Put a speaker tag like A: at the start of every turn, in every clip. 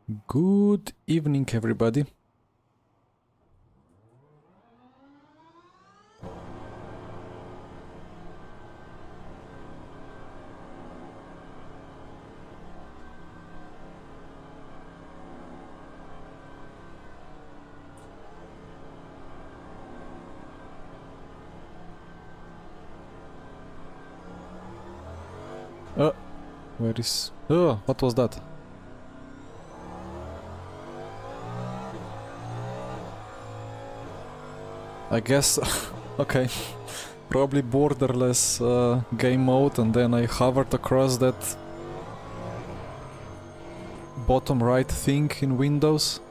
A: Good evening, everybody. Where is... Oh, what was that? I guess... okay. Probably borderless game mode, and then I hovered across that bottom right thing in Windows.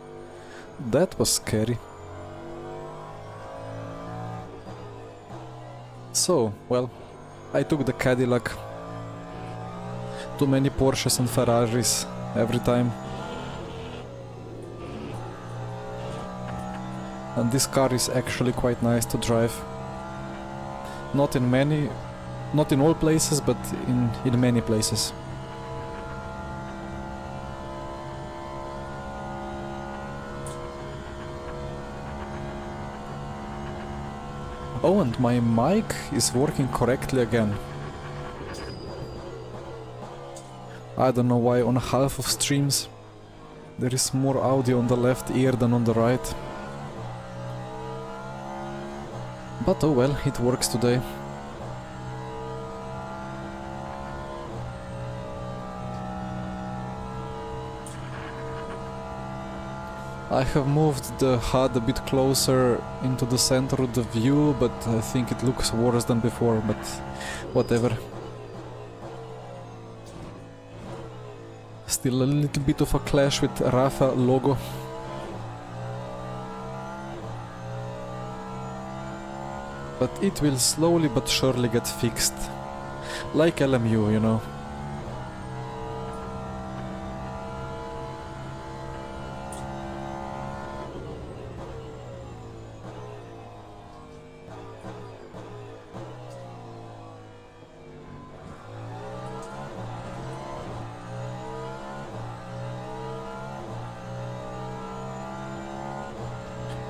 A: That was scary. So, well, I took the Cadillac. Too many Porsches and Ferraris every time. And this car is actually quite nice to drive. Not in all places, but in many places. Oh, and my mic is working correctly again. I don't know why on half of streams there is more audio on the left ear than on the right. But oh well, it works today. I have moved the HUD a bit closer into the center of the view, but I think it looks worse than before, but whatever. Still a little bit of a clash with Rafa logo. But it will slowly but surely get fixed. Like LMU, you know.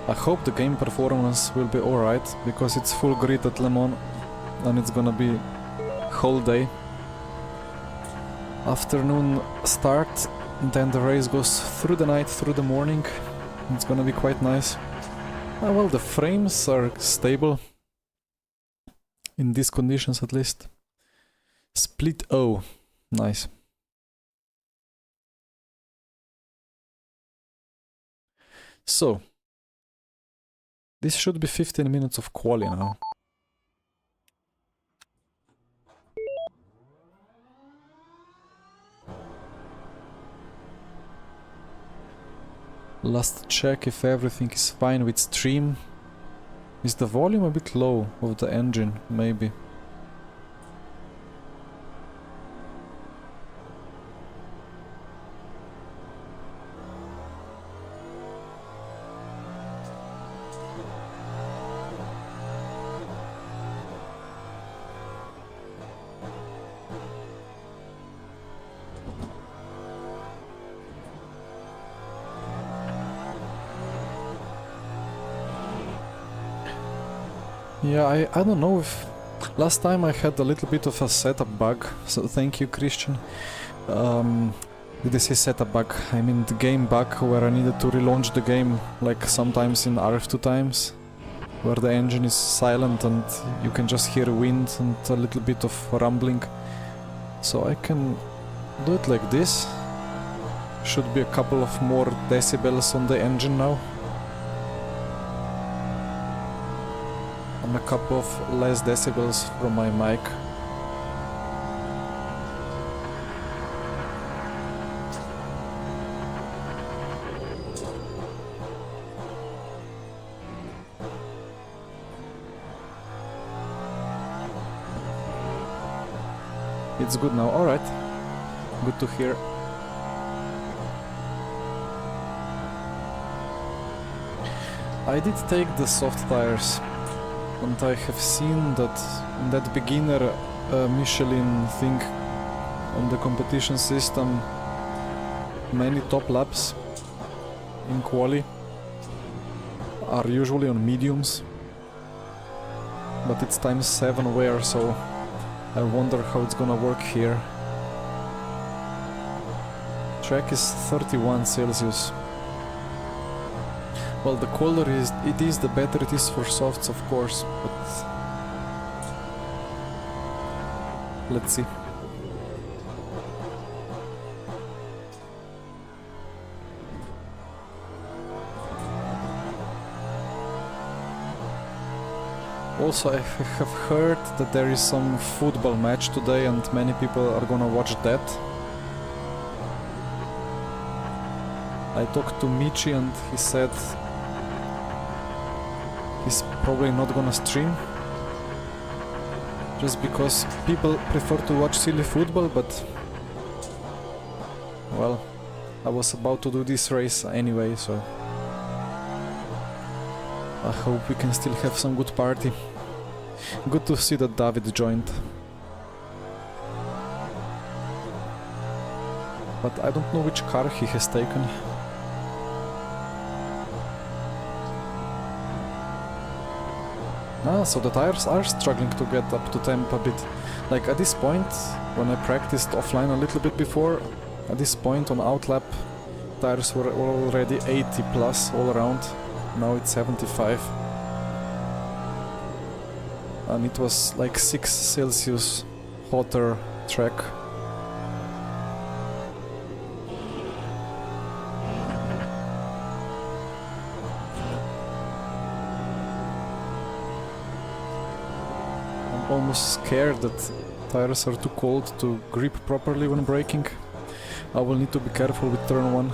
A: I hope the game performance will be alright, because it's full grid at Le Mans and it's gonna be whole day. Afternoon start, and then the race goes through the night, through the morning. It's gonna be quite nice. Well, the frames are stable. In these conditions at least. Split O. Nice. So. This should be 15 minutes of quali now. Last check if everything is fine with stream. Is the volume a bit low of the engine, maybe? Yeah, I don't know if... Last time I had a little bit of a setup bug, so thank you, Christian. Did I say setup bug? I mean the game bug, where I needed to relaunch the game, like sometimes in RF2 times, where the engine is silent and you can just hear wind and a little bit of rumbling. So I can do it like this. Should be a couple of more decibels on the engine now. And a couple of less decibels from my mic. It's good now, alright. Good to hear. I did take the soft tires. And I have seen that in that beginner Michelin thing on the competition system, many top laps in quali are usually on mediums, but it's times 7 wear, so I wonder how it's gonna work here. Track is 31 Celsius. Well, the colder it is, the better it is for softs, of course, but let's see. Also, I have heard that there is some football match today and many people are gonna watch that. I talked to Michi and he said he's probably not gonna stream just because people prefer to watch silly football, but well, I was about to do this race anyway, so I hope we can still have some good party. Good to see that David joined. But I don't know which car he has taken. Ah, so the tires are struggling to get up to temp a bit. Like at this point, when I practiced offline a little bit before, at this point on outlap, tires were already 80 plus all around. Now it's 75. And it was like 6 Celsius hotter track. I'm almost scared that tires are too cold to grip properly when braking. I will need to be careful with turn 1.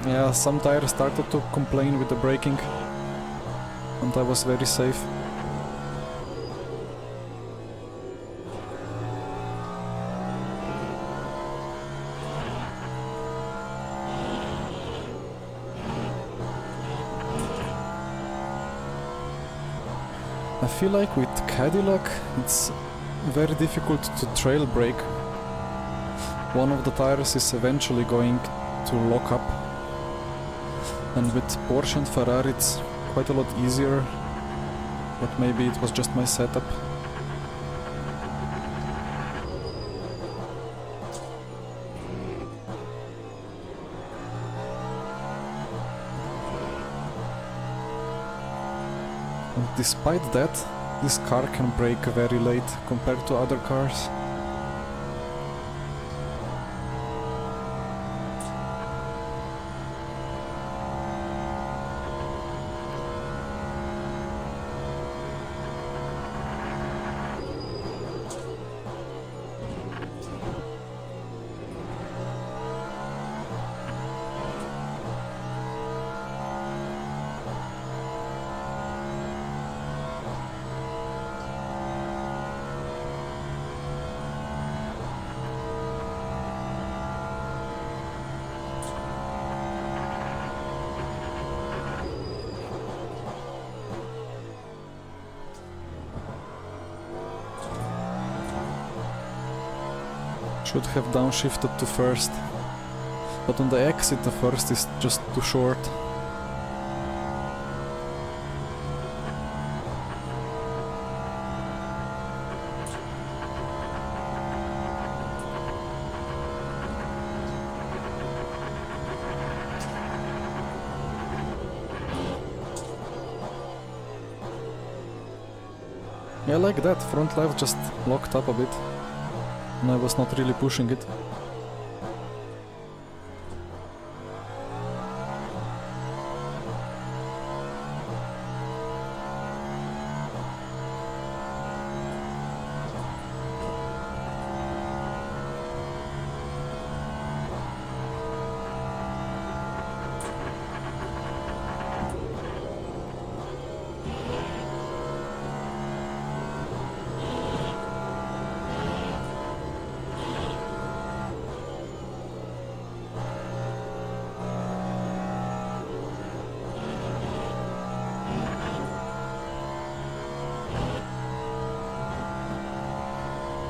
A: Yeah, some tires started to complain with the braking, and I was very safe. I feel like with Cadillac it's very difficult to trail brake. One of the tires is eventually going to lock up. And with Porsche and Ferrari it's quite a lot easier, but maybe it was just my setup. And despite that, this car can brake very late compared to other cars. Should have downshifted to first, but on the exit the first is just too short. Yeah, like that, front left just locked up a bit. And I was not really pushing it.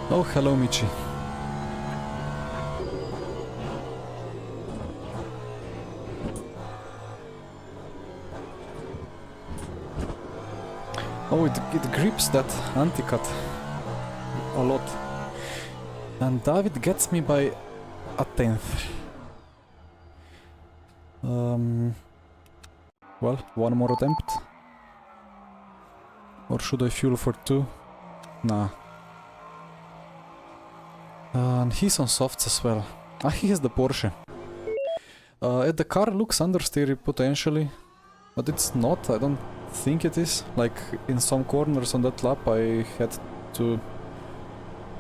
A: Oh, hello, Michi. Oh, it grips that anti-cut a lot. And David gets me by a 10th. Well, one more attempt. Or should I fuel for 2? Nah. And he's on softs as well. Ah, he has the Porsche. The car looks understeery potentially, but it's not, I don't think it is. Like, in some corners on that lap I had to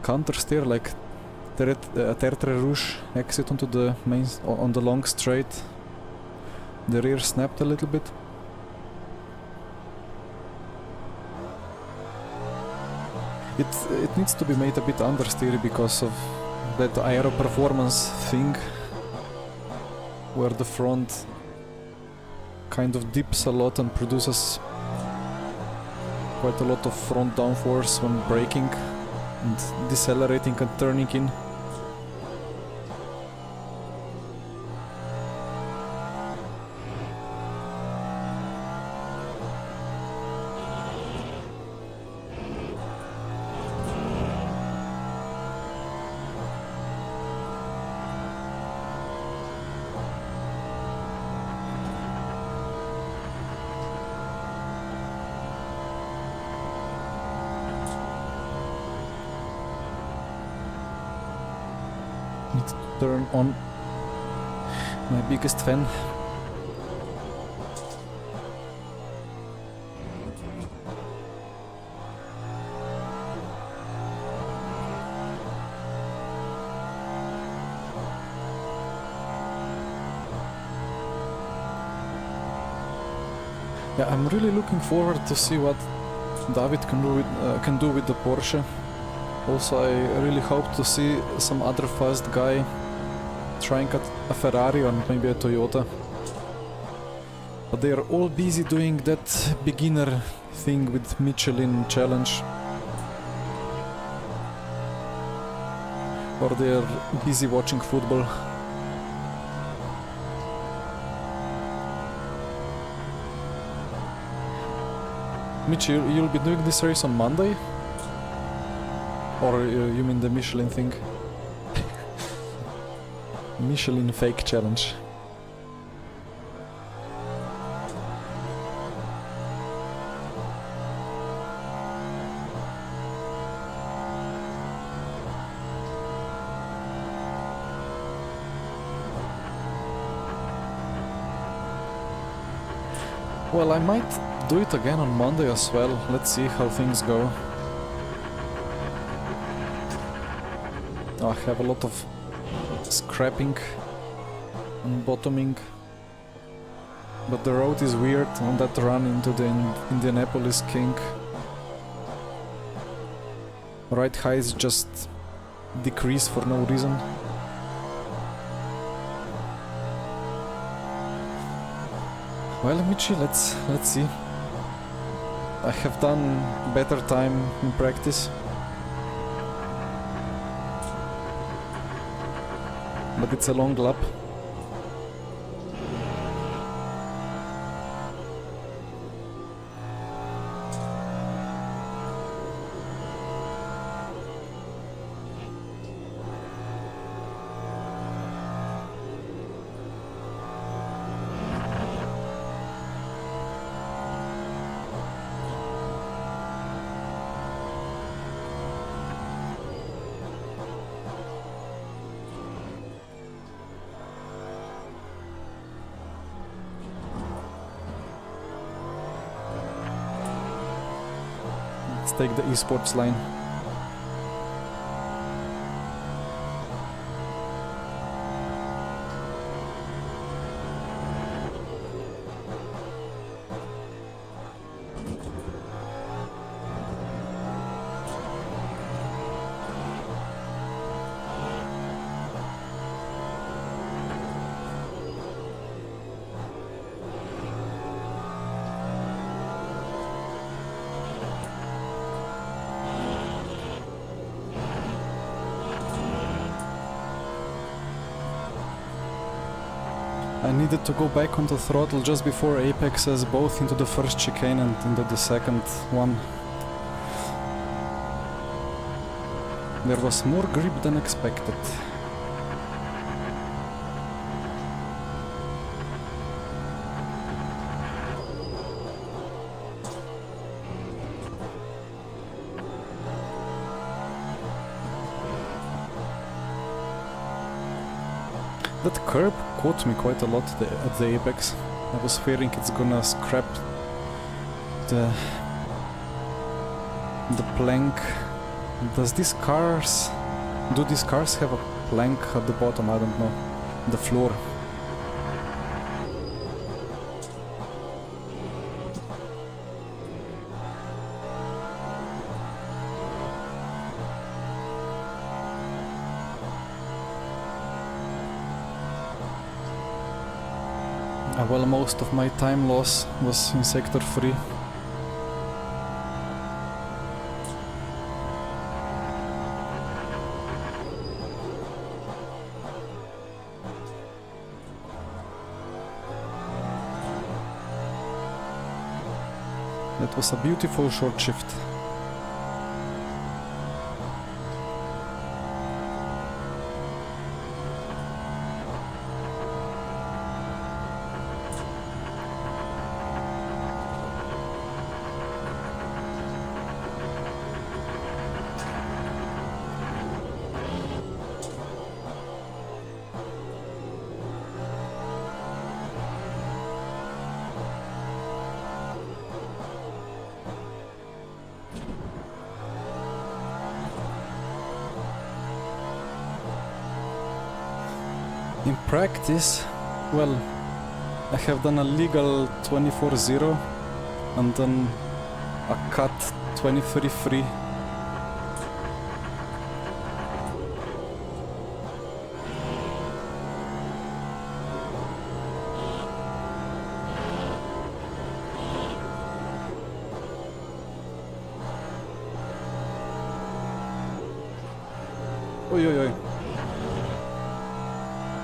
A: counter-steer, like Tertre Rouge exit onto the main, on the long straight. The rear snapped a little bit. It needs to be made a bit understeery because of that aero performance thing, where the front kind of dips a lot and produces quite a lot of front downforce when braking and decelerating and turning in. Need to turn on my biggest fan. Yeah, I'm really looking forward to see what David can do with the Porsche. Also, I really hope to see some other fast guy trying a Ferrari or maybe a Toyota. But they are all busy doing that beginner thing with Michelin challenge. Or they are busy watching football. Mitch, you'll be doing this race on Monday? Or you mean the Michelin thing? Michelin fake challenge. Well, I might do it again on Monday as well. Let's see how things go. I have a lot of scrapping and bottoming, but the road is weird on that run into the Indianapolis kink. Right highs just decrease for no reason. Well, Michi, let's see. I have done better time in practice. But it's a long lap. Let's take the esports line. I needed to go back onto throttle just before apexes, both into the first chicane and into the second one. There was more grip than expected. That curb caught me quite a lot at the apex. I was fearing it's gonna scrap the plank. Do these cars have a plank at the bottom? I don't know. The floor. Well, most of my time loss was in sector 3. That was a beautiful short shift. In practice, well, I have done a legal 24-0 and then a cut 23-3. Oi, oi, oi.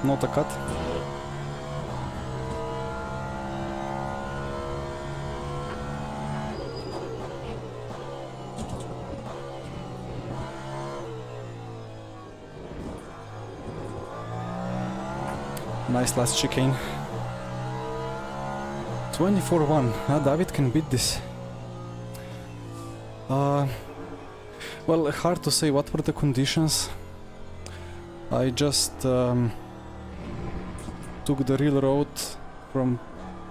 A: Not a cut. Nice last chicane. 24-1. David can beat this. Well, hard to say what were the conditions. I just took the real road from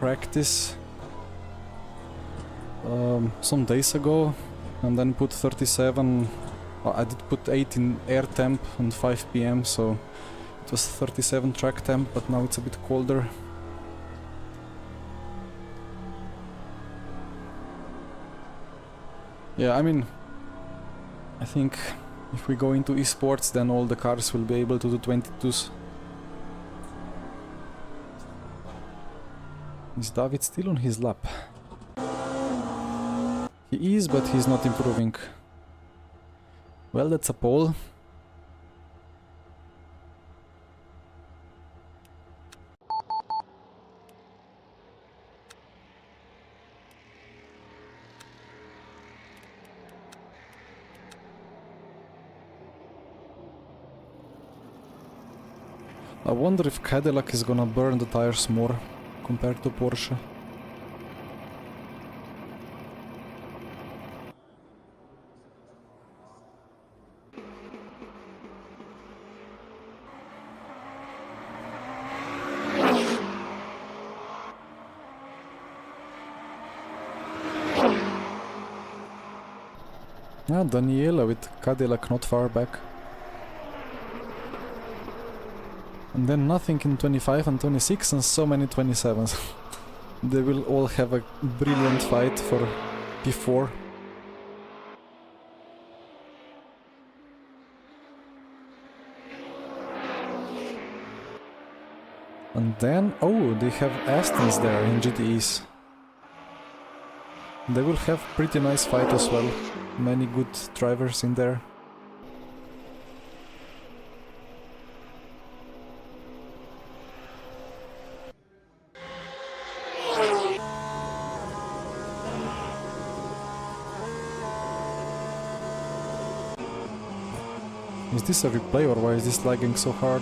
A: practice some days ago and then put 37. I did put 8 in air temp and 5 PM, so it was 37 track temp, but now it's a bit colder. Yeah, I mean, I think if we go into esports, then all the cars will be able to do 22s. Is David still on his lap? He is, but he's not improving. Well, that's a pole. I wonder if Cadillac is gonna burn the tires more compared to Porsche. Ah, Daniela with Cadillac not far back. And then nothing in 25 and 26 and so many 27s. They will all have a brilliant fight for P4. And then, oh, they have Astons there in GTEs. They will have pretty nice fight as well. Many good drivers in there. Is this a replay or why is this lagging so hard?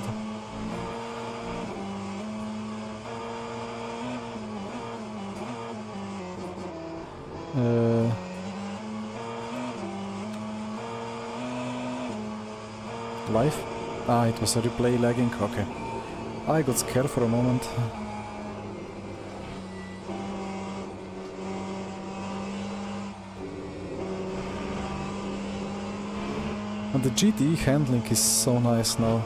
A: Live? Ah, it was a replay lagging, okay. I got scared for a moment. And the GTE handling is so nice now.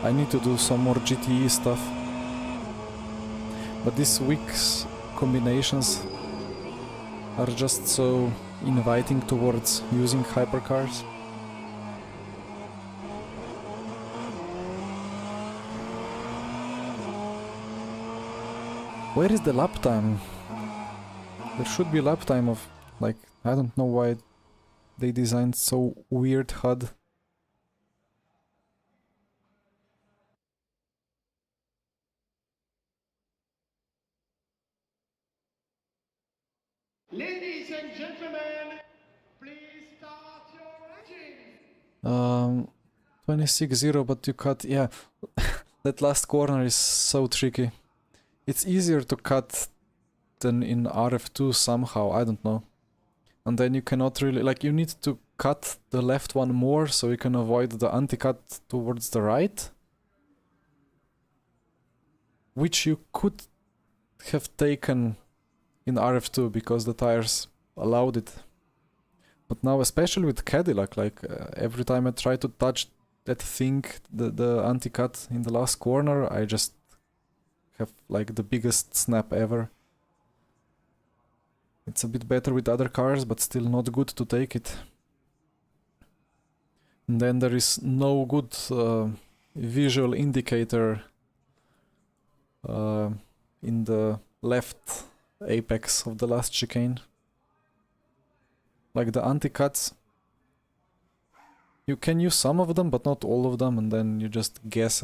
A: I need to do some more GTE stuff. But these weak combinations are just so inviting towards using hypercars. Where is the lap time? There should be lap time of, like, I don't know why they designed so weird HUD.
B: Ladies and gentlemen, please start your engines.
A: 26-0, but you cut, yeah. That last corner is so tricky. It's easier to cut than in RF2 somehow, I don't know. And then you cannot really, like, you need to cut the left one more so you can avoid the anti-cut towards the right. Which you could have taken in RF2 because the tires allowed it. But now, especially with Cadillac, like, every time I try to touch that thing, the anti-cut in the last corner, I just have, like, the biggest snap ever. It's a bit better with other cars, but still not good to take it. And then there is no good visual indicator in the left apex of the last chicane. Like the anti-cuts, you can use some of them, but not all of them, and then you just guess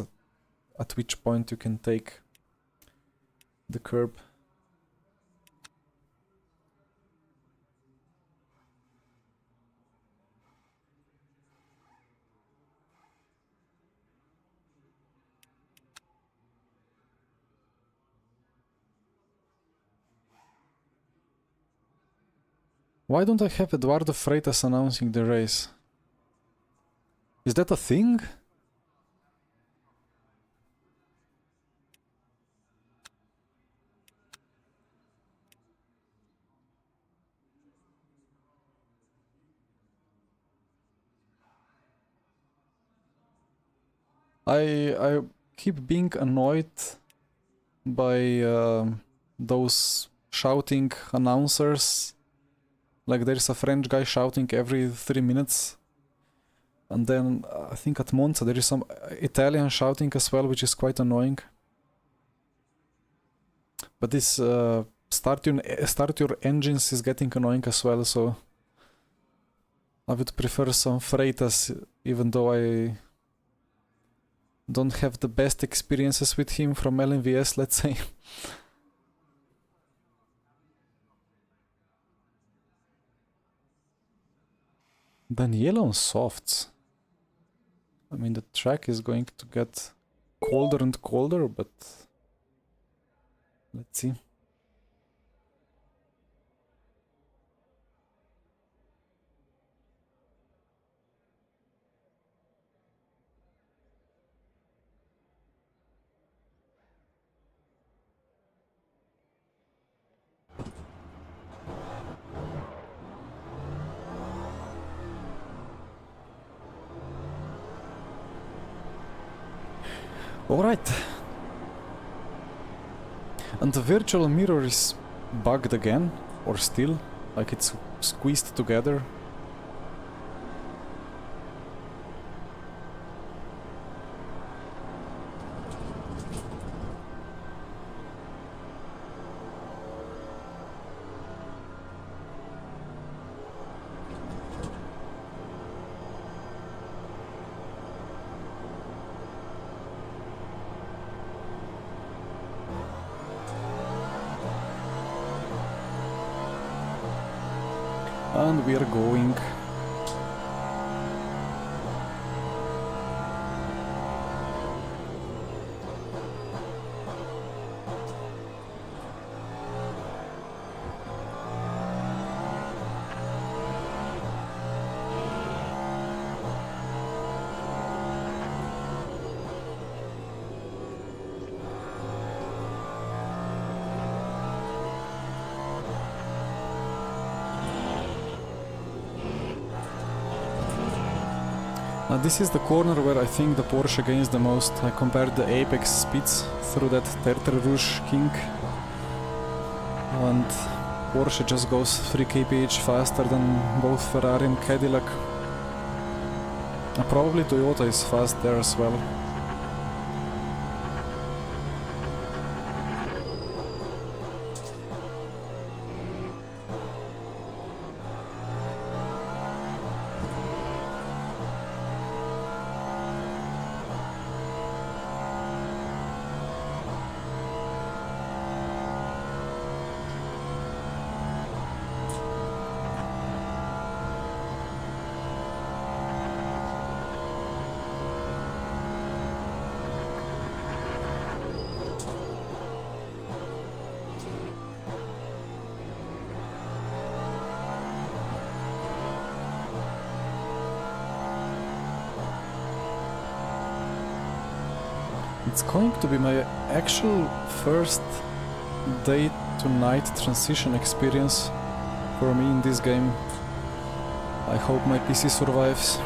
A: at which point you can take the curb. Why don't I have Eduardo Freitas announcing the race? Is that a thing? I keep being annoyed by those shouting announcers. Like, there's a French guy shouting every 3 minutes. And then I think at Monza there is some Italian shouting as well, which is quite annoying. But this start your engines is getting annoying as well, so I would prefer some Freitas, even though I don't have the best experiences with him from LMVS, let's say. Daniela on softs. I mean, the track is going to get colder and colder, but let's see. Alright. And the virtual mirror is bugged again, or still, like it's squeezed together. And we are going. Now this is the corner where I think the Porsche gains the most. I compared the apex speeds through that Tertre Rouge kink, and Porsche just goes 3 kph faster than both Ferrari and Cadillac. Probably Toyota is fast there as well. It's going to be my actual first day to night transition experience for me in this game. I hope my PC survives.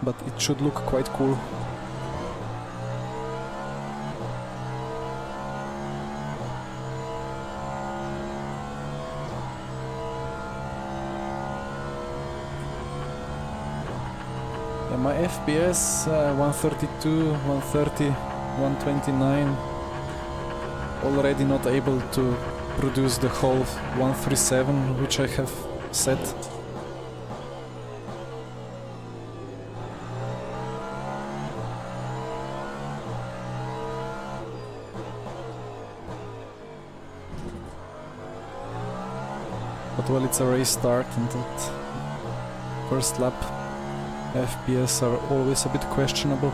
A: But it should look quite cool. My FPS 132, 130, 129, already not able to produce the whole 137 which I have set. But well, it's a race start and that first lap FPS are always a bit questionable.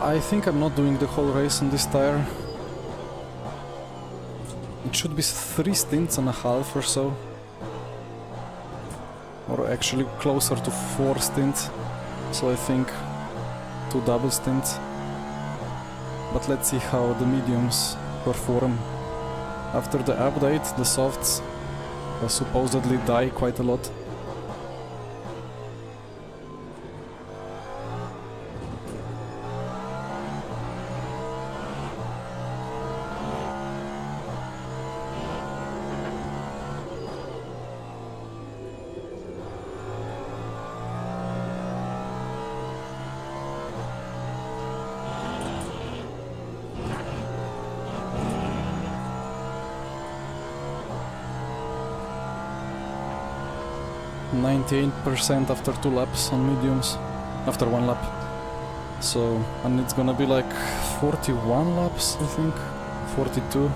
A: I think I'm not doing the whole race on this tire. It should be 3 stints and a half or so. Or actually closer to 4 stints. So I think 2 double stints. But let's see how the mediums perform. After the update, the softs supposedly die quite a lot. %98 after 2 laps on mediums, after 1 lap. So, and it's gonna be like 41 laps, I think, 42.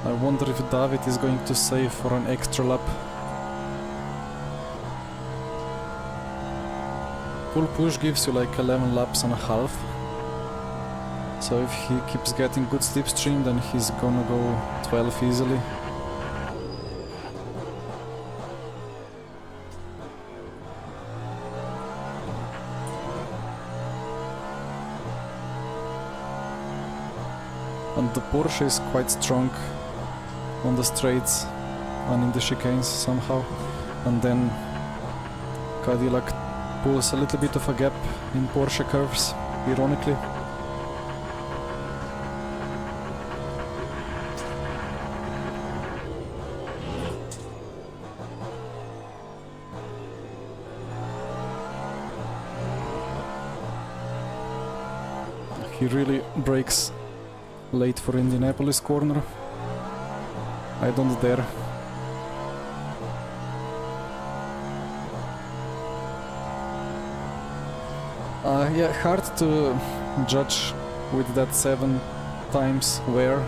A: I wonder if David is going to save for an extra lap. Full push gives you like 11 laps and a half. So if he keeps getting good slipstream, then he's gonna go 12 easily. And the Porsche is quite strong on the straights and in the chicanes somehow. and then Cadillac pulls a little bit of a gap in Porsche curves, ironically. He really brakes late for Indianapolis corner. I don't dare. Yeah, hard to judge with that 7 times wear.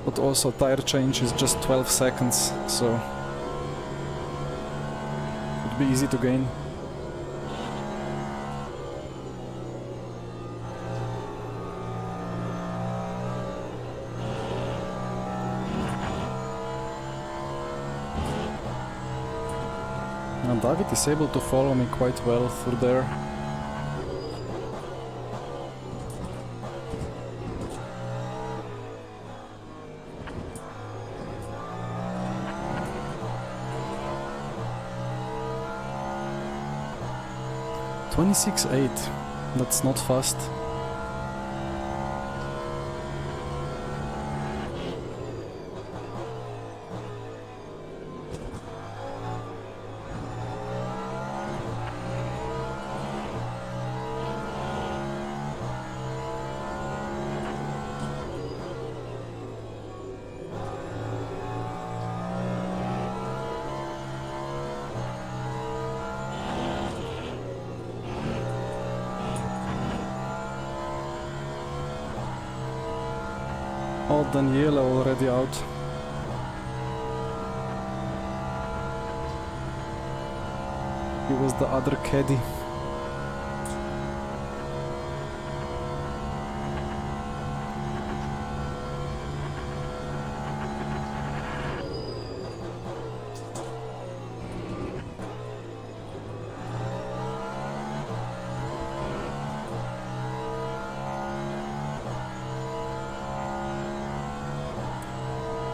A: But also tire change is just 12 seconds, so it'd be easy to gain. And David is able to follow me quite well through there. .26.8, that's not fast. Oh, Daniela already out. He was the other caddy.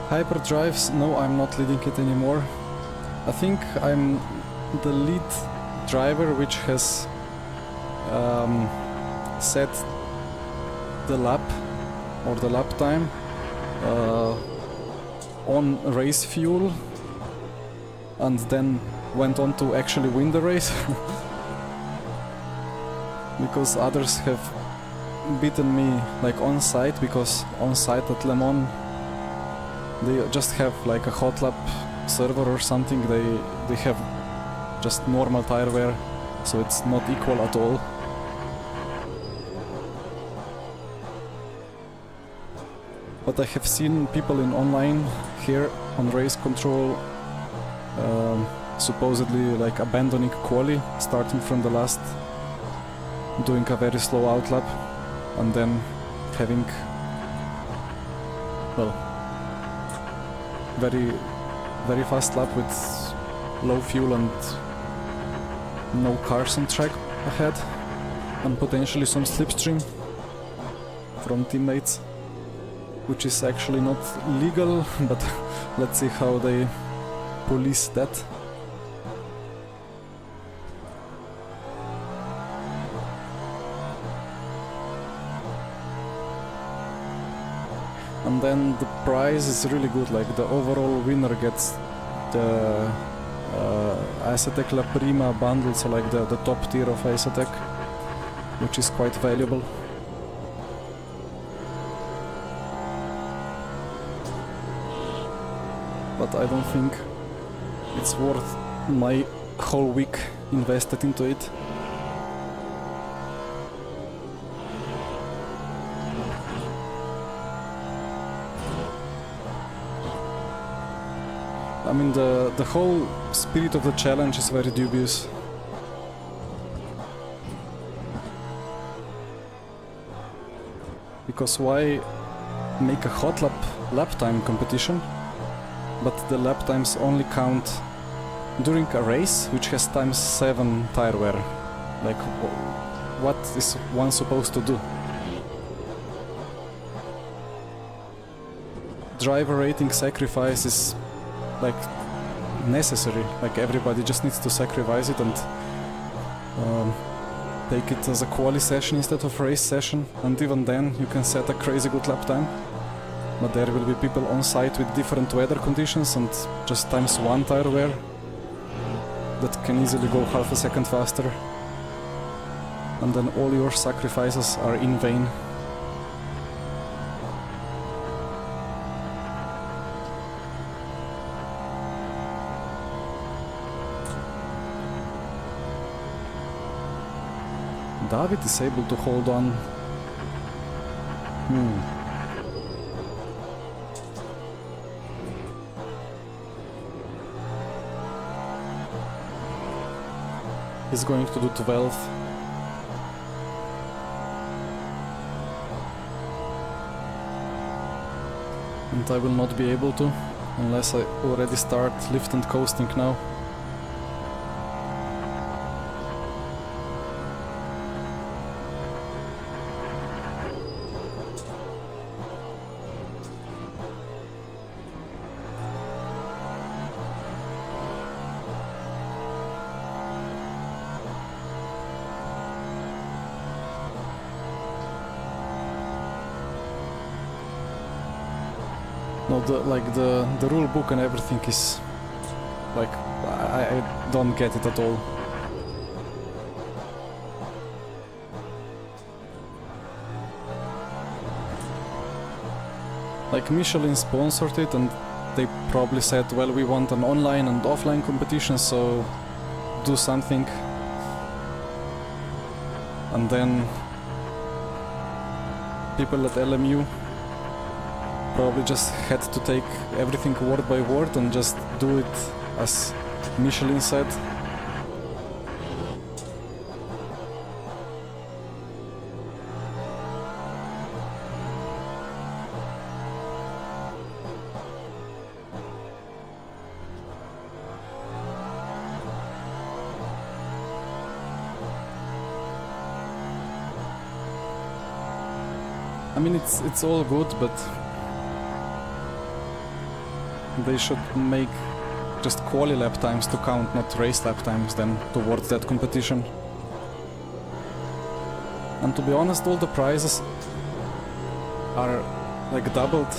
A: Hyperdrives, no, I'm not leading it anymore. I think I'm the lead driver which has set the lap or the lap time on race fuel and then went on to actually win the race. Because others have beaten me like on site, because on site at Le Mans they just have like a hot lap server or something. They have just normal tire wear, so it's not equal at all. But I have seen people in online here on race control supposedly like abandoning quali, starting from the last, doing a very slow outlap and then having, well, very fast lap with low fuel and no cars on track ahead, and potentially some slipstream from teammates, which is actually not legal, but let's see how they police that. And then the prize is really good, like the overall winner gets the Isotec La Prima bundle, so like the top tier of Isotec, which is quite valuable. But I don't think it's worth my whole week invested into it. I mean, the whole spirit of the challenge is very dubious. Because why make a hot lap time competition, but the lap times only count during a race which has ×7 tire wear? Like, what is one supposed to do? driver rating sacrifice is like necessary. Like everybody just needs to sacrifice it and take it as a quali session instead of race session, and even then you can set a crazy good lap time. But there will be people on site with different weather conditions, and just times 1 tire wear that can easily go half a second faster, and then all your sacrifices are in vain. David is able to hold on. He's going to do 12th. And I will not be able to, unless I already start lift and coasting now. No, the rule book and everything is like I don't get it at all. Like Michelin sponsored it, and they probably said, well, we want an online and offline competition, so do something. And then people at LMU probably just had to take everything word by word and just do it as Michelin said. I mean, it's all good, but they should make just quali lap times to count, not race lap times then towards that competition. And to be honest, all the prizes are like doubled.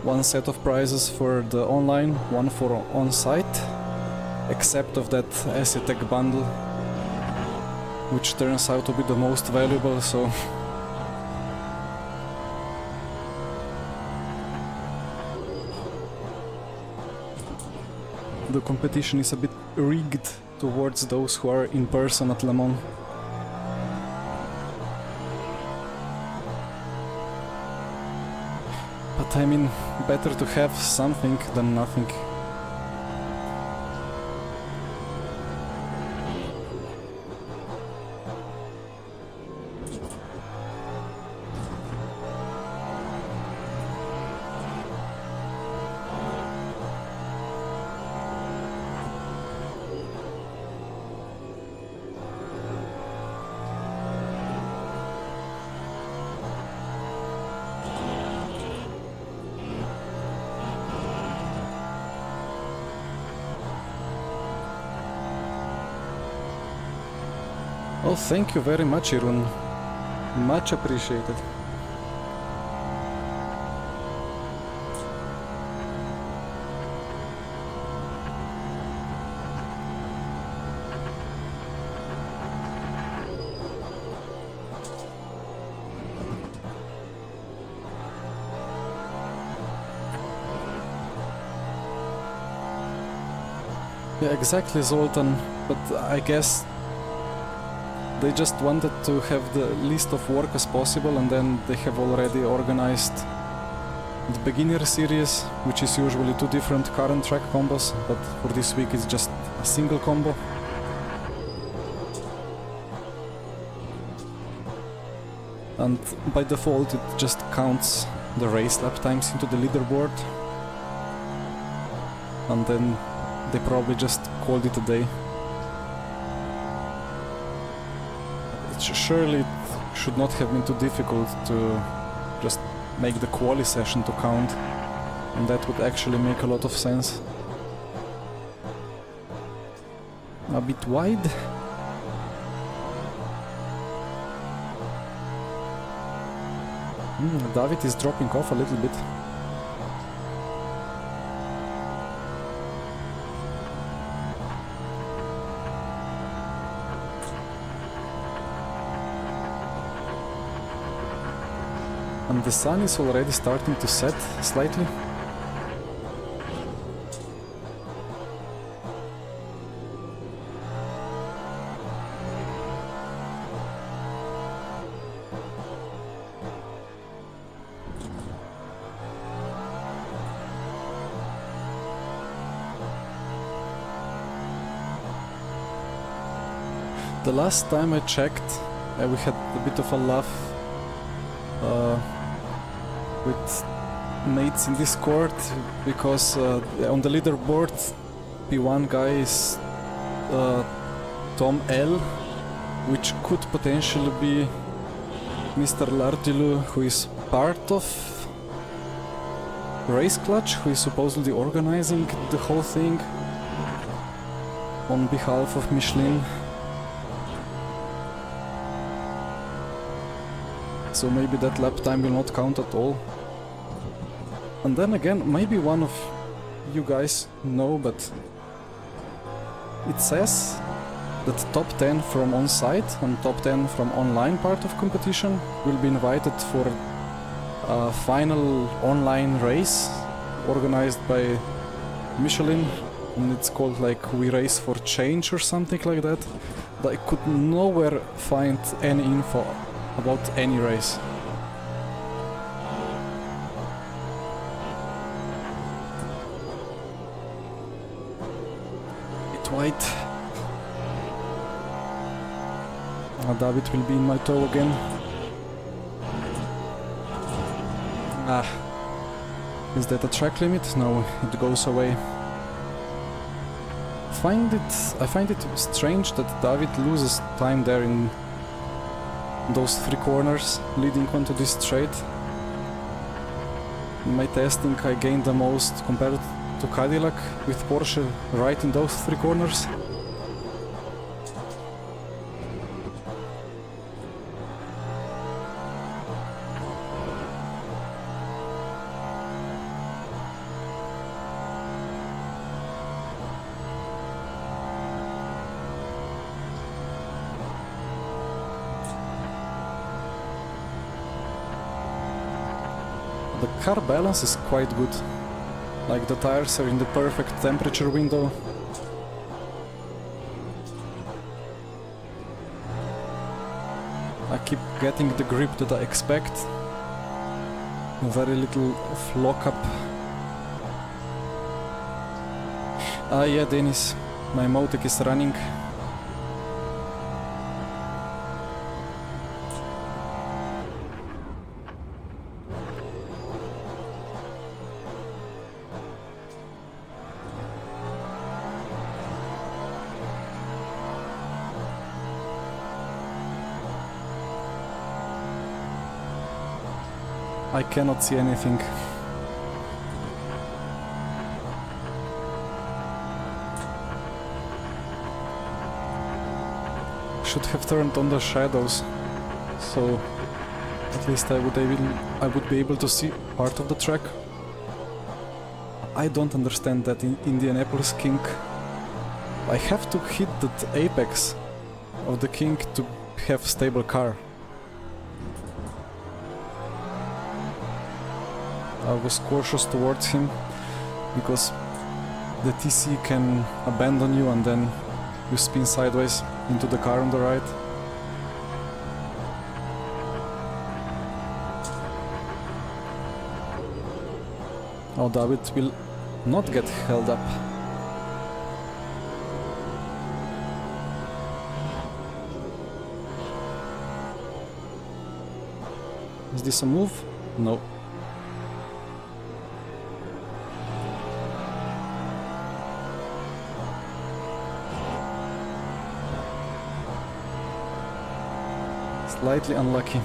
A: One set of prizes for the online, one for on-site, except of that Acetec bundle, which turns out to be the most valuable, so the competition is a bit rigged towards those who are in person at Le Mans. But I mean, better to have something than nothing. Oh, thank you very much, Irun. Much appreciated. Yeah, exactly, Zoltan, but I guess they just wanted to have the least of work as possible, and then they have already organized the beginner series, which is usually 2 different current track combos, but for this week it's just a single combo. And by default it just counts the race lap times into the leaderboard, and then they probably just called it a day. Surely it should not have been too difficult to just make the quali session to count, and that would actually make a lot of sense. A bit wide. David is dropping off a little bit. And the sun is already starting to set slightly. The last time I checked, we had a bit of a laugh with mates in Discord, because on the leaderboard P1 guy is Tom L, which could potentially be Mr. Lartilu, who is part of Race Clutch, who is supposedly organizing the whole thing on behalf of Michelin. So maybe that lap time will not count at all. And then again, maybe one of you guys know, but it says that top 10 from on-site and top 10 from online part of competition will be invited for a final online race organized by Michelin, and it's called like We Race for Change or something like that. But I could nowhere find any info about any race. Bit white. David will be in my toe again. Is that a track limit? No, it goes away. I find it strange that David loses time there in those three corners leading onto this straight. In my testing I gained the most compared to Cadillac with Porsche right in those three corners. The car balance is quite good, like the tires are in the perfect temperature window. I keep getting the grip that I expect, very little of lock-up. Yeah, Dennis, my Motec is running. I cannot see anything. Should have turned on the shadows, so at least I would be able to see part of the track. I don't understand that in Indianapolis kink. I have to hit that apex of the kink to have stable car. I was cautious towards him because the TC can abandon you and then you spin sideways into the car on the right. Oh, David will not get held up. Is this a move? No. Slightly unlucky.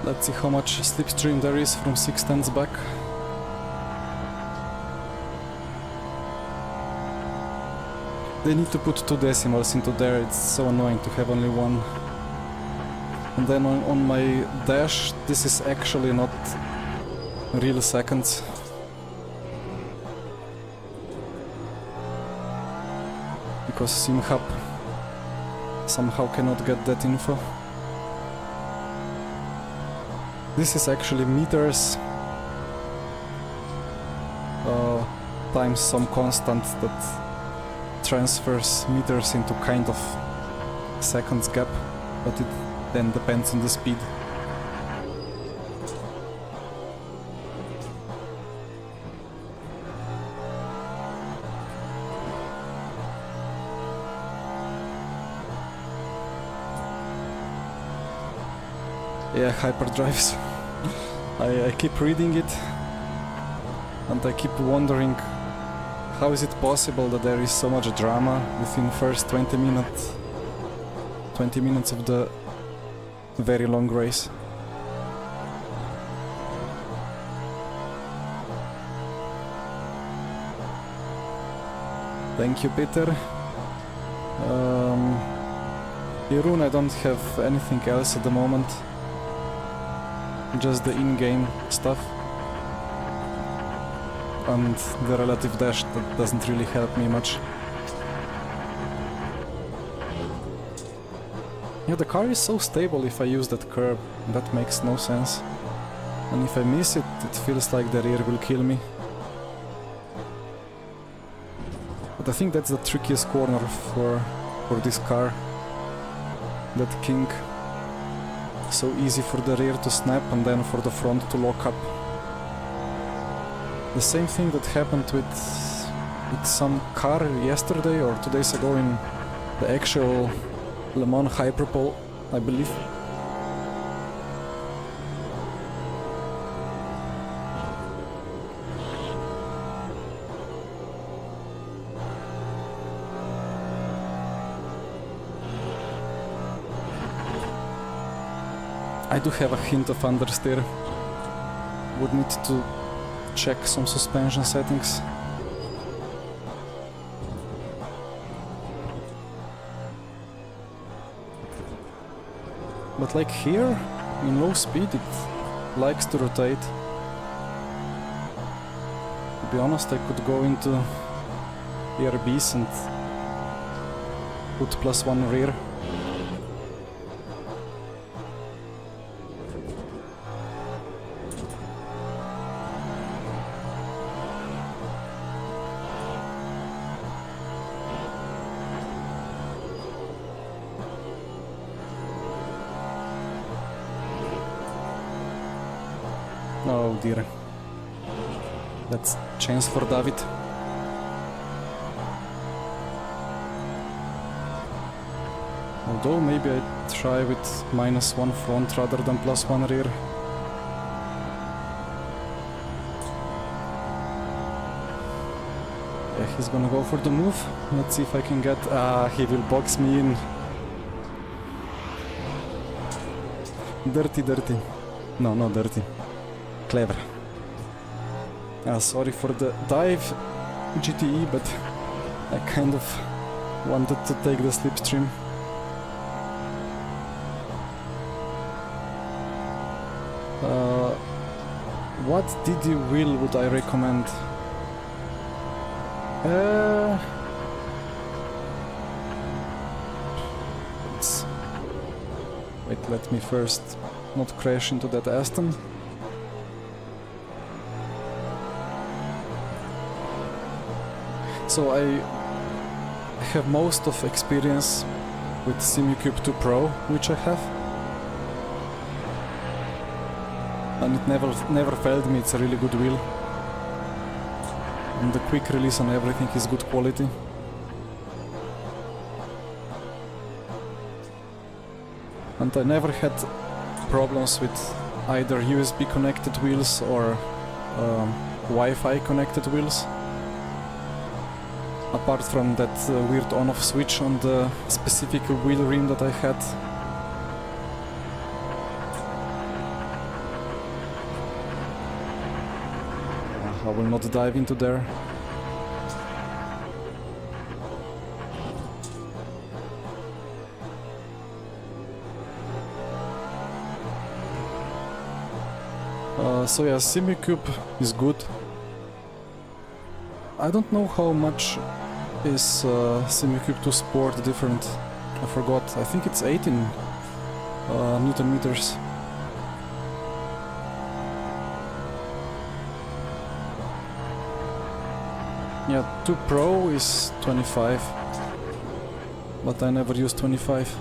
A: Let's see how much slipstream there is from 6 tenths back. They need to put 2 decimals into there, it's so annoying to have only one. And then on my dash, this is actually not real seconds. Because SimHub somehow cannot get that info. This is actually meters times some constant that transfers meters into kind of seconds gap, but it then depends on the speed. Yeah, hyperdrives. I keep reading it and I keep wondering how is it possible that there is so much drama within first 20 minutes of the very long race. Thank you, Peter. Irun, I don't have anything else at the moment. Just the in-game stuff. And the relative dash that doesn't really help me much. Yeah, the car is so stable if I use that curb. That makes no sense. And if I miss it, it feels like the rear will kill me. But I think that's the trickiest corner for this car. That kink. So easy for the rear to snap and then for the front to lock up. The same thing that happened with some car yesterday or 2 days ago in the actual Le Mans Hyperpole, I believe. I do have a hint of understeer. Would need to check some suspension settings. But like here, in low speed, it likes to rotate. To be honest, I could go into ERBs and put +1 rear. Oh dear. That's chance for David. Although maybe I try with -1 front rather than +1 rear. Yeah, he's gonna go for the move. Let's see if I can get... Ah, he will box me in. Dirty, dirty. No, not dirty. Clever. Sorry for the dive, GTE, but I kind of wanted to take the slipstream. What DD wheel would I recommend? Wait, let me first not crash into that Aston. So I have most of experience with Simucube 2 Pro, which I have. And it never failed me, it's a really good wheel. And the quick release on everything is good quality. And I never had problems with either USB connected wheels or Wi-Fi connected wheels. Apart from that weird on-off switch on the specific wheel rim that I had. I will not dive into there. So yeah, Simicube is good. I don't know how much is Simicube 2 Sport different. I forgot. I think it's 18 Newton meters. Yeah, 2 Pro is 25, but I never use 25.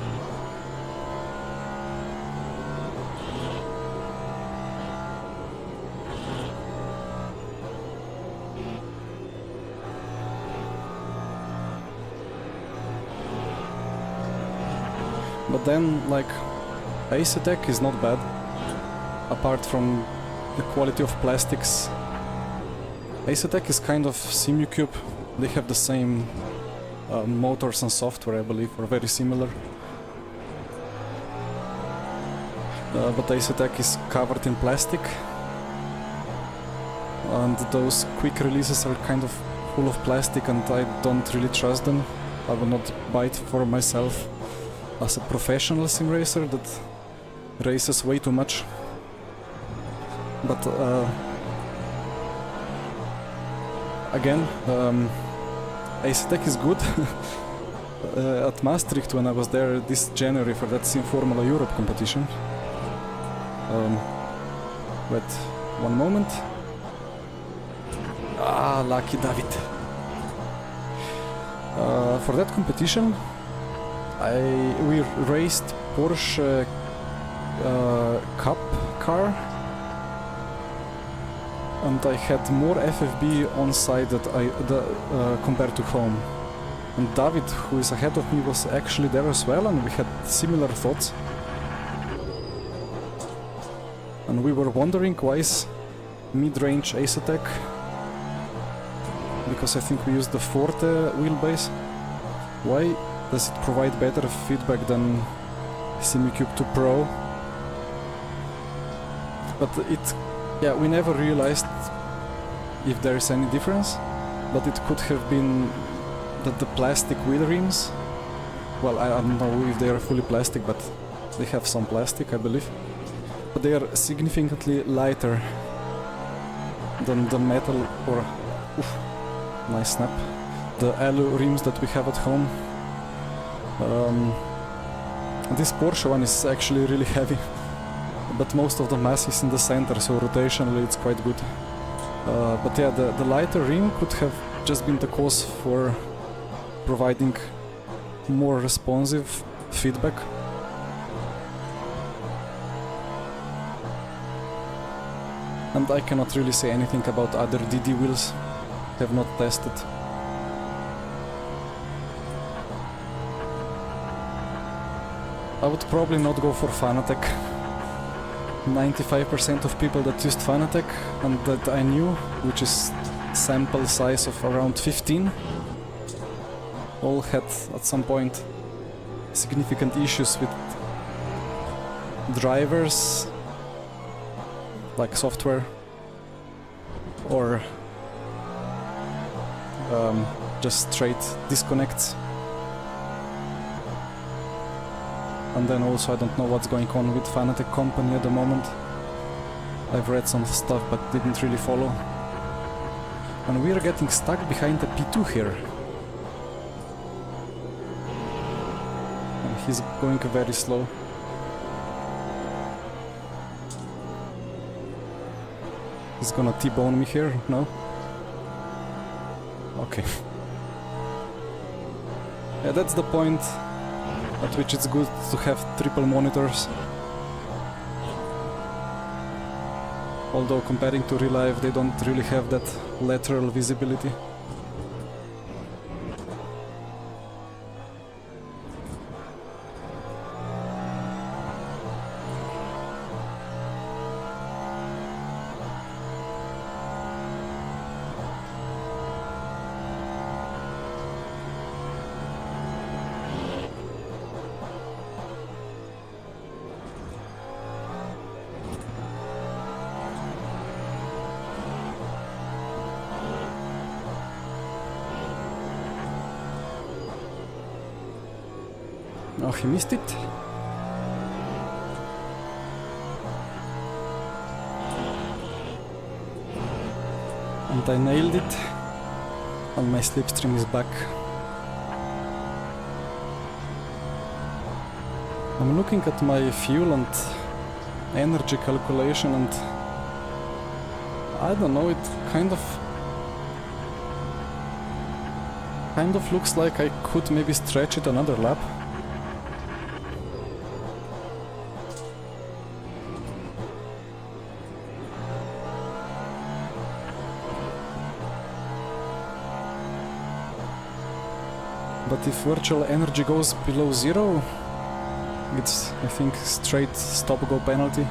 A: But then, like, Ace Attack is not bad, apart from the quality of plastics. Ace Attack is kind of Simicube. They have the same motors and software, I believe, or very similar. But Ace Attack is covered in plastic, and those quick releases are kind of full of plastic, and I don't really trust them. I will not buy it for myself as a professional sim racer that races way too much. But again, Ace Attack is good. At Maastricht, when I was there this January for that Sim Formula Europe competition. Wait, one moment. Ah, lucky David. For that competition, we raced Porsche Cup car, and I had more FFB on site compared to home. And David, who is ahead of me, was actually there as well, and we had similar thoughts. And we were wondering why is mid-range Ace Attack, because I think we used the Forte wheelbase. Why does it provide better feedback than Simicube 2 Pro? But yeah, we never realized if there is any difference, but it could have been that the plastic wheel rims, well, I don't know if they are fully plastic, but they have some plastic, I believe, but they are significantly lighter than the metal, or oof, nice snap, the alu rims that we have at home. This Porsche one is actually really heavy, but most of the mass is in the center, so rotationally it's quite good. But yeah, the lighter rim could have just been the cause for providing more responsive feedback. And I cannot really say anything about other DD wheels, have not tested. I would probably not go for Fanatec. 95% of people that used Fanatec and that I knew, which is sample size of around 15, all had at some point significant issues with drivers, like software, or just straight disconnects. And then also I don't know what's going on with Fanatec company at the moment. I've read some stuff but didn't really follow. And we are getting stuck behind the P2 here. And he's going very slow. He's gonna T-bone me here, no? Okay. Yeah, that's the point at which it's good to have triple monitors. Although comparing to real life, they don't really have that lateral visibility. Oh, he missed it. And I nailed it. And my slipstream is back. I'm looking at my fuel and energy calculation and I don't know, it kind of looks like I could maybe stretch it another lap. But if virtual energy goes below zero, it's, I think, straight stop-go penalty.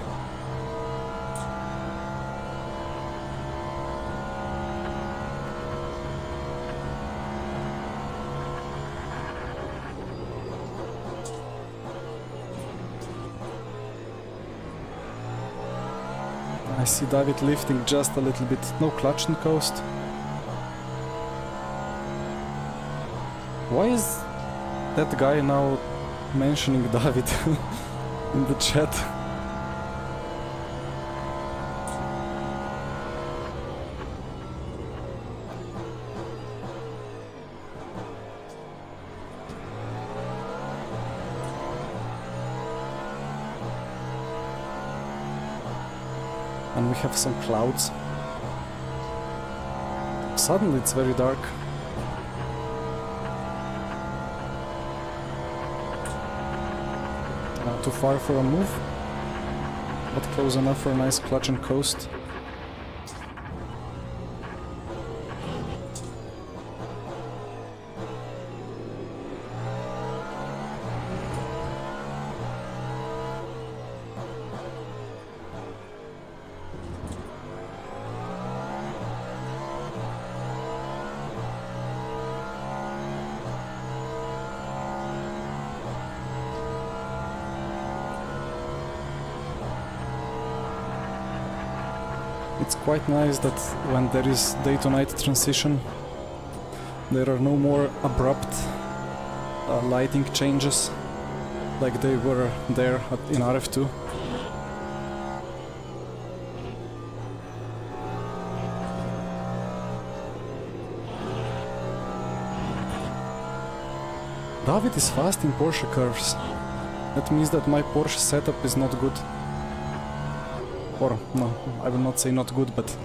A: I see David lifting just a little bit, no clutch and coast. Why is that guy now mentioning David in the chat? And we have some clouds. Suddenly it's very dark. Not too far for a move, but close enough for a nice clutch and coast. It's quite nice that when there is day to night transition, there are no more abrupt lighting changes like they were there in RF2. David is fast in Porsche curves. That means that my Porsche setup is not good. Or, no, I will not say not good, but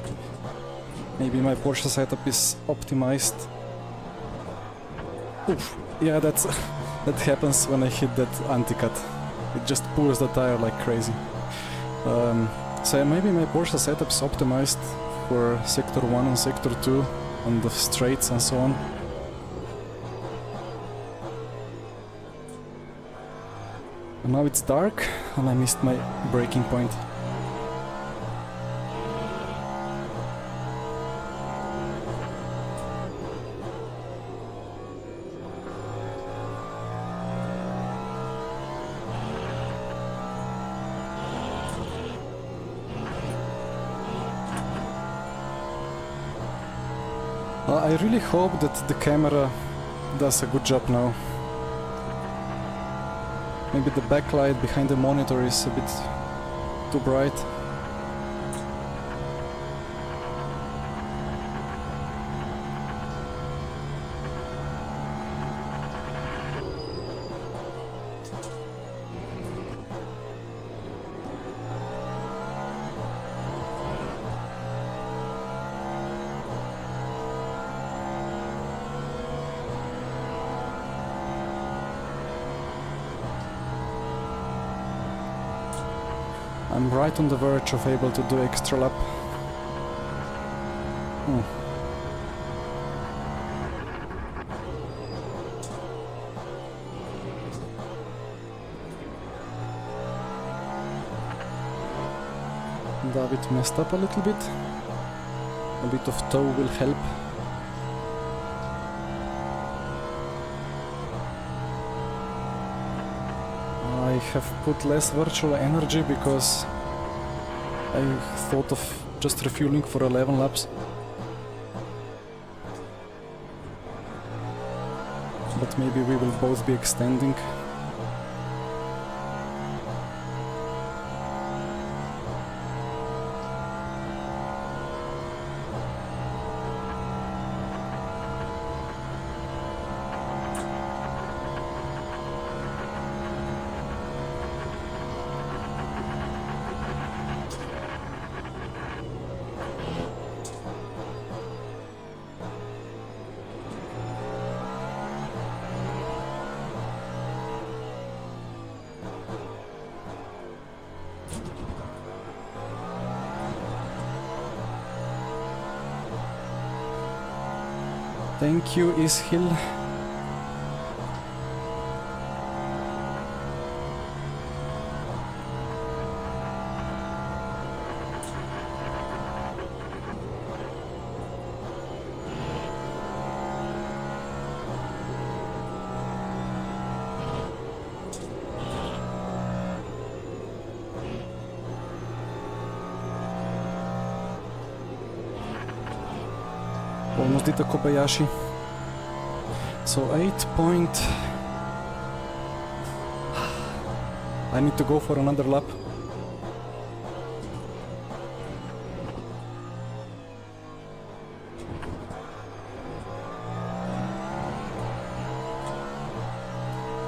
A: maybe my Porsche setup is optimized. Oof, yeah, that happens when I hit that anti-cut. It just pulls the tire like crazy. So maybe my Porsche setup is optimized for sector 1 and sector 2 on the straights and so on. And now it's dark and I missed my braking point. I really hope that the camera does a good job now. Maybe the backlight behind the monitor is a bit too bright. I'm right on the verge of able to do extra lap. David messed up a little bit. A bit of tow will help. I have put less virtual energy because I thought of just refueling for 11 laps. But maybe we will both be extending. Thank you, Ishil. Almost did a Kobayashi. So 8 point. I need to go for another lap.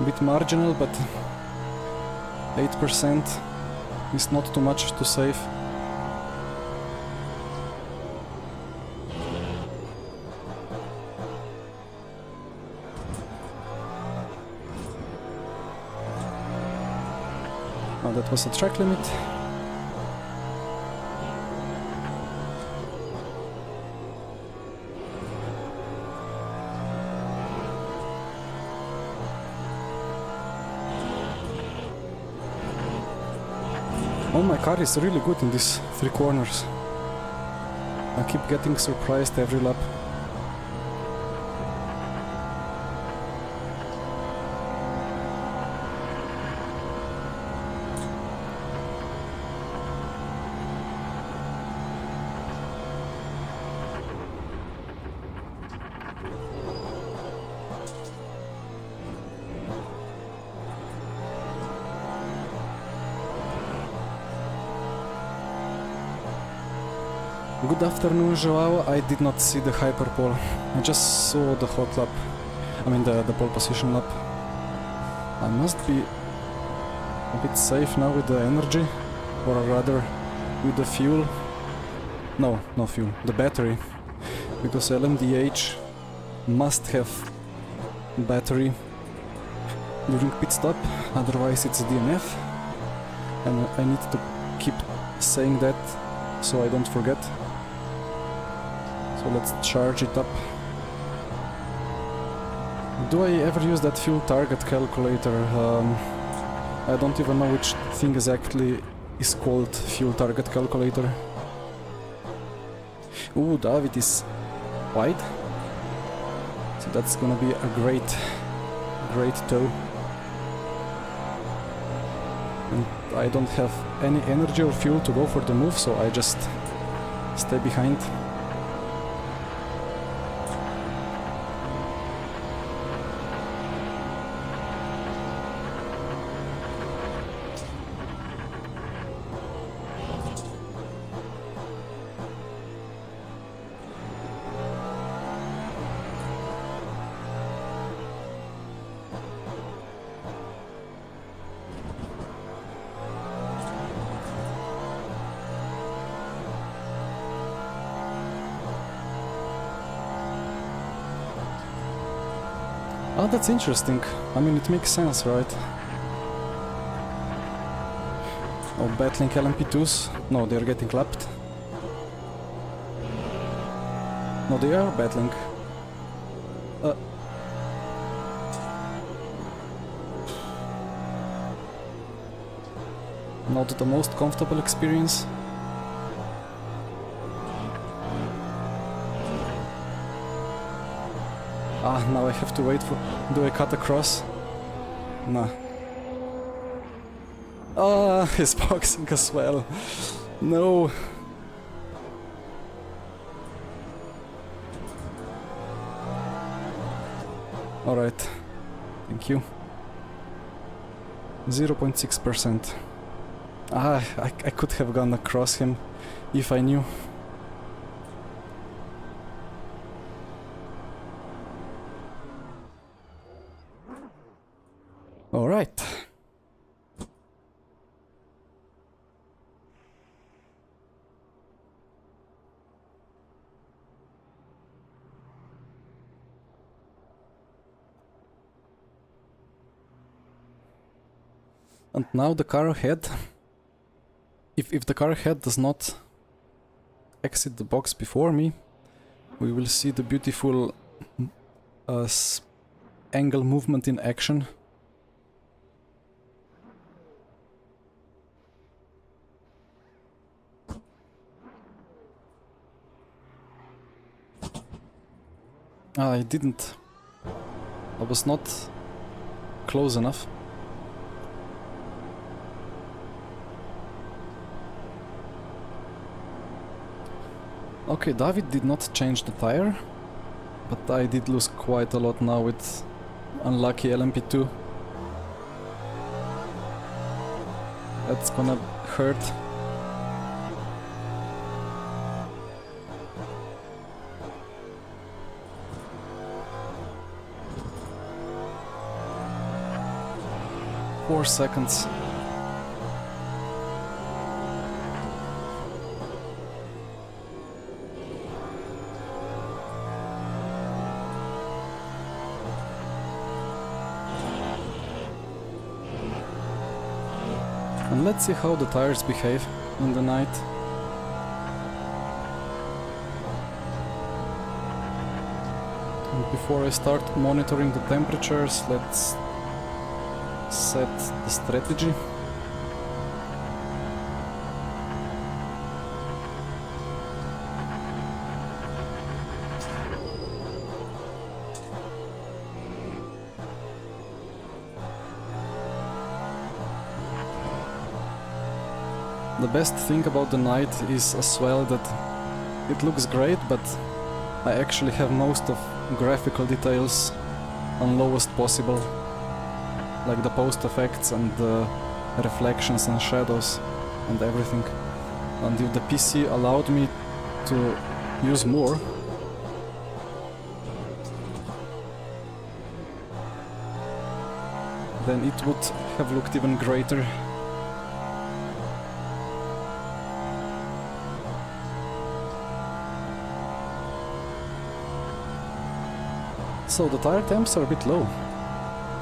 A: A bit marginal, but 8% is not too much to save. Oh, that was a track limit. Oh, my car is really good in these 3 corners. I keep getting surprised every lap. Good afternoon, Joao. I did not see the hyperpole. I just saw the hot lap. I mean the pole position lap. I must be a bit safe now with the energy, or rather with the fuel. No, no fuel, the battery. Because LMDH must have battery during pit stop, otherwise it's DNF. And I need to keep saying that so I don't forget. So let's charge it up. Do I ever use that fuel target calculator? I don't even know which thing exactly is called fuel target calculator. Ooh, David is wide. So that's gonna be a great tow. And I don't have any energy or fuel to go for the move, so I just stay behind. Oh, that's interesting. I mean, it makes sense, right? Oh, battling LMP2s? No, they're getting clapped. No, they are battling. Not the most comfortable experience. Ah, now I have to wait for... Do I cut across? Nah. Ah, he's boxing as well. No. Alright. Thank you. 0.6%. Ah, I could have gone across him if I knew. All right. And now the car ahead. If the car ahead does not exit the box before me, we will see the beautiful angle movement in action. I didn't. I was not close enough. Okay, David did not change the tire, but I did lose quite a lot now with unlucky LMP2. That's gonna hurt. Four seconds. And let's see how the tires behave in the night. And before I start monitoring the temperatures, let's set the strategy. The best thing about the night is as well that it looks great, but I actually have most of graphical details on lowest possible, like the post effects and the reflections and shadows and everything. And if the PC allowed me to use more, then it would have looked even greater. So the tire temps are a bit low,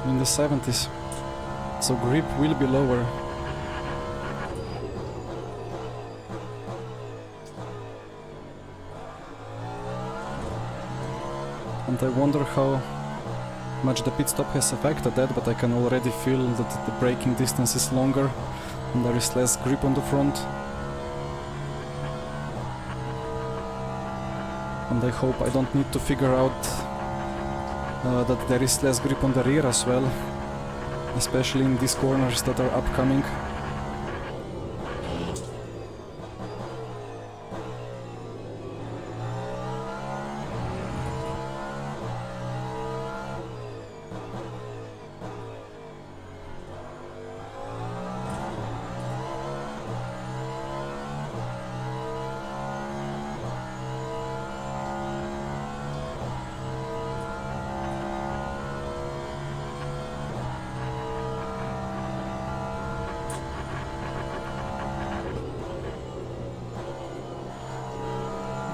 A: in the 70s, so grip will be lower. And I wonder how much the pit stop has affected that, but I can already feel that the braking distance is longer and there is less grip on the front. And I hope I don't need to figure out that there is less grip on the rear as well, especially in these corners that are upcoming.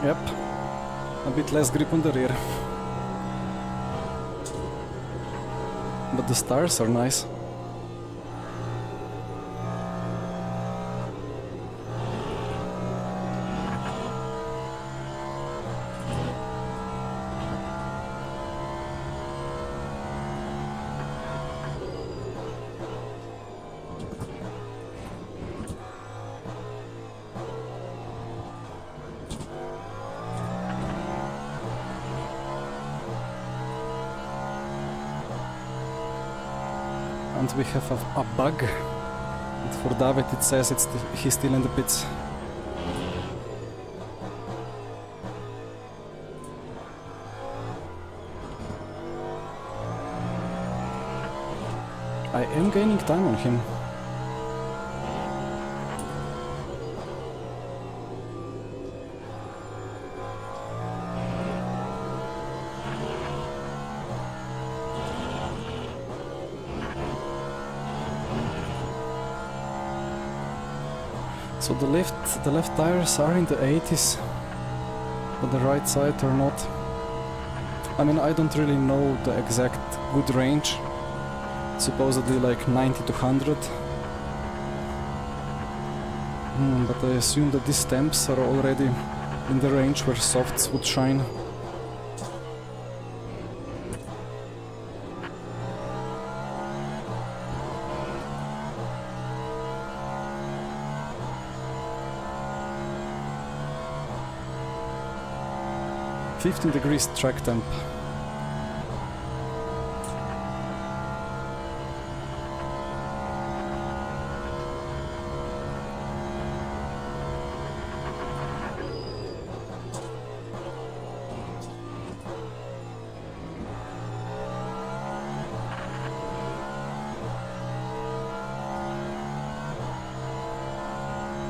A: Yep, a bit less grip on the rear. But the stars are nice. And we have a bug. And for David it says he's still in the pits. I am gaining time on him. So the left tires are in the 80s, but the right side are not. I mean, I don't really know the exact good range. Supposedly like 90 to 100. But I assume that these temps are already in the range where softs would shine. 15 degrees track temp.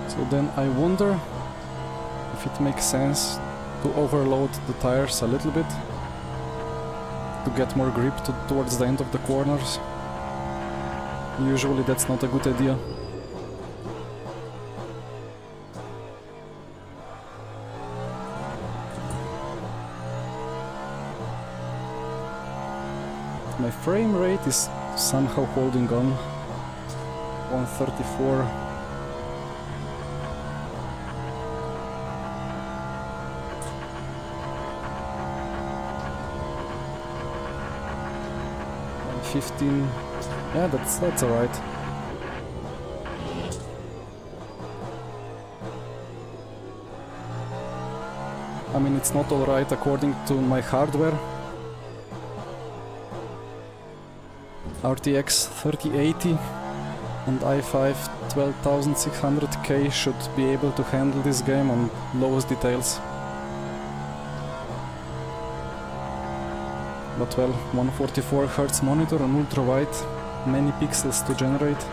A: So then I wonder if it makes sense to overload the tires a little bit to get more grip towards the end of the corners. Usually that's not a good idea. My frame rate is somehow holding on. 134. And 15. Yeah, that's alright. I mean, it's not alright according to my hardware. RTX 3080 and i5 12600K should be able to handle this game on lowest details. But well, 144Hz monitor on ultra wide, many pixels to generate.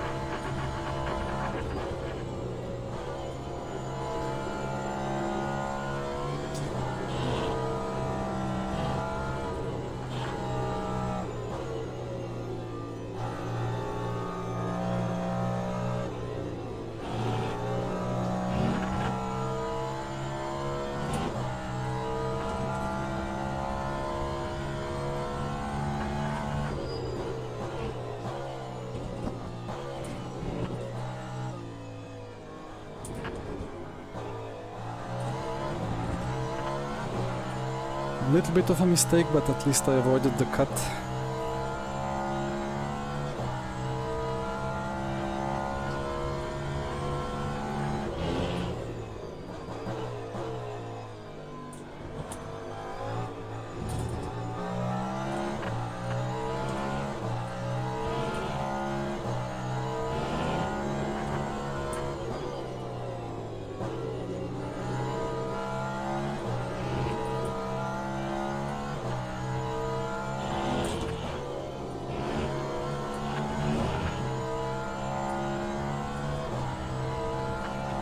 A: A little bit of a mistake, but at least I avoided the cut.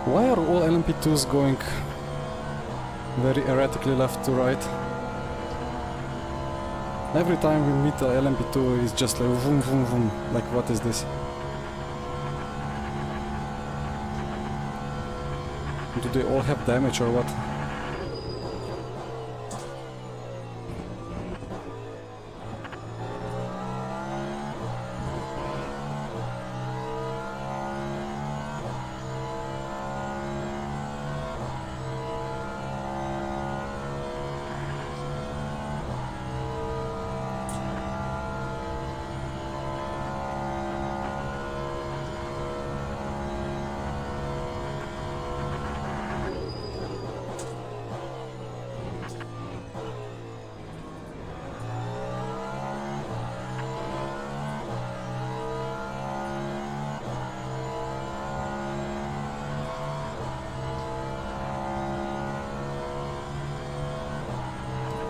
A: Why are all LMP2s going very erratically left to right? Every time we meet a LMP2 it's just like vroom vroom vroom, like what is this? Do they all have damage or what?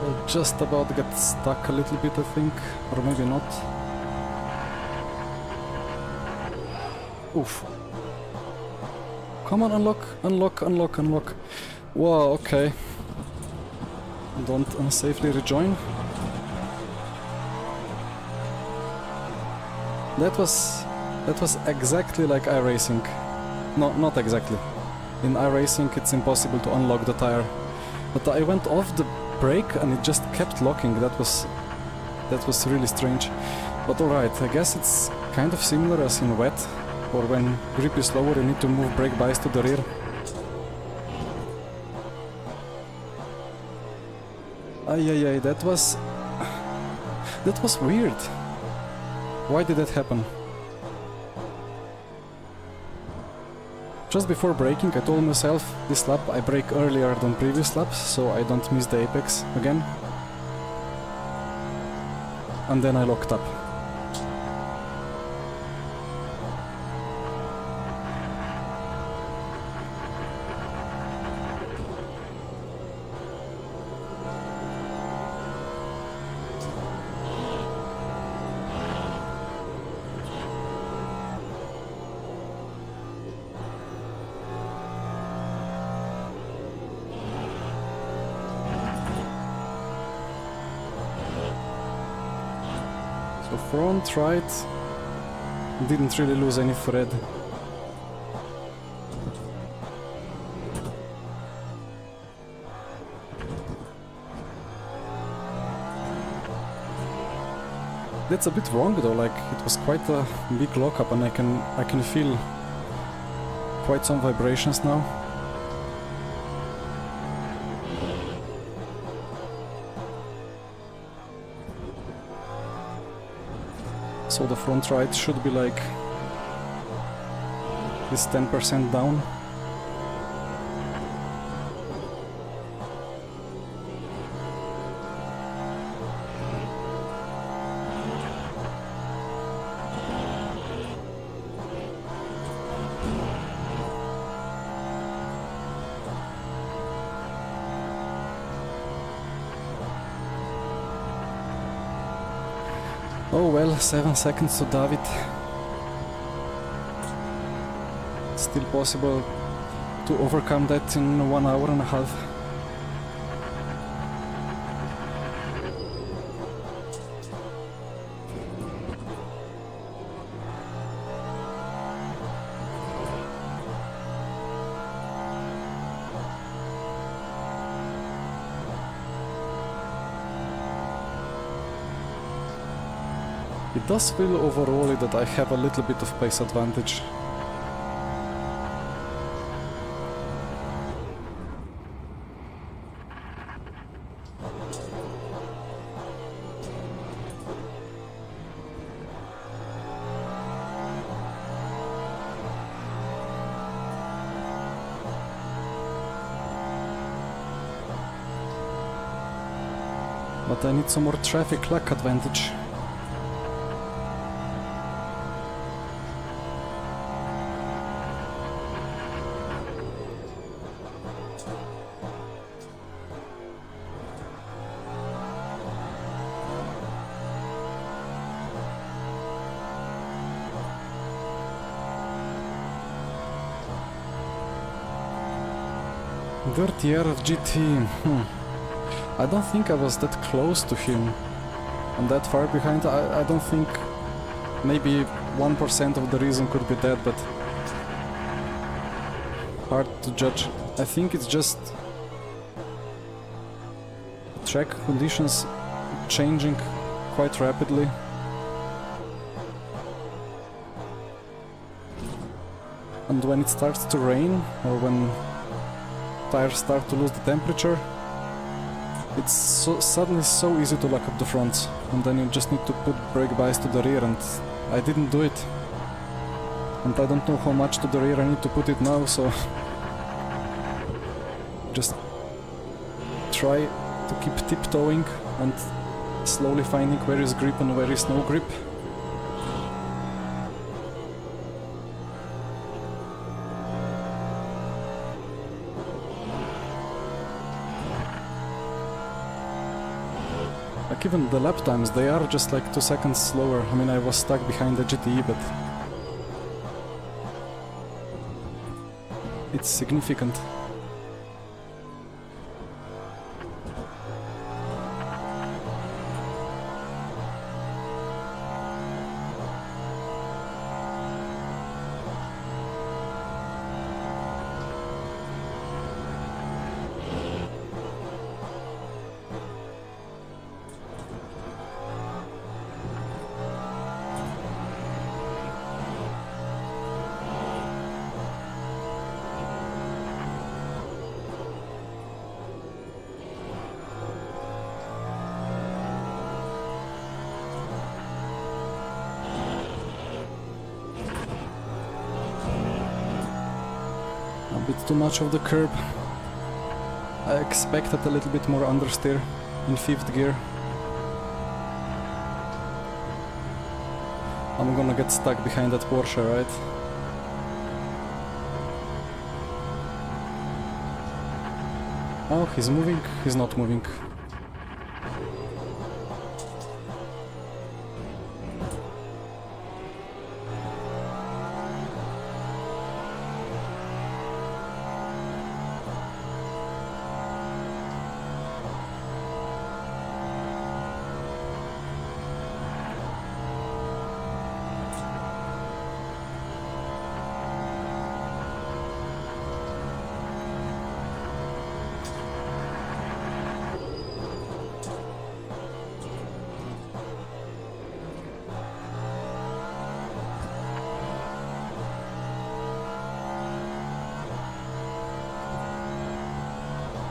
A: We'll just about get stuck a little bit, I think, or maybe not. Oof. Come on, unlock, unlock, unlock, unlock. Wow, okay. Don't unsafely rejoin. That was exactly like iRacing. No, not exactly. In iRacing it's impossible to unlock the tire. But I went off the brake and it just kept locking. That was really strange. But alright, I guess it's kind of similar as in wet, or when grip is lower you need to move brake bias to the rear. Ay, that was weird. Why did that happen? Just before braking, I told myself this lap I brake earlier than previous laps, so I don't miss the apex again. And then I locked up. So front right, didn't really lose any thread. That's a bit wrong though, like it was quite a big lockup and I can feel quite some vibrations now. So the front right should be like this 10% down. Oh well, 7 seconds to David. Still possible to overcome that in 1 hour and a half. It does feel overall that I have a little bit of pace advantage. But I need some more traffic luck advantage. Dirty air of GT. I don't think I was that close to him and that far behind. I don't think, maybe 1% of the reason could be that, but hard to judge. I think it's just track conditions changing quite rapidly. And when it starts to rain or when tires start to lose the temperature, it's suddenly so easy to lock up the front, and then you just need to put brake bias to the rear, and I didn't do it. And I don't know how much to the rear I need to put it now, so just try to keep tiptoeing and slowly finding where is grip and where is no grip. Like even the lap times, they are just like 2 seconds slower. I mean, I was stuck behind the GTE, but it's significant. A bit too much of the curb. I expected a little bit more understeer in 5th gear. I'm gonna get stuck behind that Porsche, right? Oh, he's moving? He's not moving.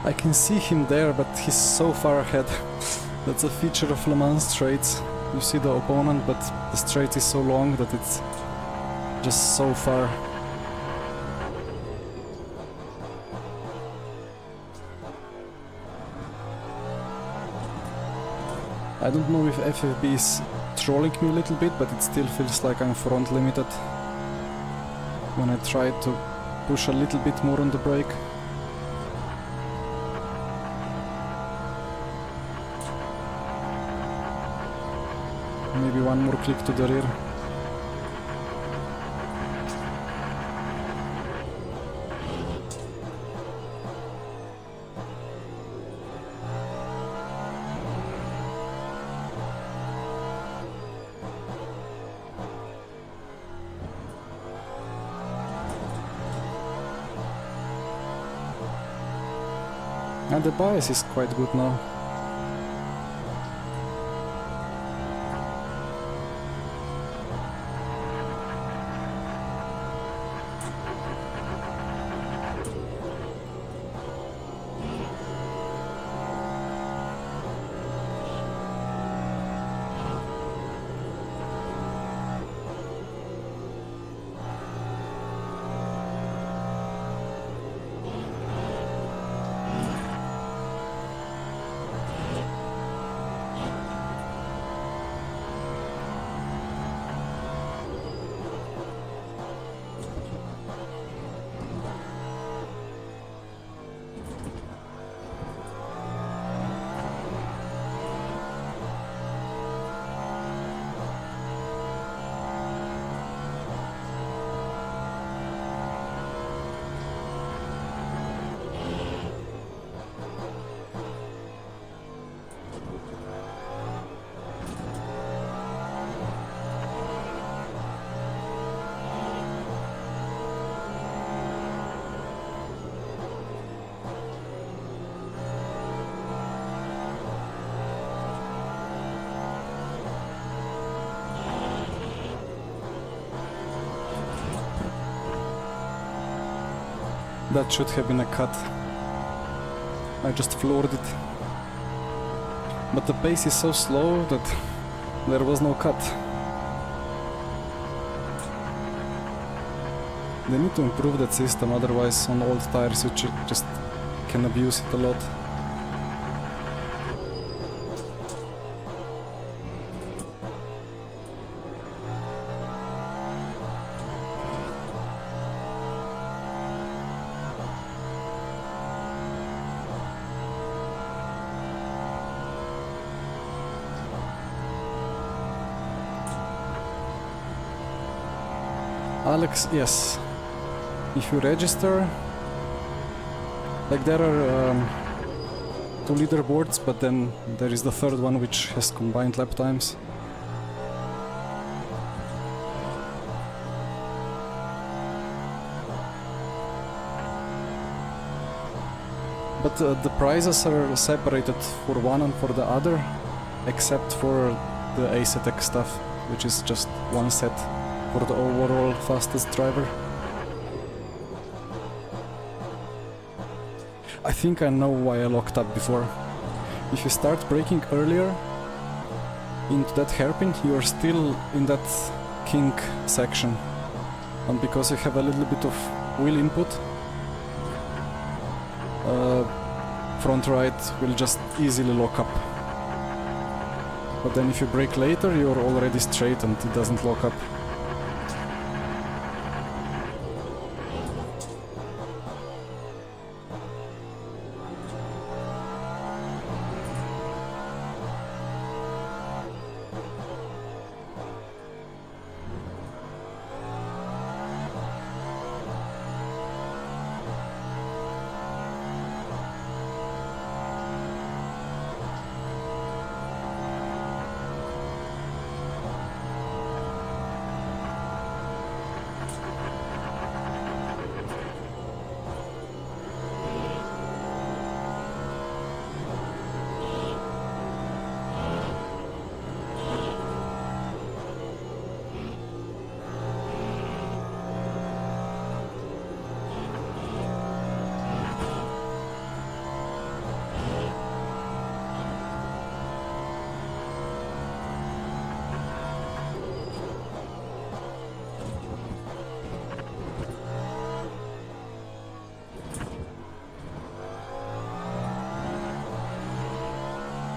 A: I can see him there, but he's so far ahead. That's a feature of Le Mans straights. You see the opponent, but the straight is so long that it's just so far. I don't know if FFB is trolling me a little bit, but it still feels like I'm front limited when I try to push a little bit more on the brake. Maybe one more click to the rear. And the bias is quite good now. That should have been a cut. I just floored it. But the pace is so slow that there was no cut. They need to improve that system, otherwise on old tires you just can abuse it a lot. Alex, yes. If you register, like there are 2 leaderboards, but then there is the third one which has combined lap times. But the prizes are separated for one and for the other, except for the ACTEC stuff, which is just one set for the overall fastest driver. I think I know why I locked up before. If you start braking earlier into that hairpin, you are still in that kink section. And because you have a little bit of wheel input, front right will just easily lock up. But then if you brake later, you're already straight and it doesn't lock up.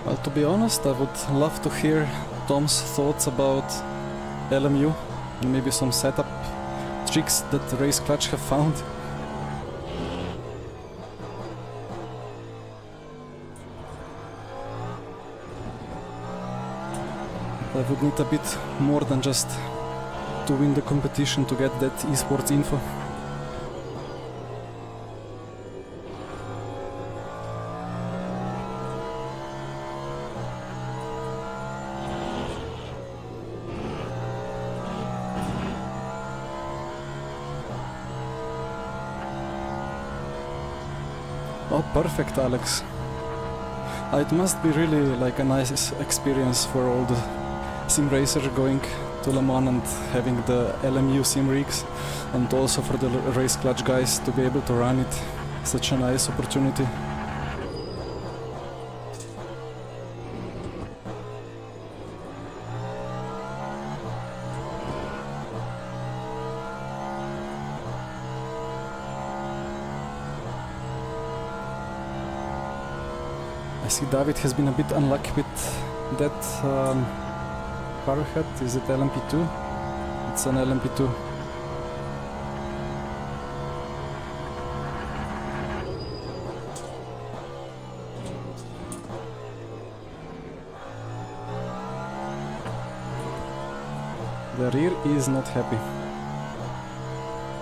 A: Well, to be honest, I would love to hear Tom's thoughts about LMU and maybe some setup tricks that the race clutch have found. I would need a bit more than just to win the competition to get that esports info. Oh, perfect, Alex. It must be really like a nice experience for all the sim racers going to Le Mans and having the LMU sim rigs, and also for the race clutch guys to be able to run it. Such a nice opportunity. I see David has been a bit unlucky with that car head. Is it LMP2? It's an LMP2. The rear is not happy.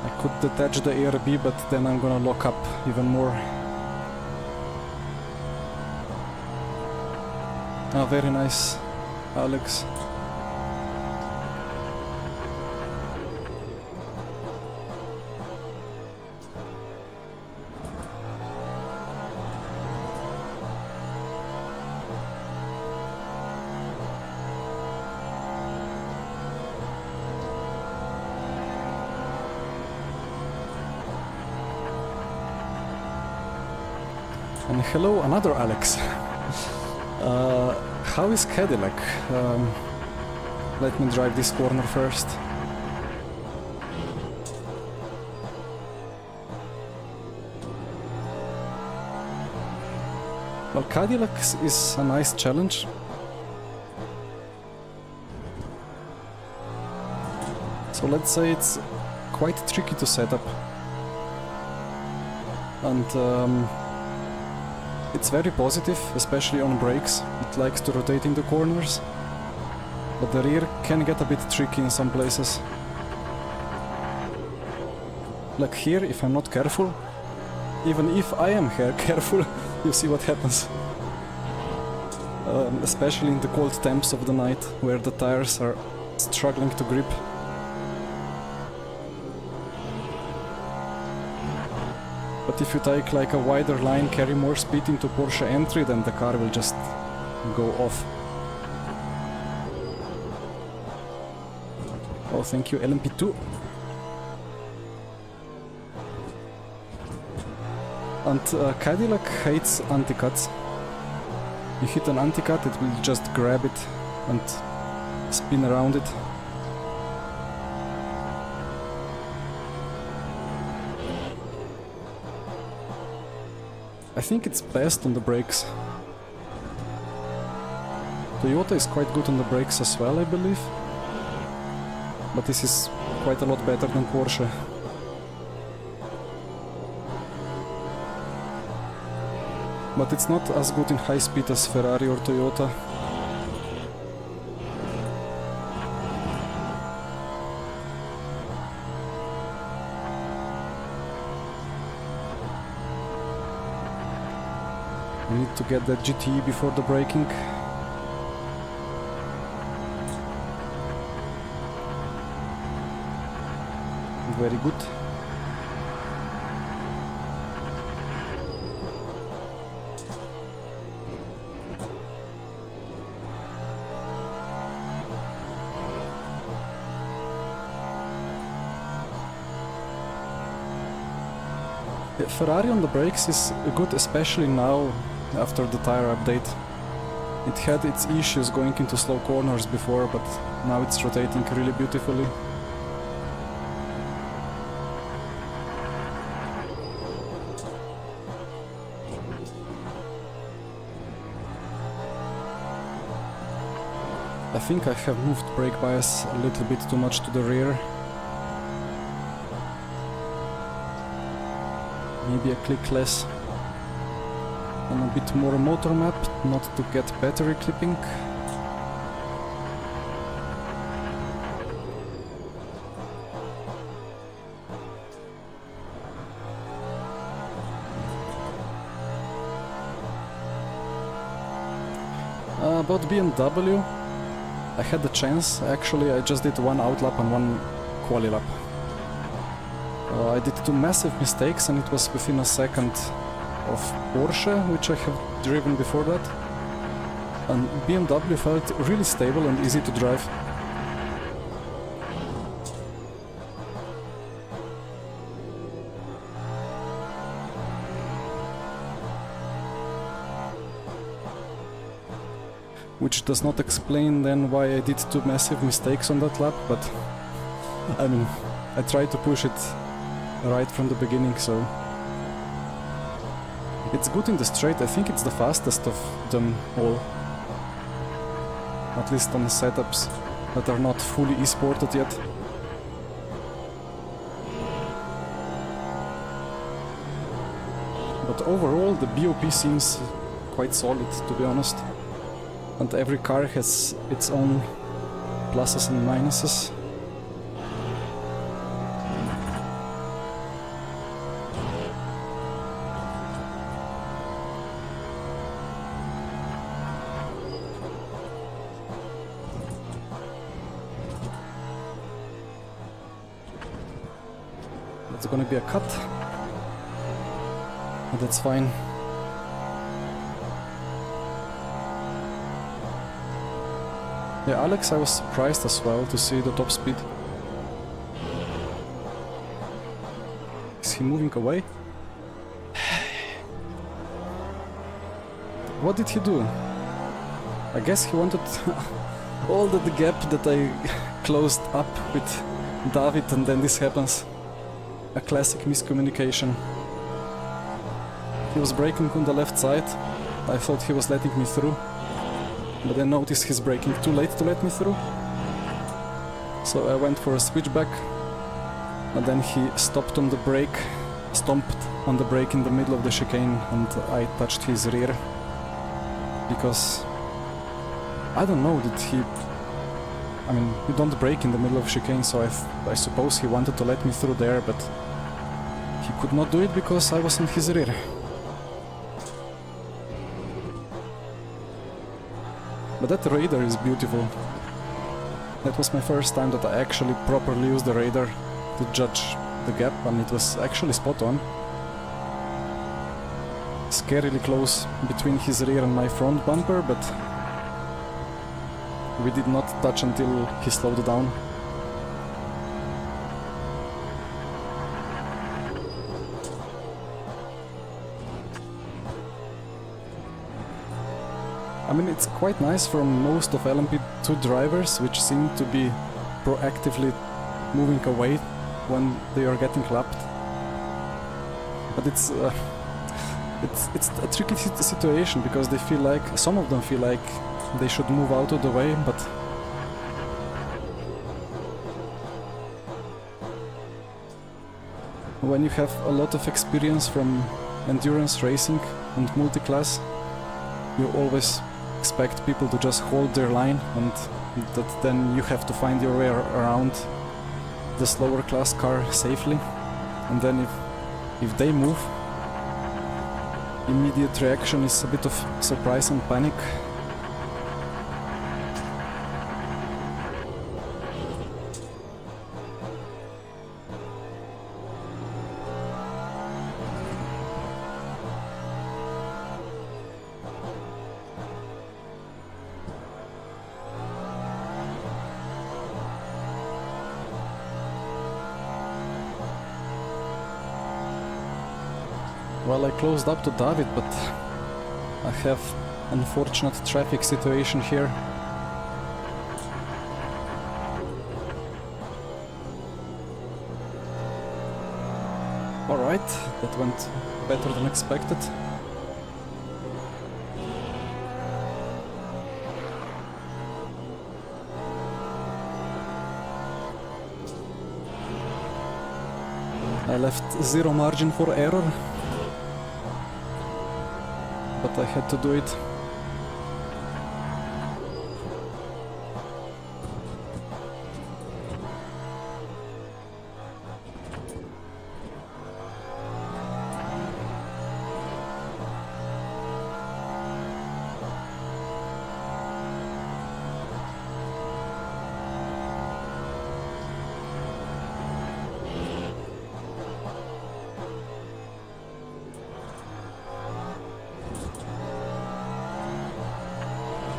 A: I could detach the ARB, but then I'm gonna lock up even more. Ah, very nice, Alex. And hello, another Alex. How is Cadillac? Let me drive this corner first. Well, Cadillac is a nice challenge. So let's say it's quite tricky to set up. And it's very positive, especially on brakes. It likes to rotate in the corners, but the rear can get a bit tricky in some places. Like here, if I'm not careful, even if I am careful, you see what happens. Especially in the cold temps of the night, where the tires are struggling to grip. But if you take like a wider line, carry more speed into Porsche entry, then the car will just go off. Oh, thank you, LMP2. And Cadillac hates anti-cuts. You hit an anti-cut, it will just grab it and spin around it. I think it's best on the brakes. Toyota is quite good on the brakes as well, I believe. But this is quite a lot better than Porsche. But it's not as good in high speed as Ferrari or Toyota. I need to get that GTE before the braking. Very good. Yeah, Ferrari on the brakes is good, especially now after the tire update. It had its issues going into slow corners before, but now it's rotating really beautifully. I think I have moved brake bias a little bit too much to the rear. Maybe a click less. And a bit more motor map, not to get battery clipping. About BMW, I had the chance. Actually, I just did one outlap and one quali lap. I did two massive mistakes, and it was within a second of Porsche, which I have driven before that. And BMW felt really stable and easy to drive. Which does not explain then why I did two massive mistakes on that lap, but I mean, I tried to push it right from the beginning, so it's good in the straight. I think it's the fastest of them all, at least on the setups that are not fully e-sported yet. But overall the BOP seems quite solid, to be honest. And every car has its own pluses and minuses. It's gonna be a cut, but that's fine. Yeah, Alex, I was surprised as well to see the top speed. Is he moving away? What did he do? I guess he wanted all the gap that I closed up with David, and then this happens. A classic miscommunication. He was braking on the left side. I thought he was letting me through, but I noticed he's braking too late to let me through. So I went for a switchback, and then he stopped on the brake, stomped on the brake in the middle of the chicane, and I touched his rear. Because I don't know, did he... I mean, you don't brake in the middle of chicane, so I suppose he wanted to let me through there, but he could not do it because I was in his rear. But that radar is beautiful. That was my first time that I actually properly used the radar to judge the gap, and it was actually spot on. Scarily close between his rear and my front bumper, but we did not touch until he slowed down. I mean, it's quite nice from most of LMP2 drivers, which seem to be proactively moving away when they are getting clapped. But it's it's a tricky situation because they feel like, some of them feel like they should move out of the way, but when you have a lot of experience from endurance racing and multi-class, you always expect people to just hold their line, and that then you have to find your way around the slower class car safely. And then if they move, immediate reaction is a bit of surprise and panic. Well, I closed up to David, but I have unfortunate traffic situation here. Alright, that went better than expected. I left zero margin for error, but I had to do it.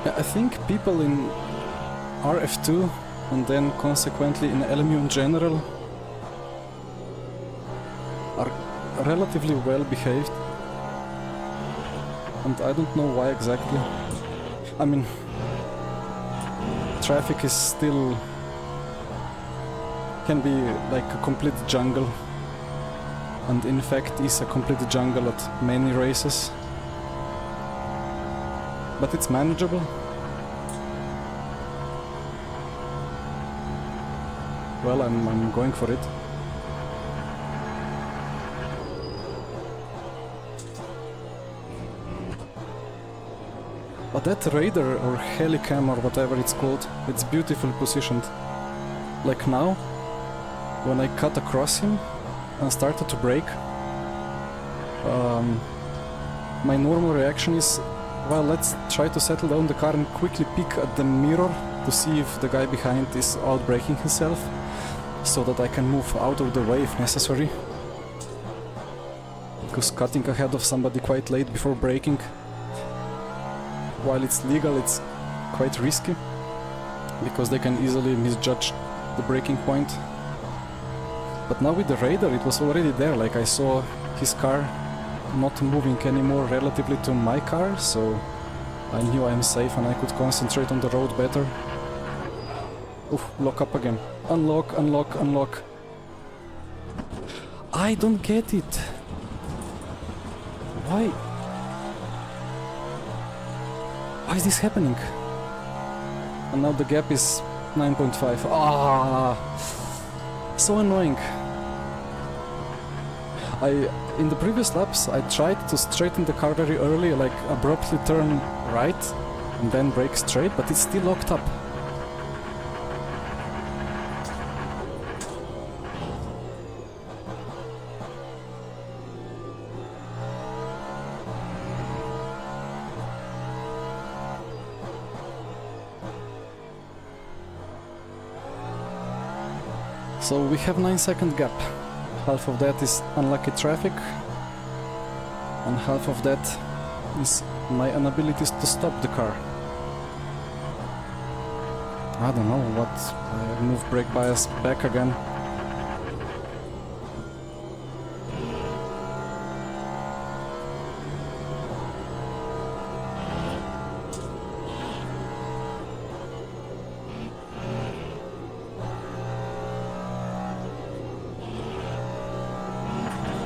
A: Yeah, I think people in RF2 and then consequently in LMU in general are relatively well behaved, and I don't know why exactly. I mean, traffic is still can be like a complete jungle, and in fact is a complete jungle at many races. But it's manageable. Well, I'm going for it. But that radar or helicam or whatever it's called, it's beautifully positioned. Like now, when I cut across him and started to brake, my normal reaction is, well, let's try to settle down the car and quickly peek at the mirror to see if the guy behind is out-braking himself, so that I can move out of the way if necessary. Because cutting ahead of somebody quite late before braking, while it's legal, it's quite risky, because they can easily misjudge the braking point. But now with the radar, it was already there, like I saw his car not moving anymore relatively to my car, so I knew I'm safe and I could concentrate on the road better. Oof, lock up again. Unlock, unlock, unlock. I don't get it. Why? Why is this happening? And now the gap is 9.5. Ah, so annoying. In the previous laps, I tried to straighten the car very early, like abruptly turn right and then brake straight, but it's still locked up. So we have 9-second gap. Half of that is unlucky traffic, and half of that is my inabilities to stop the car. I don't know what. I move brake bias back again.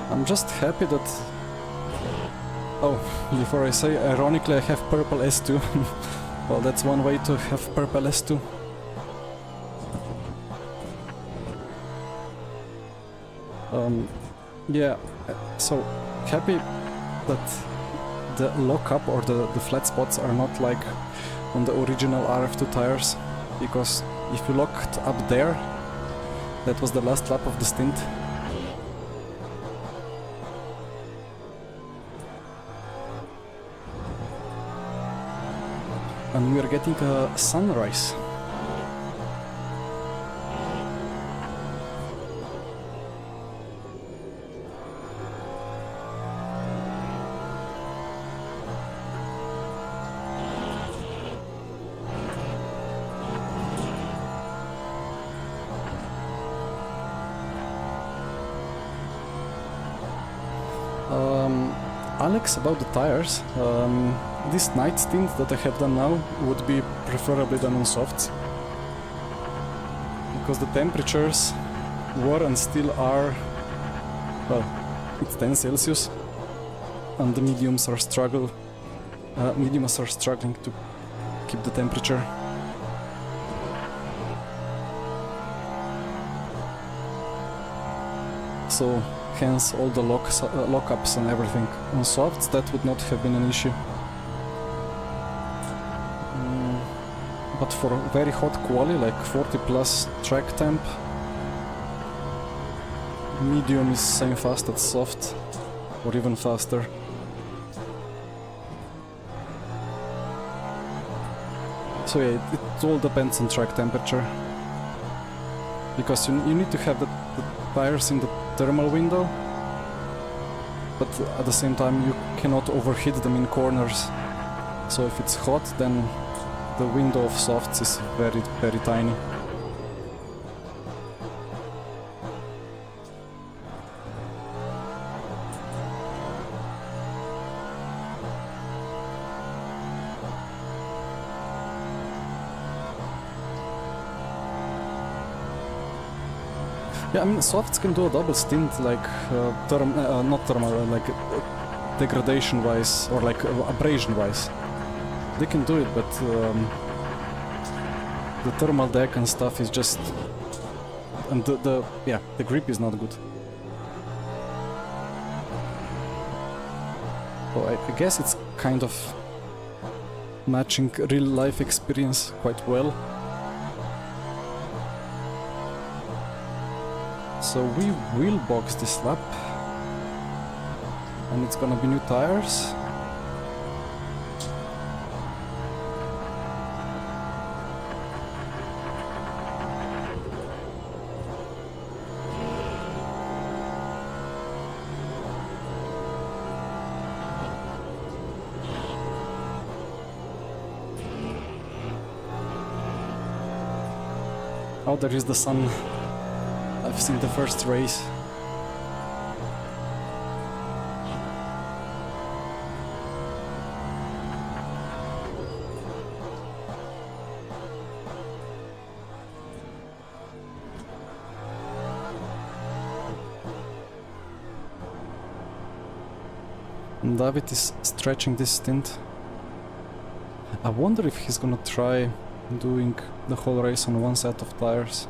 A: I'm just happy that Oh, before I say, ironically I have purple S2. Well, that's one way to have purple S2. Yeah, so happy that the lockup or the flat spots are not like on the original RF2 tires, because if you locked up there, that was the last lap of the stint. And we are getting a sunrise. Alex, about the tires, this night stint that I have done now would be preferably done on softs, because the temperatures were and still are, well, it's 10 Celsius, and the mediums are struggling to keep the temperature. So hence all the lockups and everything. On softs that would not have been an issue. But for very hot quali, like 40 plus track temp, medium is same fast as soft, or even faster. So yeah, it all depends on track temperature. Because you need to have the tires in the thermal window, but at the same time you cannot overheat them in corners. So if it's hot, then the window of softs is very, very tiny. Yeah, I mean, softs can do a double stint, like not thermal, like degradation-wise or like abrasion-wise. They can do it, but the thermal deck and stuff is just, and the grip is not good. So I guess it's kind of matching real-life experience quite well. So we will box this lap, and it's gonna be new tires. Oh, there is the sun. I've seen the first race. And David is stretching this stint. I wonder if he's gonna try doing the whole race on one set of tires.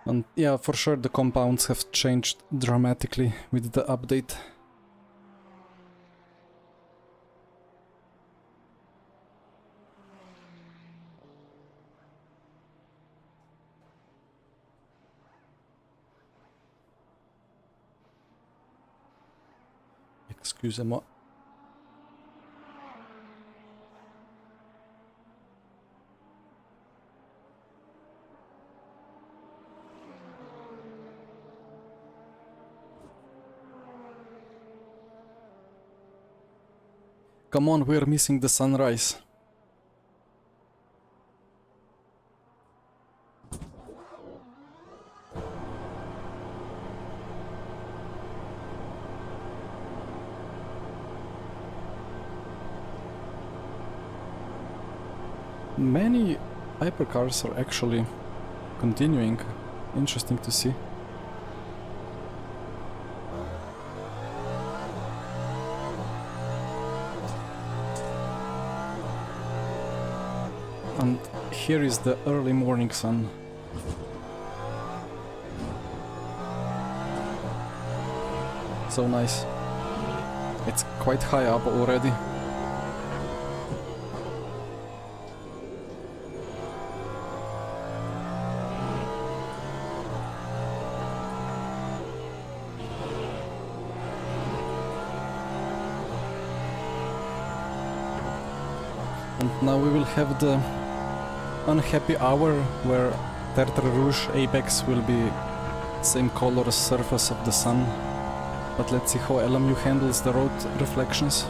A: And yeah, for sure the compounds have changed dramatically with the update. Excusez-moi. Come on, we're missing the sunrise. Many hypercars are actually continuing. Interesting to see. And here is the early morning sun. So nice. It's quite high up already. And now we will have the unhappy hour where Tertre Rouge apex will be same color as surface of the sun. But let's see how LMU handles the road reflections.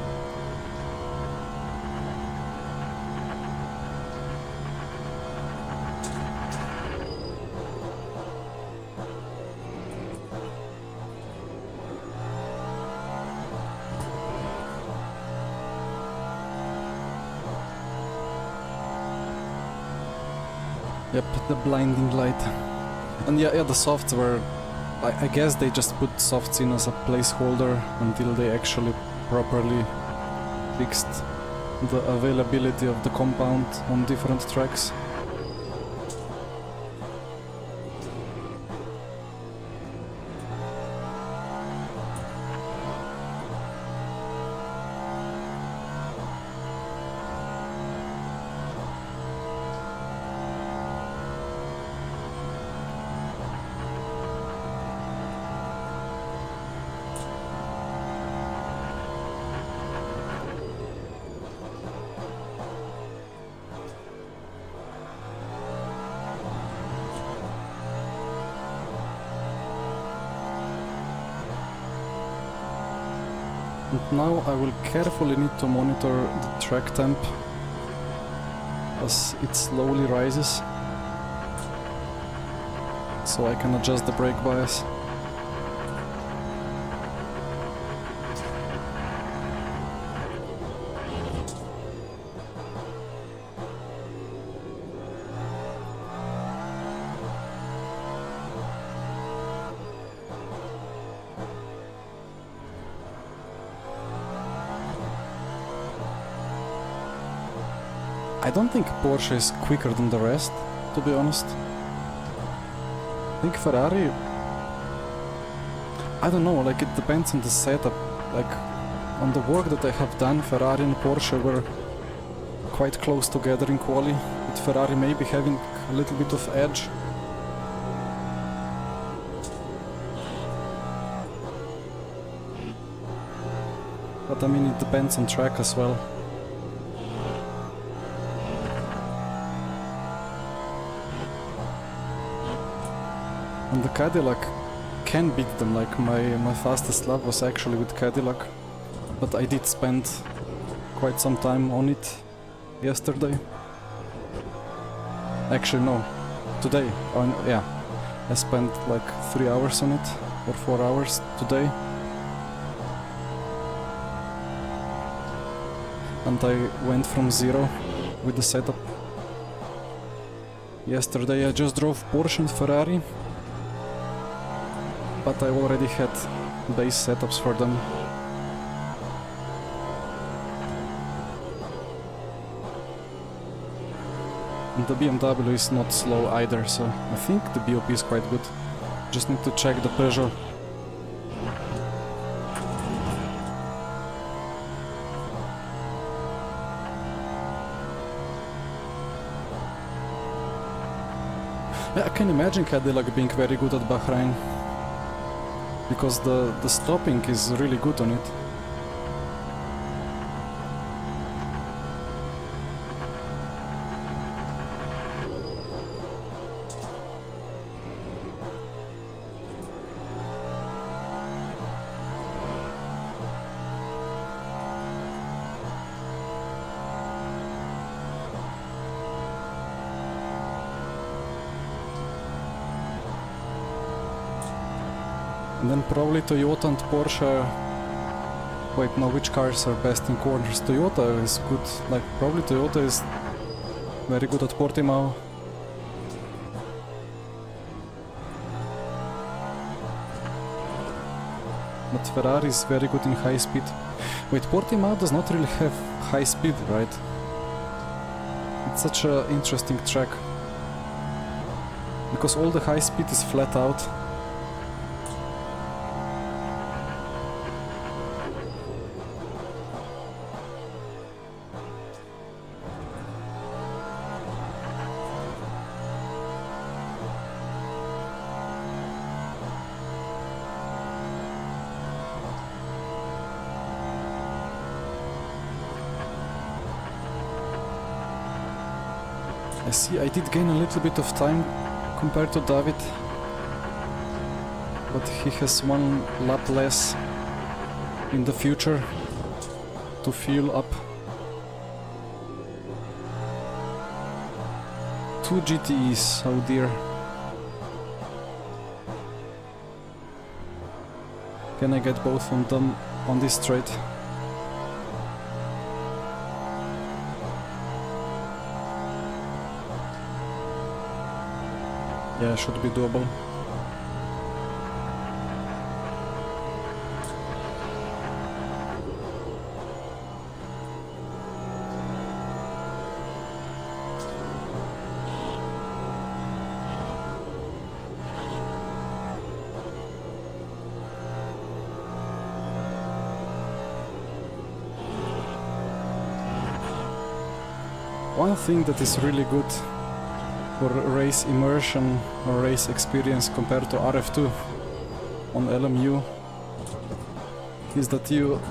A: Yep, the blinding light. And yeah, the softs were... I guess they just put softs in as a placeholder until they actually properly fixed the availability of the compound on different tracks. And now I will carefully need to monitor the track temp as it slowly rises, so I can adjust the brake bias. I don't think Porsche is quicker than the rest, to be honest. I think Ferrari... I don't know, like it depends on the setup. Like, on the work that I have done, Ferrari and Porsche were quite close together in quali, with Ferrari maybe having a little bit of edge. But I mean, it depends on track as well. And the Cadillac can beat them, like my fastest lap was actually with Cadillac, but I did spend quite some time on it yesterday. Actually no, today, yeah, I spent like 3 hours on it, or 4 hours today. And I went from zero with the setup. Yesterday I just drove Porsche and Ferrari, but I already had base setups for them. And the BMW is not slow either, so I think the BOP is quite good. Just need to check the Peugeot. Yeah, I can imagine Cadillac being very good at Bahrain, because the stopping is really good on it. And then probably Toyota and Porsche... Wait, no, which cars are best in corners? Toyota is good, like probably Toyota is very good at Portimao. But Ferrari is very good in high speed. Wait, Portimao does not really have high speed, right? It's such an interesting track. Because all the high speed is flat out. I see, I did gain a little bit of time compared to David, but he has one lap less in the future to fuel up. 2 GTEs, oh dear. Can I get both of them on this straight? Yeah, should be doable. One thing that is really good for race immersion or race experience compared to RF2 on LMU is that you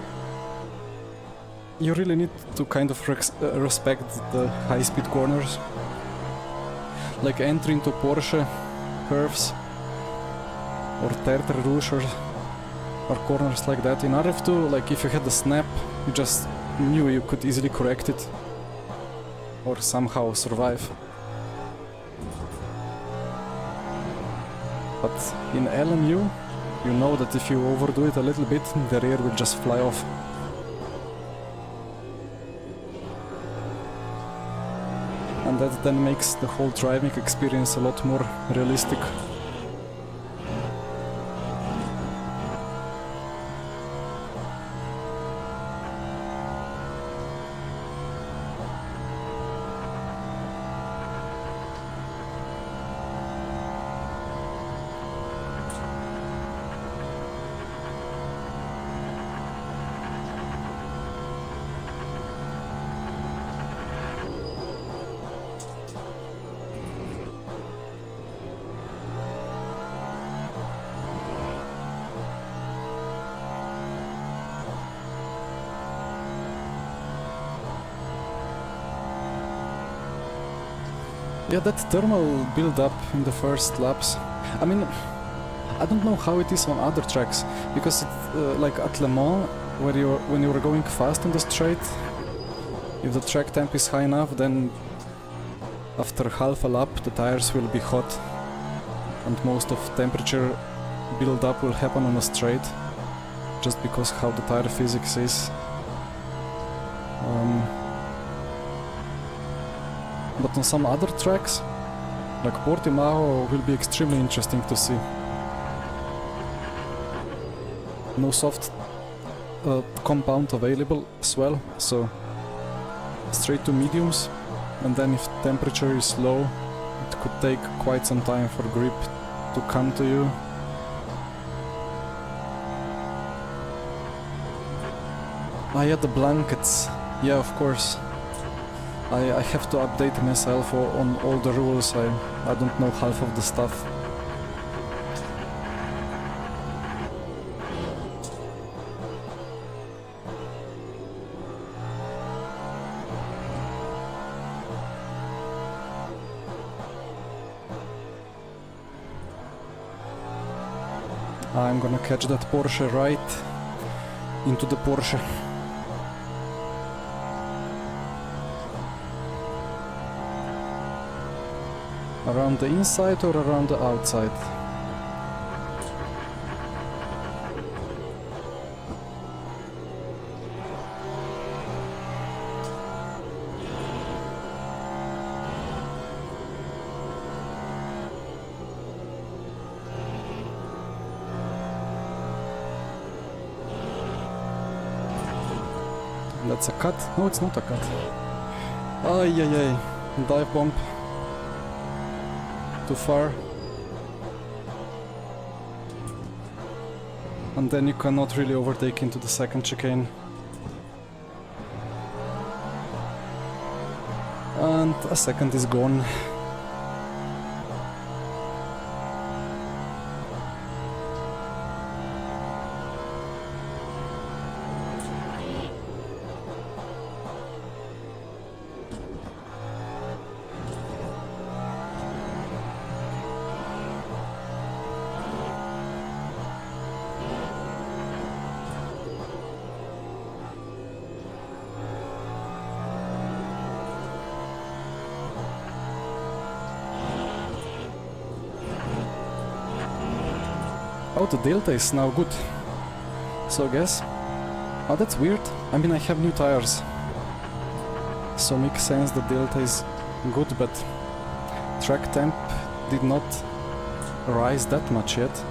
A: really need to kind of respect the high-speed corners. Like entering to Porsche curves or Tertre Rouge or corners like that. In RF2, like if you had a snap, you just knew you could easily correct it or somehow survive. But in LMU, you know that if you overdo it a little bit, the rear will just fly off. And that then makes the whole driving experience a lot more realistic. Yeah, that thermal build-up in the first laps. I mean, I don't know how it is on other tracks, because like at Le Mans, when you were going fast on the straight, if the track temp is high enough, then after half a lap the tires will be hot, and most of temperature build-up will happen on a straight, just because how the tire physics is. But on some other tracks, like Portimao, will be extremely interesting to see. No soft compound available as well, so straight to mediums, and then if temperature is low, it could take quite some time for grip to come to you. Ah yeah, the blankets, yeah, of course. I have to update myself on all the rules. I don't know half of the stuff. I'm gonna catch that Porsche right into the Porsche. Around the inside or around the outside? That's a cut? No, it's not a cut. Ay, ay, ay. Dive bomb. Too far. And then you cannot really overtake into the second chicane. And a second is gone. Oh, the delta is now good. So I guess... Oh, that's weird. I mean, I have new tires. So makes sense the delta is good, but track temp did not rise that much yet.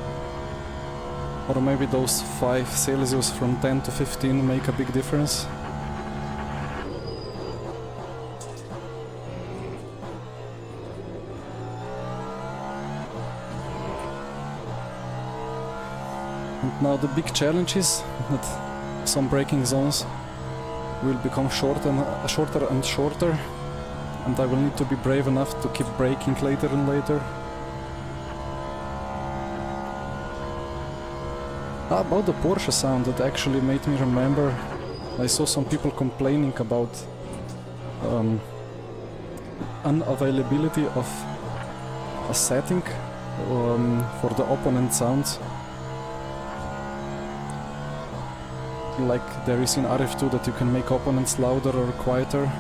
A: Or maybe those 5 Celsius from 10 to 15 make a big difference. And now the big challenge is that some braking zones will become shorter and shorter, and I will need to be brave enough to keep braking later and later. About the Porsche sound, that actually made me remember, I saw some people complaining about unavailability of a setting for the opponent sounds. Like there is in RF2 that you can make opponents louder or quieter,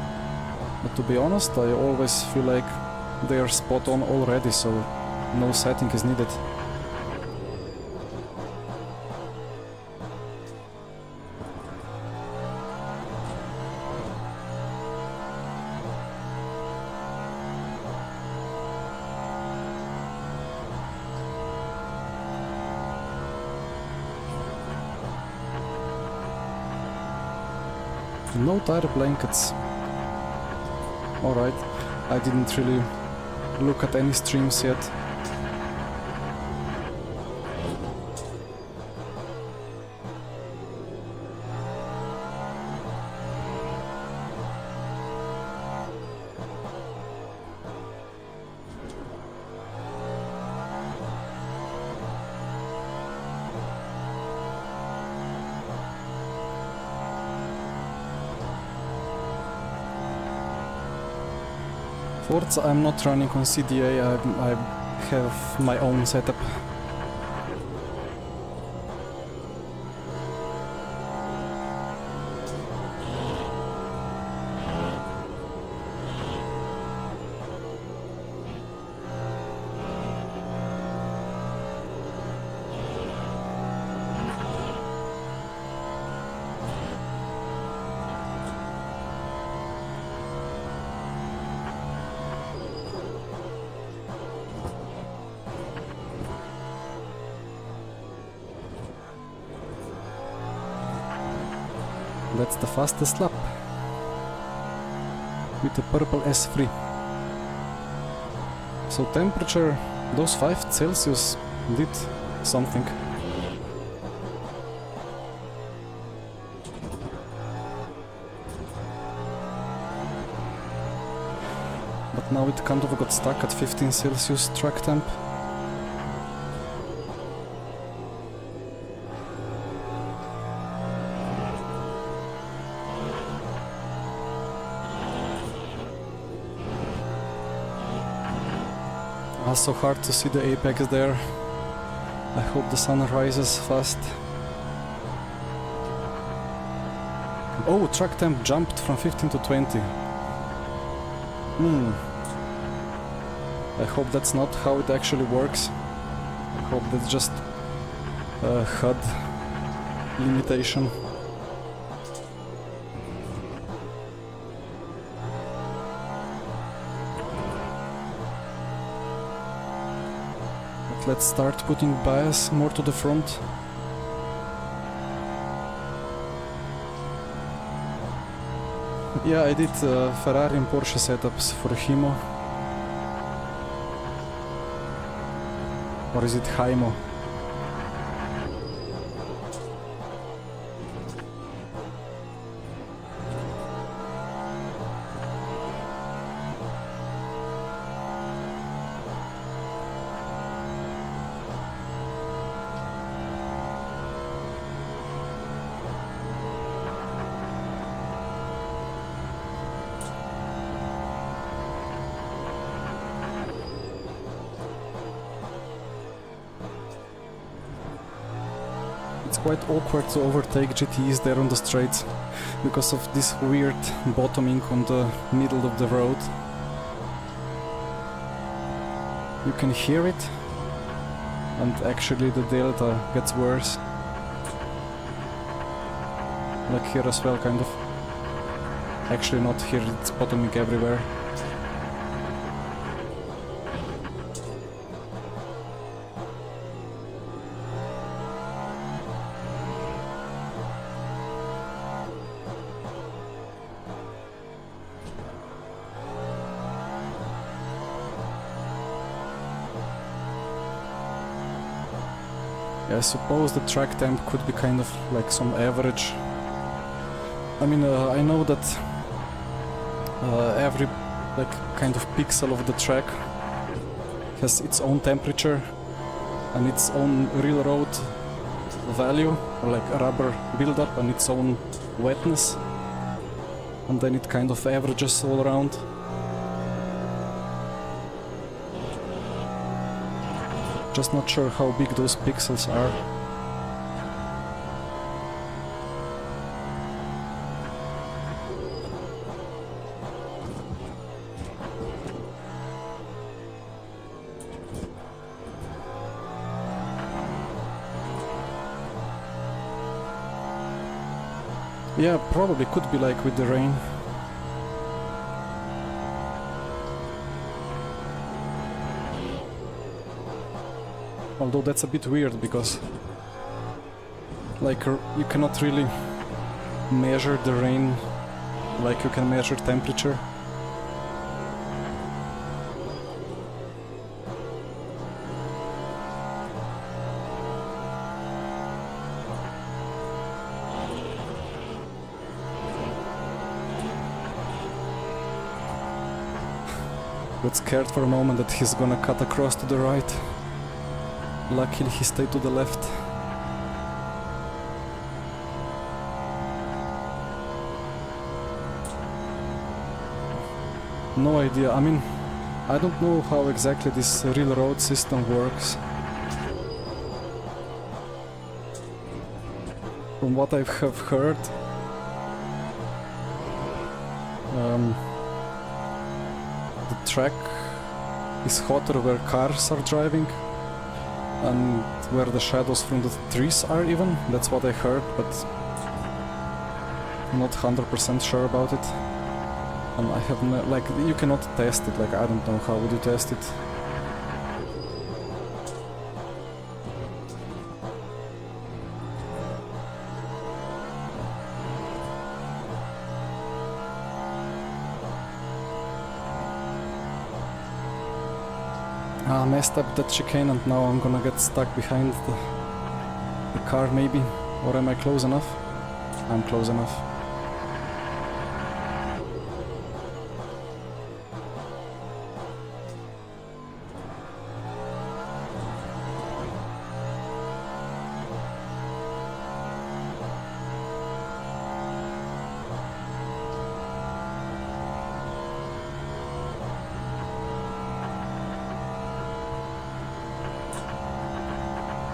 A: but to be honest, I always feel like they are spot on already, so no setting is needed. No tire blankets. Alright, I didn't really look at any streams yet. Forza I'm not running on CDA, I have my own setup. That's the fastest lap with the purple S3. So temperature, those 5 Celsius did something. But now it kind of got stuck at 15 Celsius track temp. So hard to see the apex there. I hope the sun rises fast. Oh, track temp jumped from 15 to 20. I hope that's not how it actually works. I hope that's just a HUD limitation. Let's start putting bias more to the front. Yeah, I did Ferrari and Porsche setups for Himo. Or is it Haimo? It's quite awkward to overtake GTEs there on the straights because of this weird bottoming on the middle of the road. You can hear it, and actually the delta gets worse. Like here as well, kind of. Actually not here, it's bottoming everywhere. I suppose the track temp could be kind of like some average. I mean, I know that every like kind of pixel of the track has its own temperature and its own real road value, or like a rubber buildup, and its own wetness, and then it kind of averages all around. Just not sure how big those pixels are. Yeah, probably could be like with the rain. Although that's a bit weird because like you cannot really measure the rain like you can measure temperature. Got scared for a moment that he's gonna cut across to the right. Luckily he stayed to the left. No idea, I mean, I don't know how exactly this real road system works. From what I have heard, the track is hotter where cars are driving and where the shadows from the trees are even. That's what I heard, but I'm not 100% sure about it. And I have no, like, you cannot test it, like, I don't know how would you test it. I messed up that chicane and now I'm gonna get stuck behind the car maybe. Or am I close enough? I'm close enough.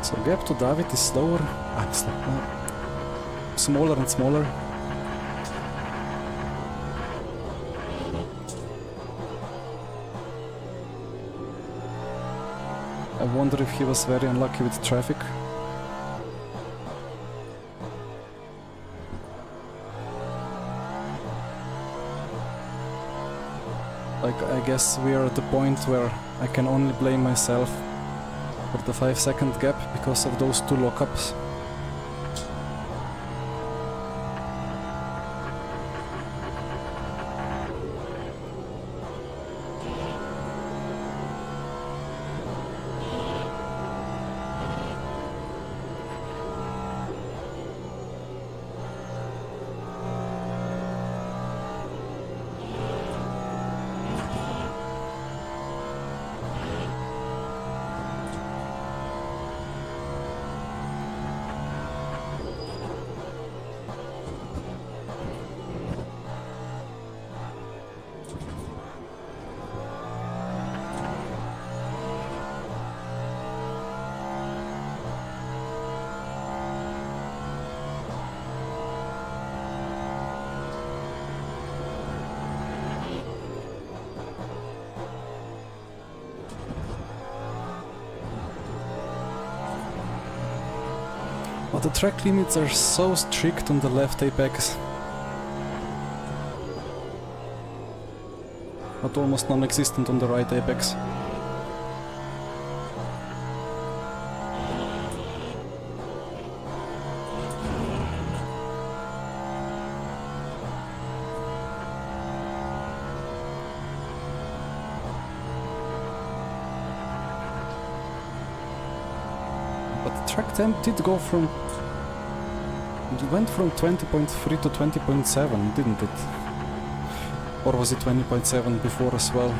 A: So gap to David is slower, smaller and smaller. I wonder if he was very unlucky with traffic. Like, I guess we are at the point where I can only blame myself for the 5-second gap because of those two lockups. the track limits are so strict on the left apex, but almost non-existent on the right apex. But the track temp did go from... It went from 20.3 to 20.7, didn't it? Or was it 20.7 before as well?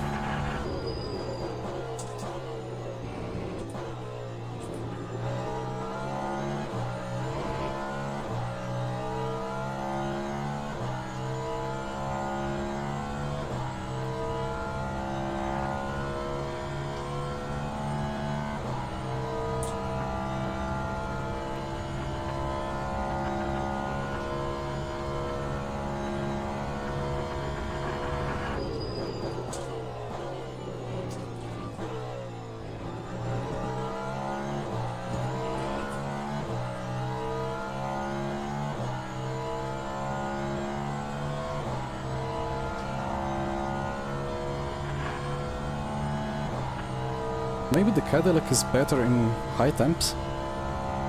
A: Maybe the Cadillac is better in high temps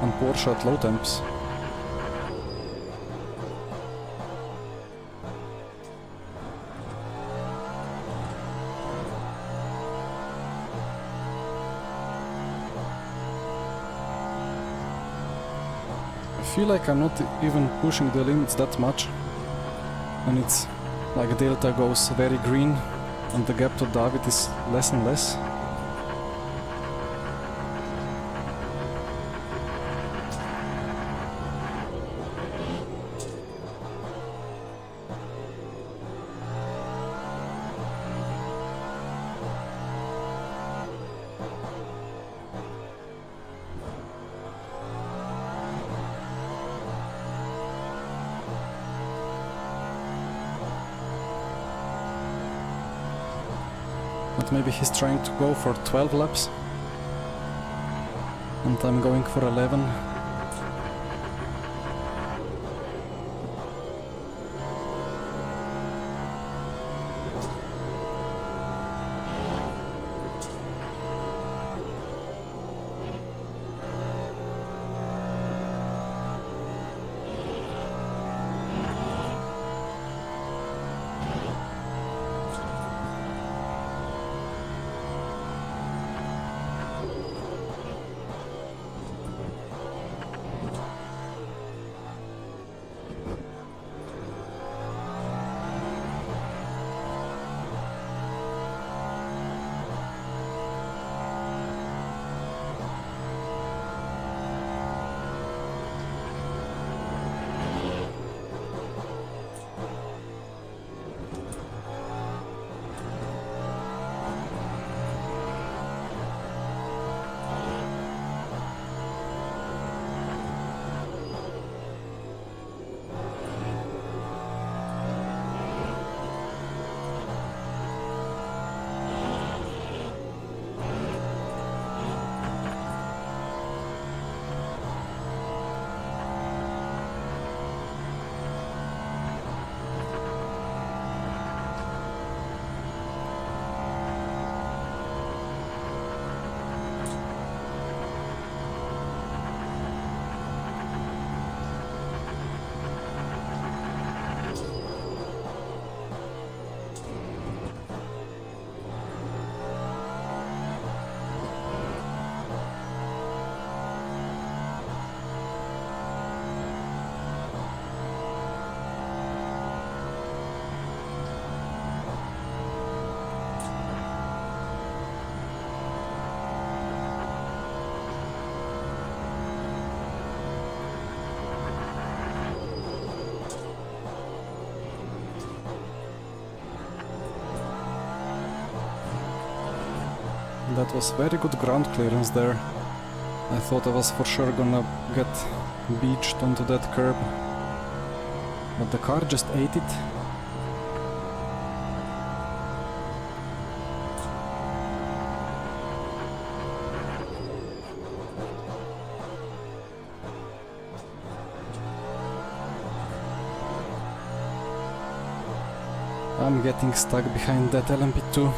A: and Porsche at low temps. I feel like I'm not even pushing the limits that much, and it's like Delta goes very green and the gap to David is less and less. But maybe he's trying to go for 12 laps and I'm going for 11. That was very good ground clearance there. I thought I was for sure gonna get beached onto that curb, but the car just ate it. I'm getting stuck behind that LMP2.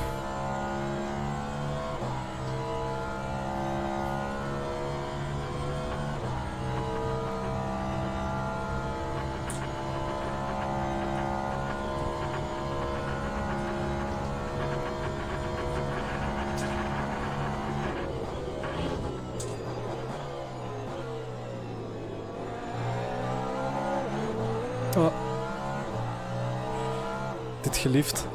A: Oh. Did he lift?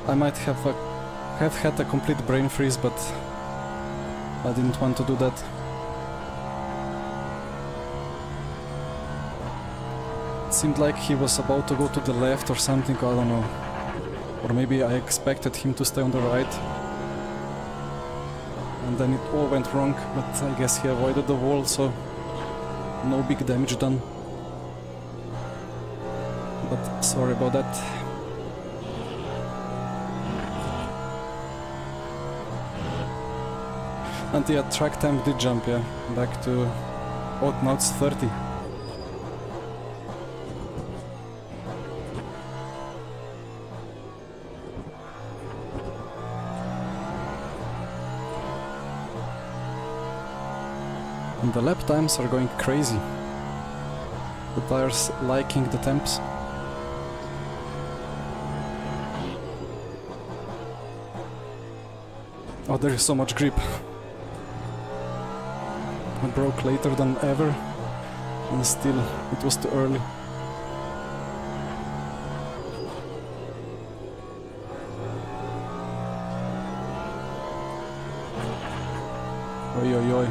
A: I might have had a complete brain freeze, but I didn't want to do that. It seemed like he was about to go to the left or something, I don't know. Or maybe I expected him to stay on the right. And then it all went wrong, but I guess he avoided the wall, so no big damage done. But sorry about that. And yeah, track time did jump, yeah, back to... oh, now it's 30. And the lap times are going crazy. The tires liking the temps. Oh, there is so much grip. I broke later than ever, and still it was too early. Oi oi oi.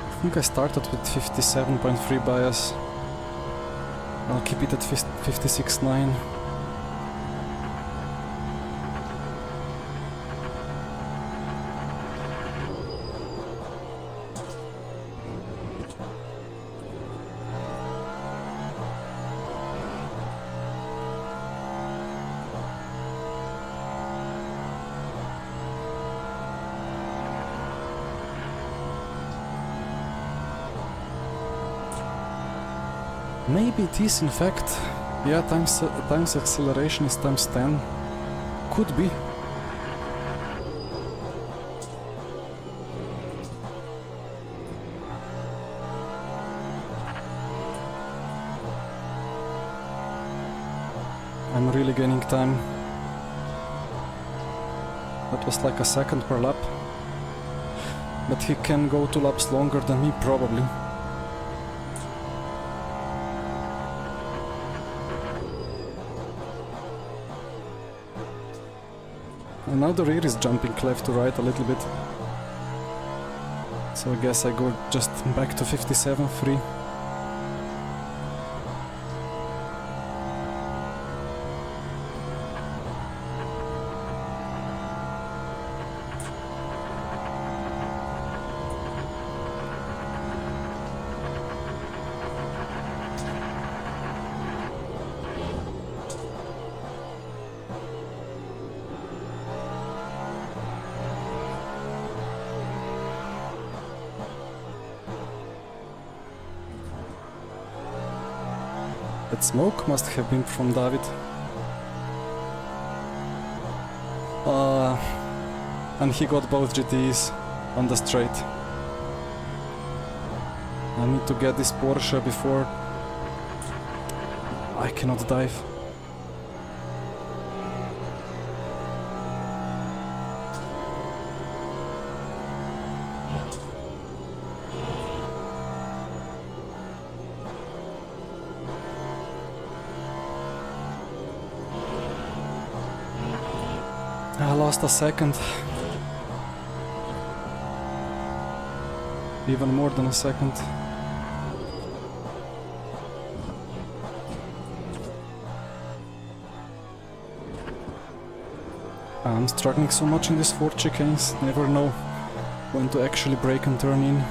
A: I think I started with 57.3 bias. I'll keep it at 56.9. Maybe it is in fact, yeah, times acceleration is times 10. Could be. I'm really gaining time. That was like a second per lap. But he can go 2 laps longer than me, probably. And now the rear is jumping left to right a little bit. So I guess I go just back to 57.3. That smoke must have been from David. And he got both GTEs on the straight. I need to get this Porsche before I cannot dive. I lost a second. Even more than a second. I'm struggling so much in these 4 chicanes, never know when to actually brake and turn in.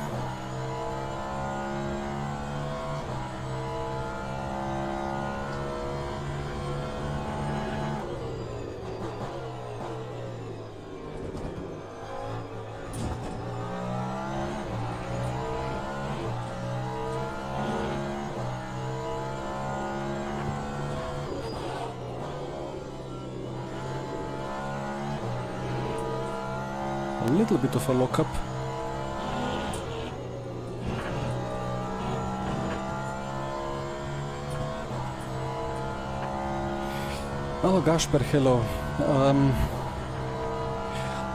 A: a little bit of a lockup. Oh Gasper, hello.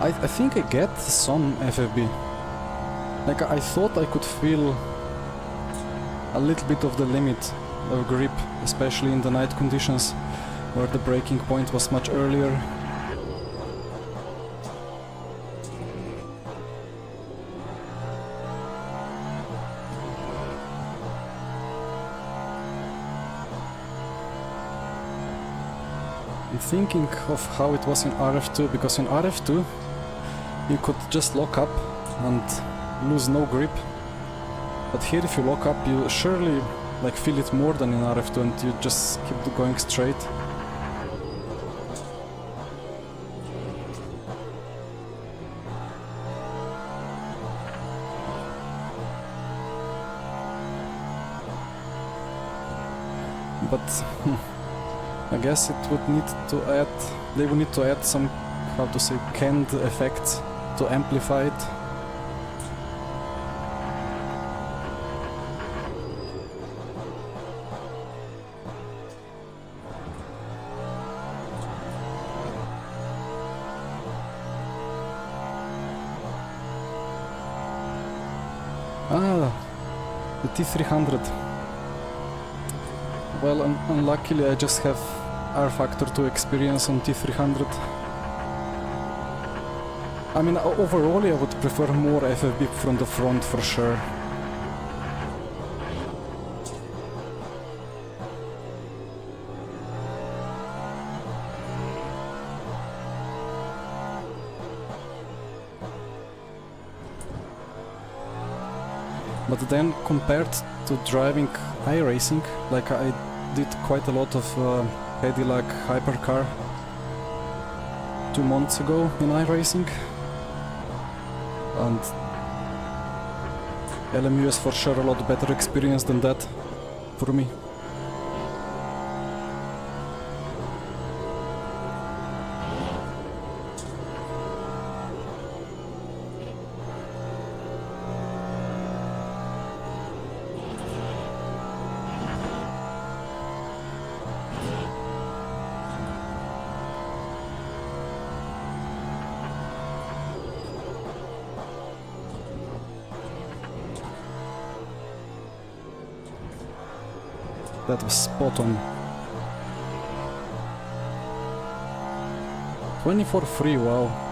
A: I think I get some FFB. Like, I thought I could feel a little bit of the limit of grip, especially in the night conditions, where the breaking point was much earlier. I'm thinking of how it was in RF2, because in RF2 you could just lock up and lose no grip, but here if you lock up you surely like feel it more than in RF2 and you just keep going straight. But I guess it would need to add, they would need to add some, how to say, canned effects to amplify it. Ah, the T300. Well, unluckily I just have R Factor 2 experience on T300. I mean, overall I would prefer more FFB from the front for sure. But then compared to driving iRacing, like I did quite a lot of Cadillac hypercar 2 months ago in iRacing, and LMU is for sure a lot better experience than that for me. That was spot on. 24-3, wow.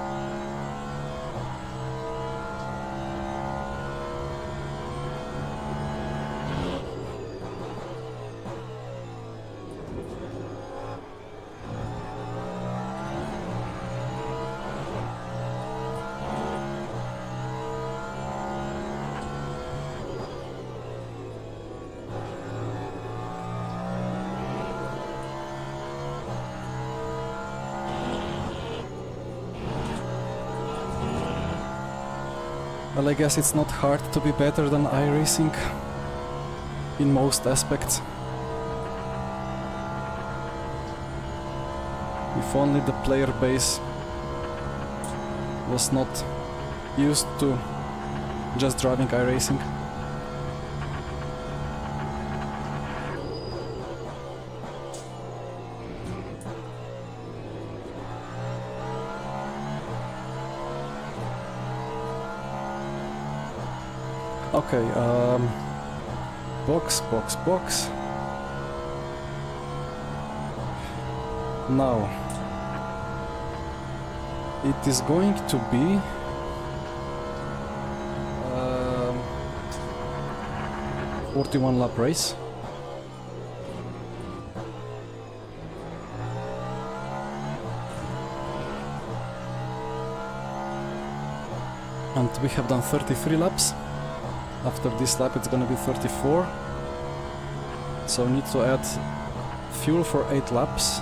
A: Well, I guess it's not hard to be better than iRacing in most aspects. If only the player base was not used to just driving iRacing. Okay, box. Now, it is going to be 41 lap race. And we have done 33 laps. After this lap it's gonna be 34. So we need to add fuel for 8 laps.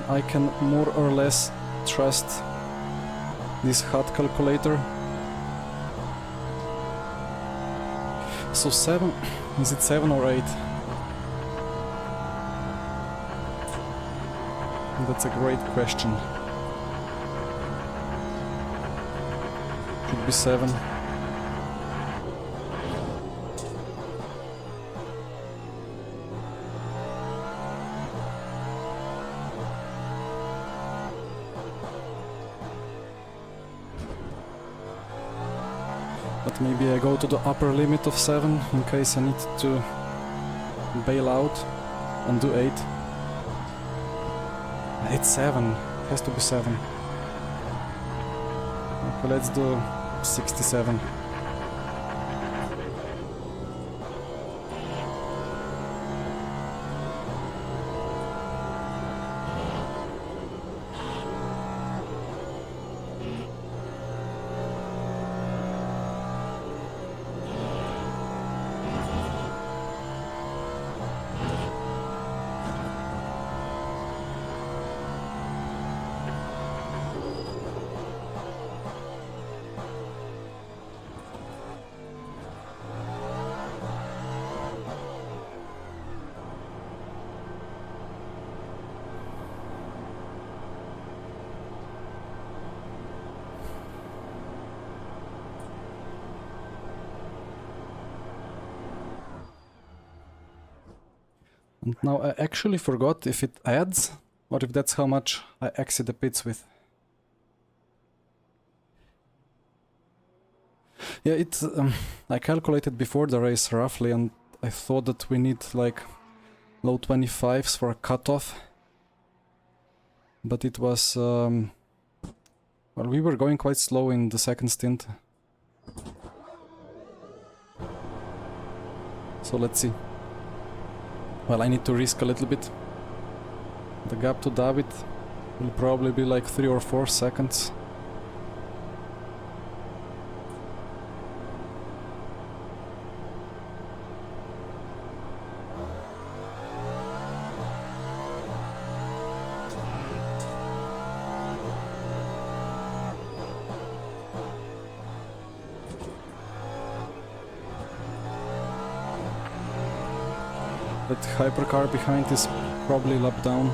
A: I can more or less trust this HUD calculator. So 7, is it 7 or 8? That's a great question. Should be 7. But maybe I go to the upper limit of 7 in case I need to bail out and do 8. It's 7. Has to be 7. Okay, let's do 67. And now I actually forgot if it adds or if that's how much I exit the pits with. Yeah, it I calculated before the race roughly, and I thought that we need like low 25s for a cutoff. But it was well, we were going quite slow in the second stint. So let's see. Well, I need to risk a little bit. The gap to David will probably be like 3 or 4 seconds. That hypercar behind is probably lap down.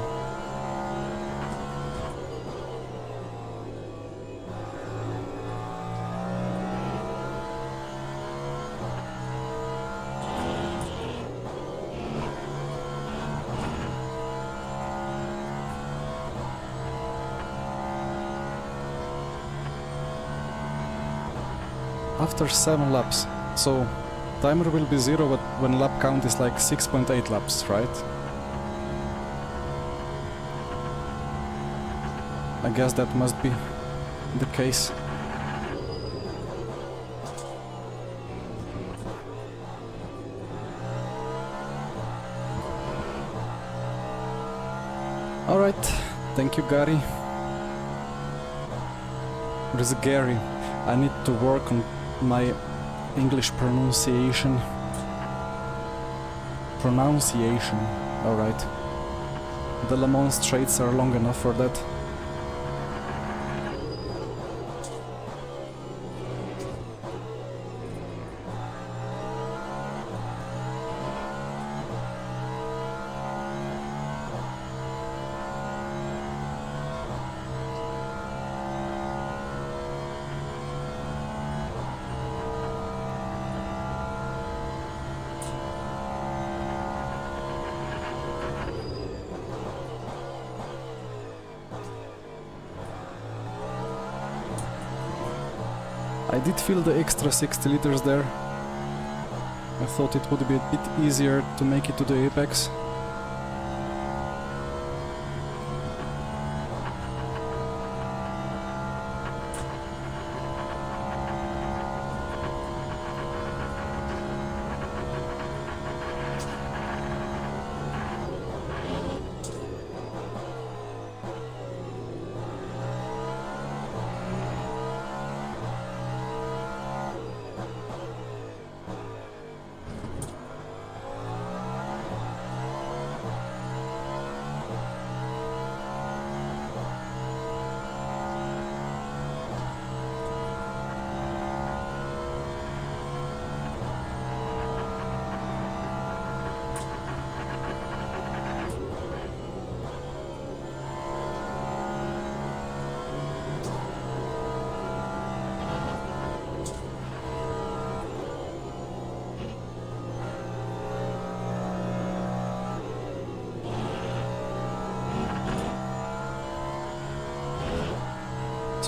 A: After 7 laps, so timer will be 0, but when lap count is like 6.8 laps, right? I guess that must be the case. Alright, thank you, Gary. Or is it Gary? I need to work on my English pronunciation. Alright. The Le Mans straights are long enough for that. I did feel the extra 60 liters there. I thought it would be a bit easier to make it to the apex.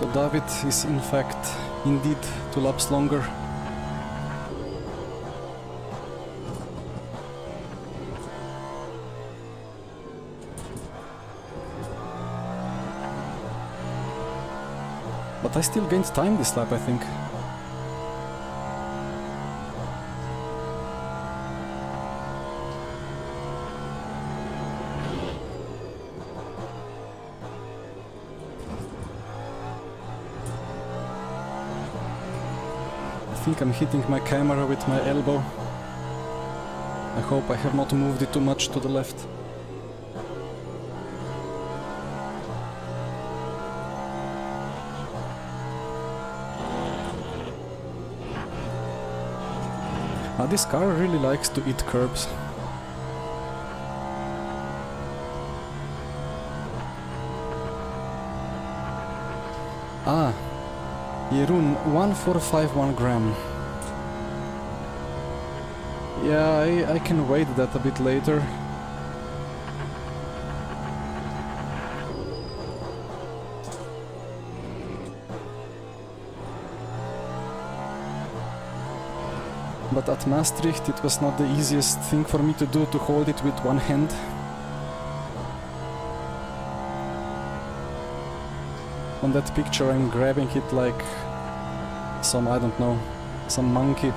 A: So David is in fact indeed 2 laps longer. But I still gained time this lap, I think. I think I'm hitting my camera with my elbow. I hope I have not moved it too much to the left. This car really likes to eat curbs. Jeroen, 1451 gram. Yeah, I can wait that a bit later. But at Maastricht it was not the easiest thing for me to do, to hold it with one hand. On that picture I'm grabbing it like some, I don't know, some monkey.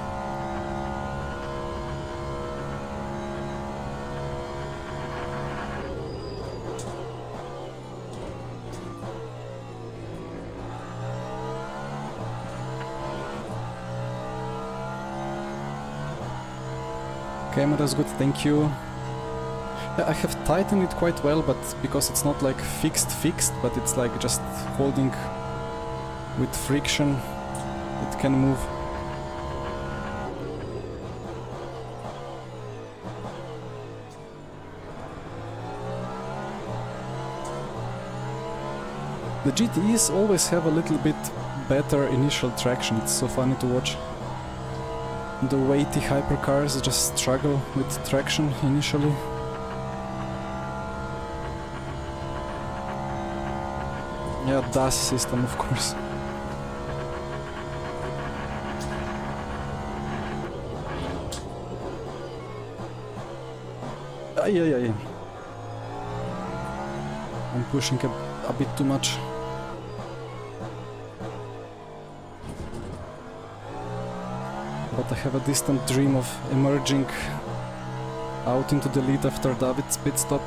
A: Camera's good, thank you. I have tightened it quite well, but because it's not like fixed, but it's like just holding with friction, it can move. The GTEs always have a little bit better initial traction, it's so funny to watch. The weighty hypercars just struggle with traction initially. Yeah, DAS system, of course. Yeah. I'm pushing a bit too much. But I have a distant dream of emerging out into the lead after David's pit stop.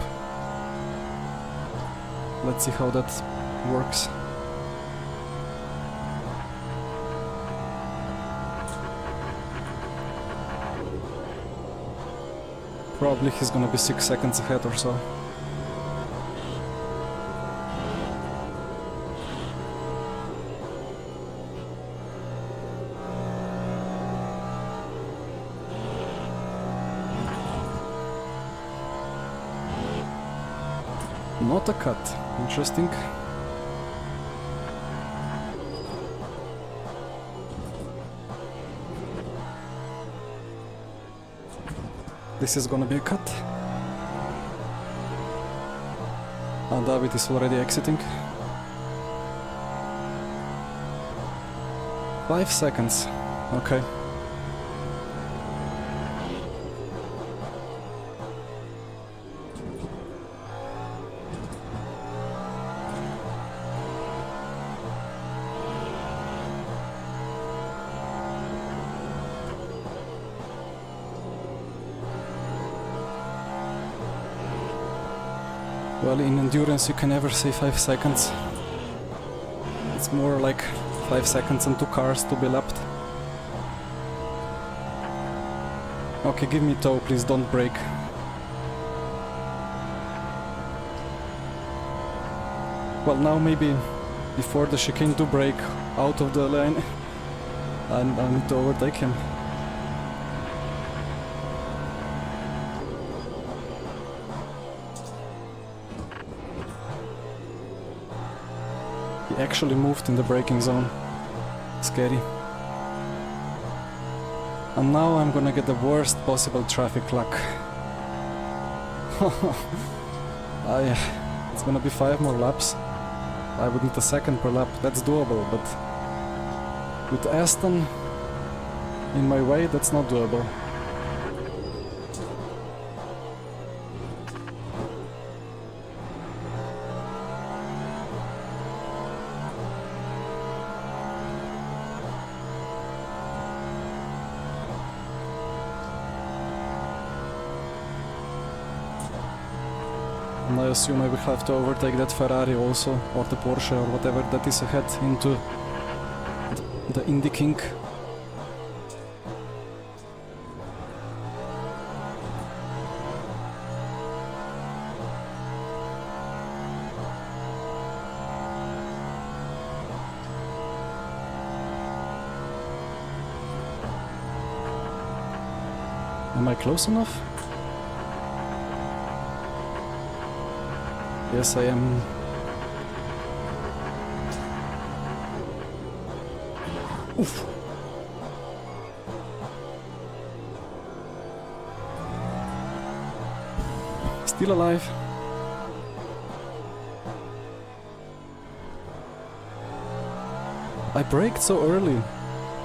A: Let's see how that works. Probably he's gonna be 6 seconds ahead or so. Not a cut. Interesting. This is gonna be a cut. David is already exiting. 5 seconds. Okay. Well, in endurance you can never say 5 seconds. It's more like 5 seconds and 2 cars to be lapped. Okay, give me toe, please, don't brake. Well, now maybe before the chicane do brake out of the lane and I need to overtake him. He actually moved in the braking zone. Scary. And now I'm gonna get the worst possible traffic luck. It's gonna be 5 more laps. I would need a second per lap. That's doable, but with Aston in my way, that's not doable. And I assume I will have to overtake that Ferrari also, or the Porsche, or whatever that is ahead into the Indy King. Am I close enough? Yes, I am. Oof. Still alive. I braked so early,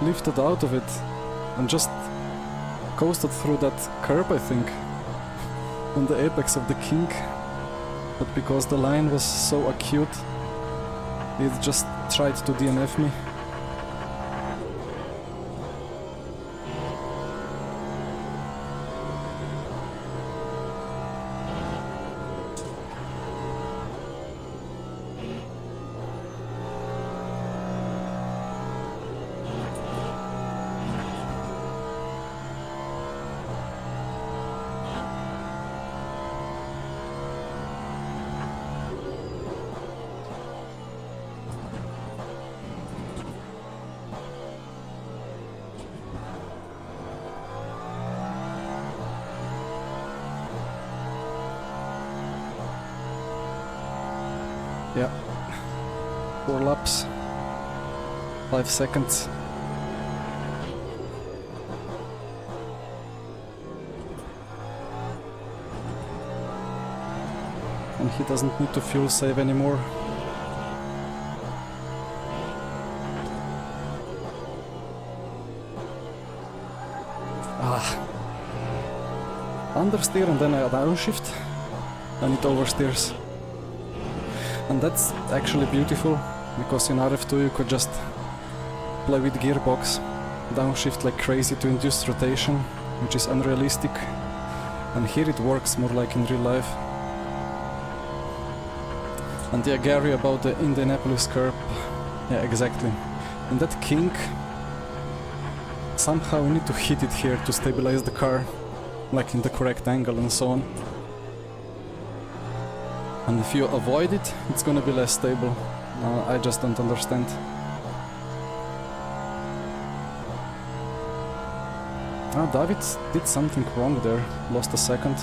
A: lifted out of it, and just coasted through that curb, I think, on the apex of the King. But because the line was so acute, it just tried to DNF me. Yeah, 4 laps, 5 seconds. And he doesn't need to fuel save anymore. Understeer and then I downshift and it oversteers. And that's actually beautiful, because in RF2 you could just play with gearbox, downshift like crazy to induce rotation, which is unrealistic, and here it works more like in real life. And yeah, Gary, about the Indianapolis curb, yeah, exactly. And that King, somehow we need to hit it here to stabilize the car, like in the correct angle and so on. And if you avoid it, it's gonna be less stable. I just don't understand. David did something wrong there, lost a second.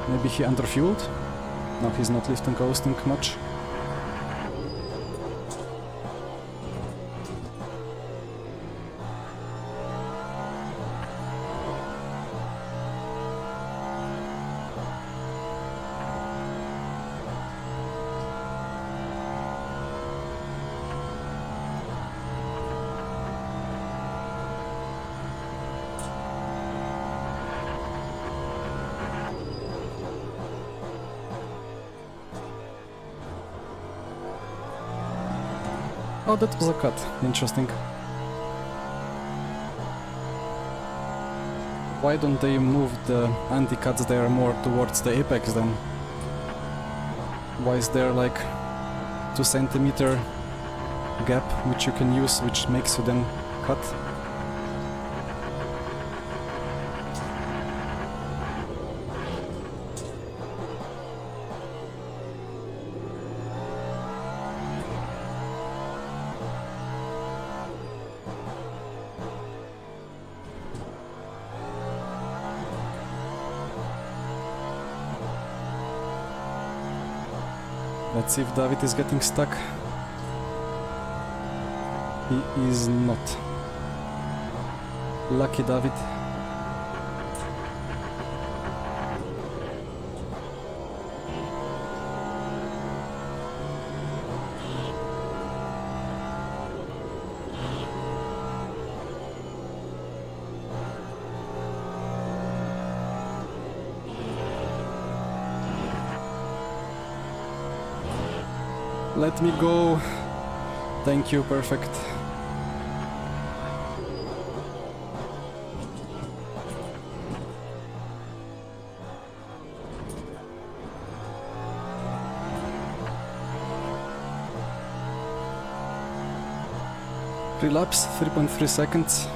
A: Maybe he underfueled? No, he's not lifting coasting much. Oh, that was a cut. Interesting. Why don't they move the anti-cuts there more towards the apex then? Why is there like 2 centimeter gap which you can use, which makes you then cut? Let's see if David is getting stuck. He is not. Lucky David. Let me go. Thank you, perfect. Relapse, 3.3 seconds.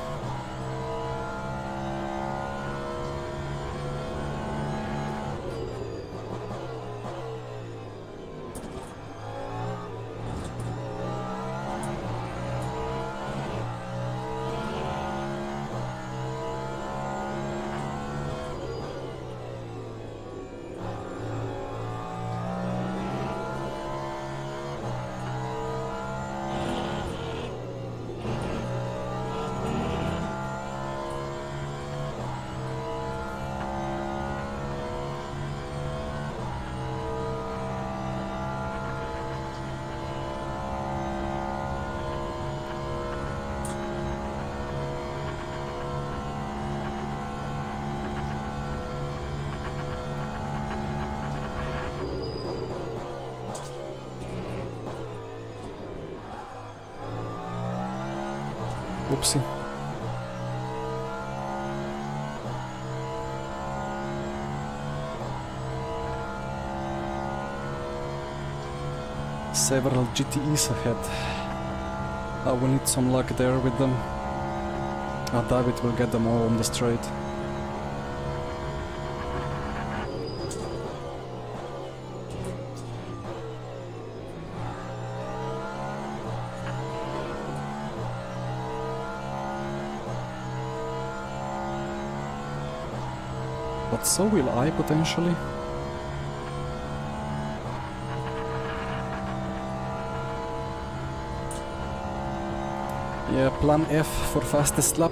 A: Oopsie. Several GTEs ahead. I will need some luck there with them. David will get them all on the straight. But so will I, potentially. Yeah, plan F for fastest lap.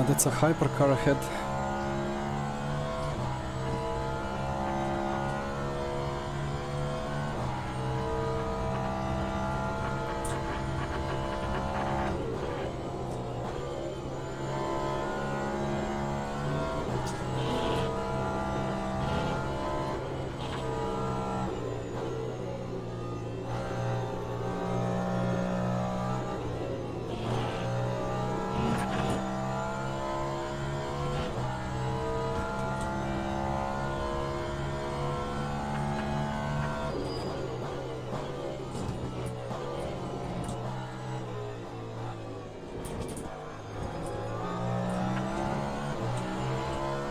A: That's a hypercar ahead.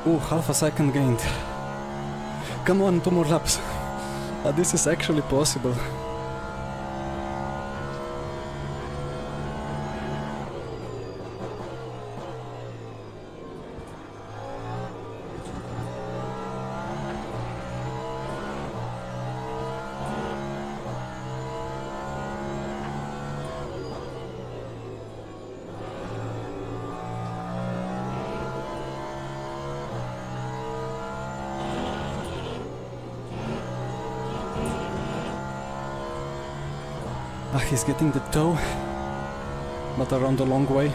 A: Ooh, half a second gained. Come on, 2 more laps. This is actually possible. He's getting the toe, but around the long way.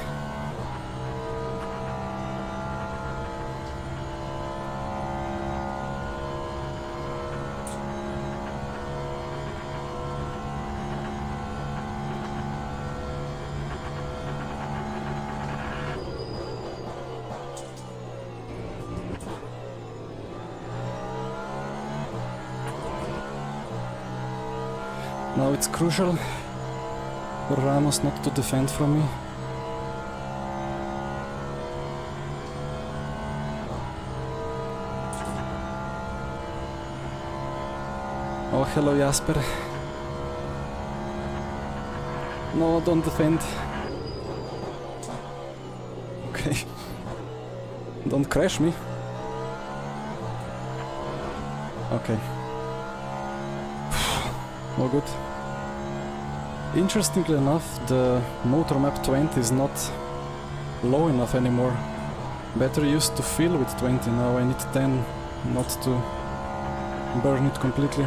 A: Now it's crucial for Ramos not to defend from me. Oh, hello Jasper. No, don't defend. Okay. Don't crash me. Okay. All good. Interestingly enough, the motor map 20 is not low enough anymore. Battery used to fill with 20, now I need 10 not to burn it completely.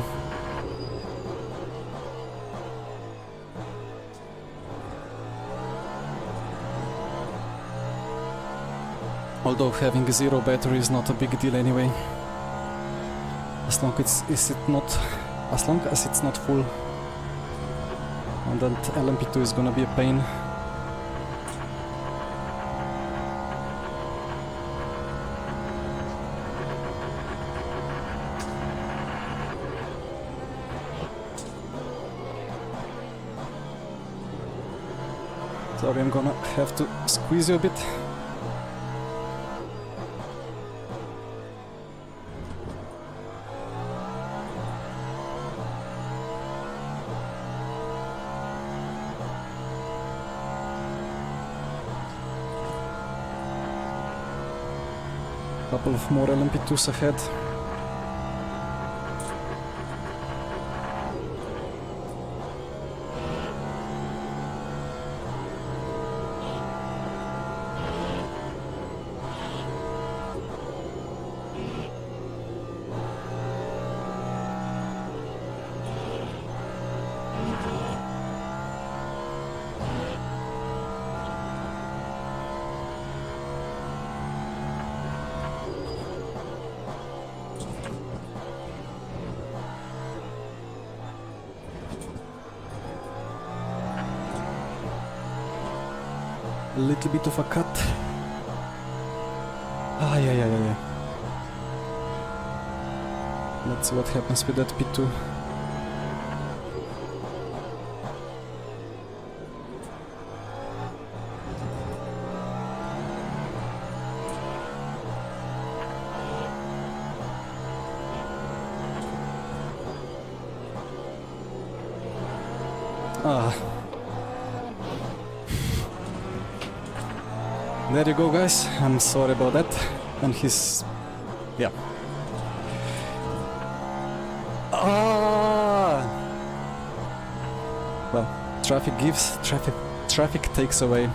A: Although having a zero battery is not a big deal anyway. As long as it's not full. And that LMP2 is gonna be a pain. Sorry, I'm gonna have to squeeze you a bit. Couple of more LMP2s ahead. A little bit of a cut. Yeah. Let's see what happens with that P2. There you go, guys. I'm sorry about that. And he's... yeah. Well, traffic gives, traffic takes away.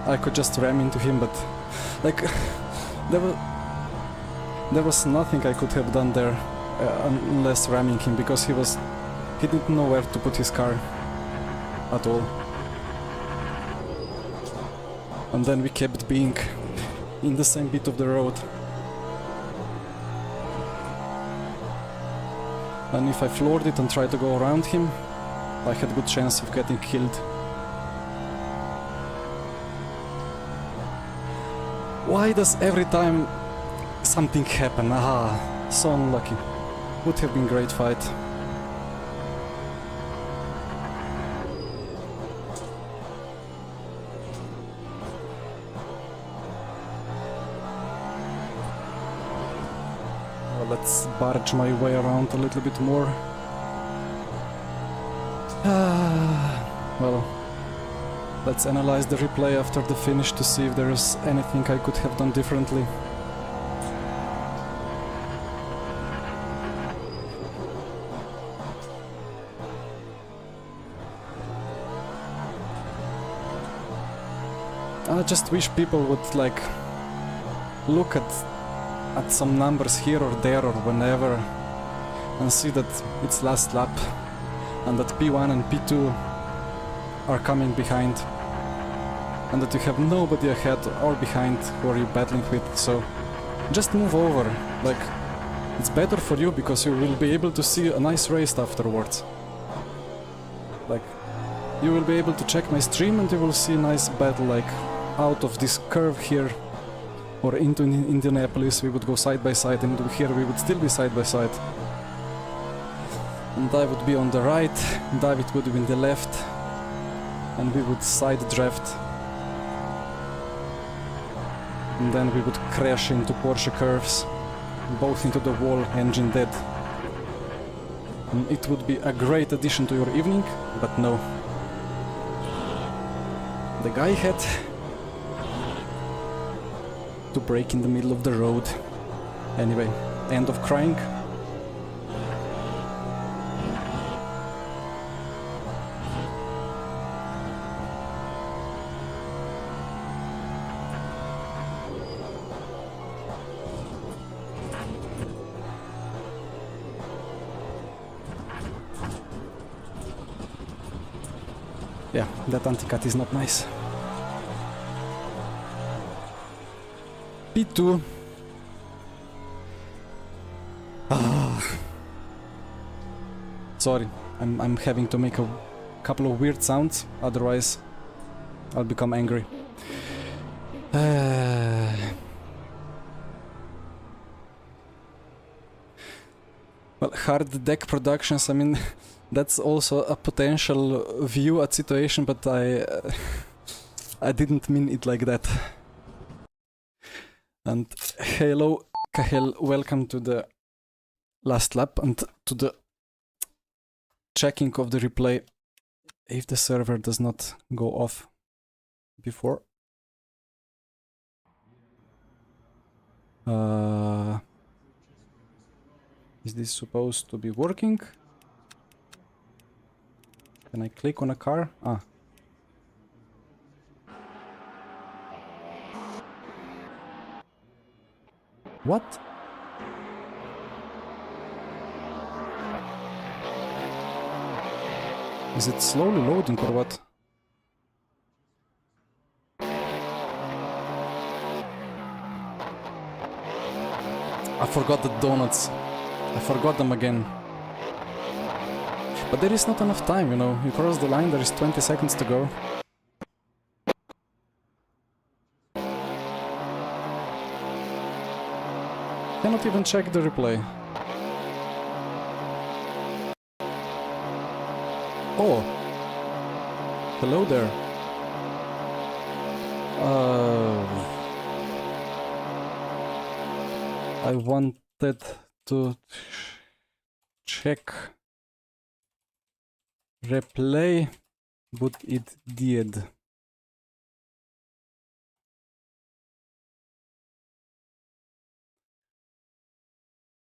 A: I could just ram into him, but... like... there was nothing I could have done there unless ramming him, because he didn't know where to put his car at all. And then we kept being in the same bit of the road. And if I floored it and tried to go around him, I had a good chance of getting killed. Why does every time something happen? So unlucky. Would have been a great fight. Let's barge my way around a little bit more. Well, let's analyze the replay after the finish to see if there is anything I could have done differently. I just wish people would like look at some numbers here or there or whenever and see that it's last lap and that P1 and P2 are coming behind and that you have nobody ahead or behind who are you battling with, so just move over. Like, it's better for you because you will be able to see a nice race afterwards. Like, you will be able to check my stream and you will see a nice battle, like out of this curve here or into Indianapolis. We would go side by side, and here we would still be side by side. And I would be on the right, David would be in the left, and we would side draft. And then we would crash into Porsche curves, both into the wall, engine dead. And it would be a great addition to your evening, but no. The guy had to brake in the middle of the road. Anyway, end of crying. Yeah, that anti-cut is not nice. P2. Sorry, I'm having to make a couple of weird sounds, otherwise I'll become angry. Well, hard deck productions, I mean, that's also a potential view at situation, but I didn't mean it like that. And hello, Kahel, welcome to the last lap and to the checking of the replay if the server does not go off before. Is this supposed to be working? Can I click on a car? Ah. What? Is it slowly loading or what? I forgot the donuts. I forgot them again. But there is not enough time, you know. You cross the line, there is 20 seconds to go. Cannot even check the replay. Oh! Hello there. I wanted to check replay, but it did.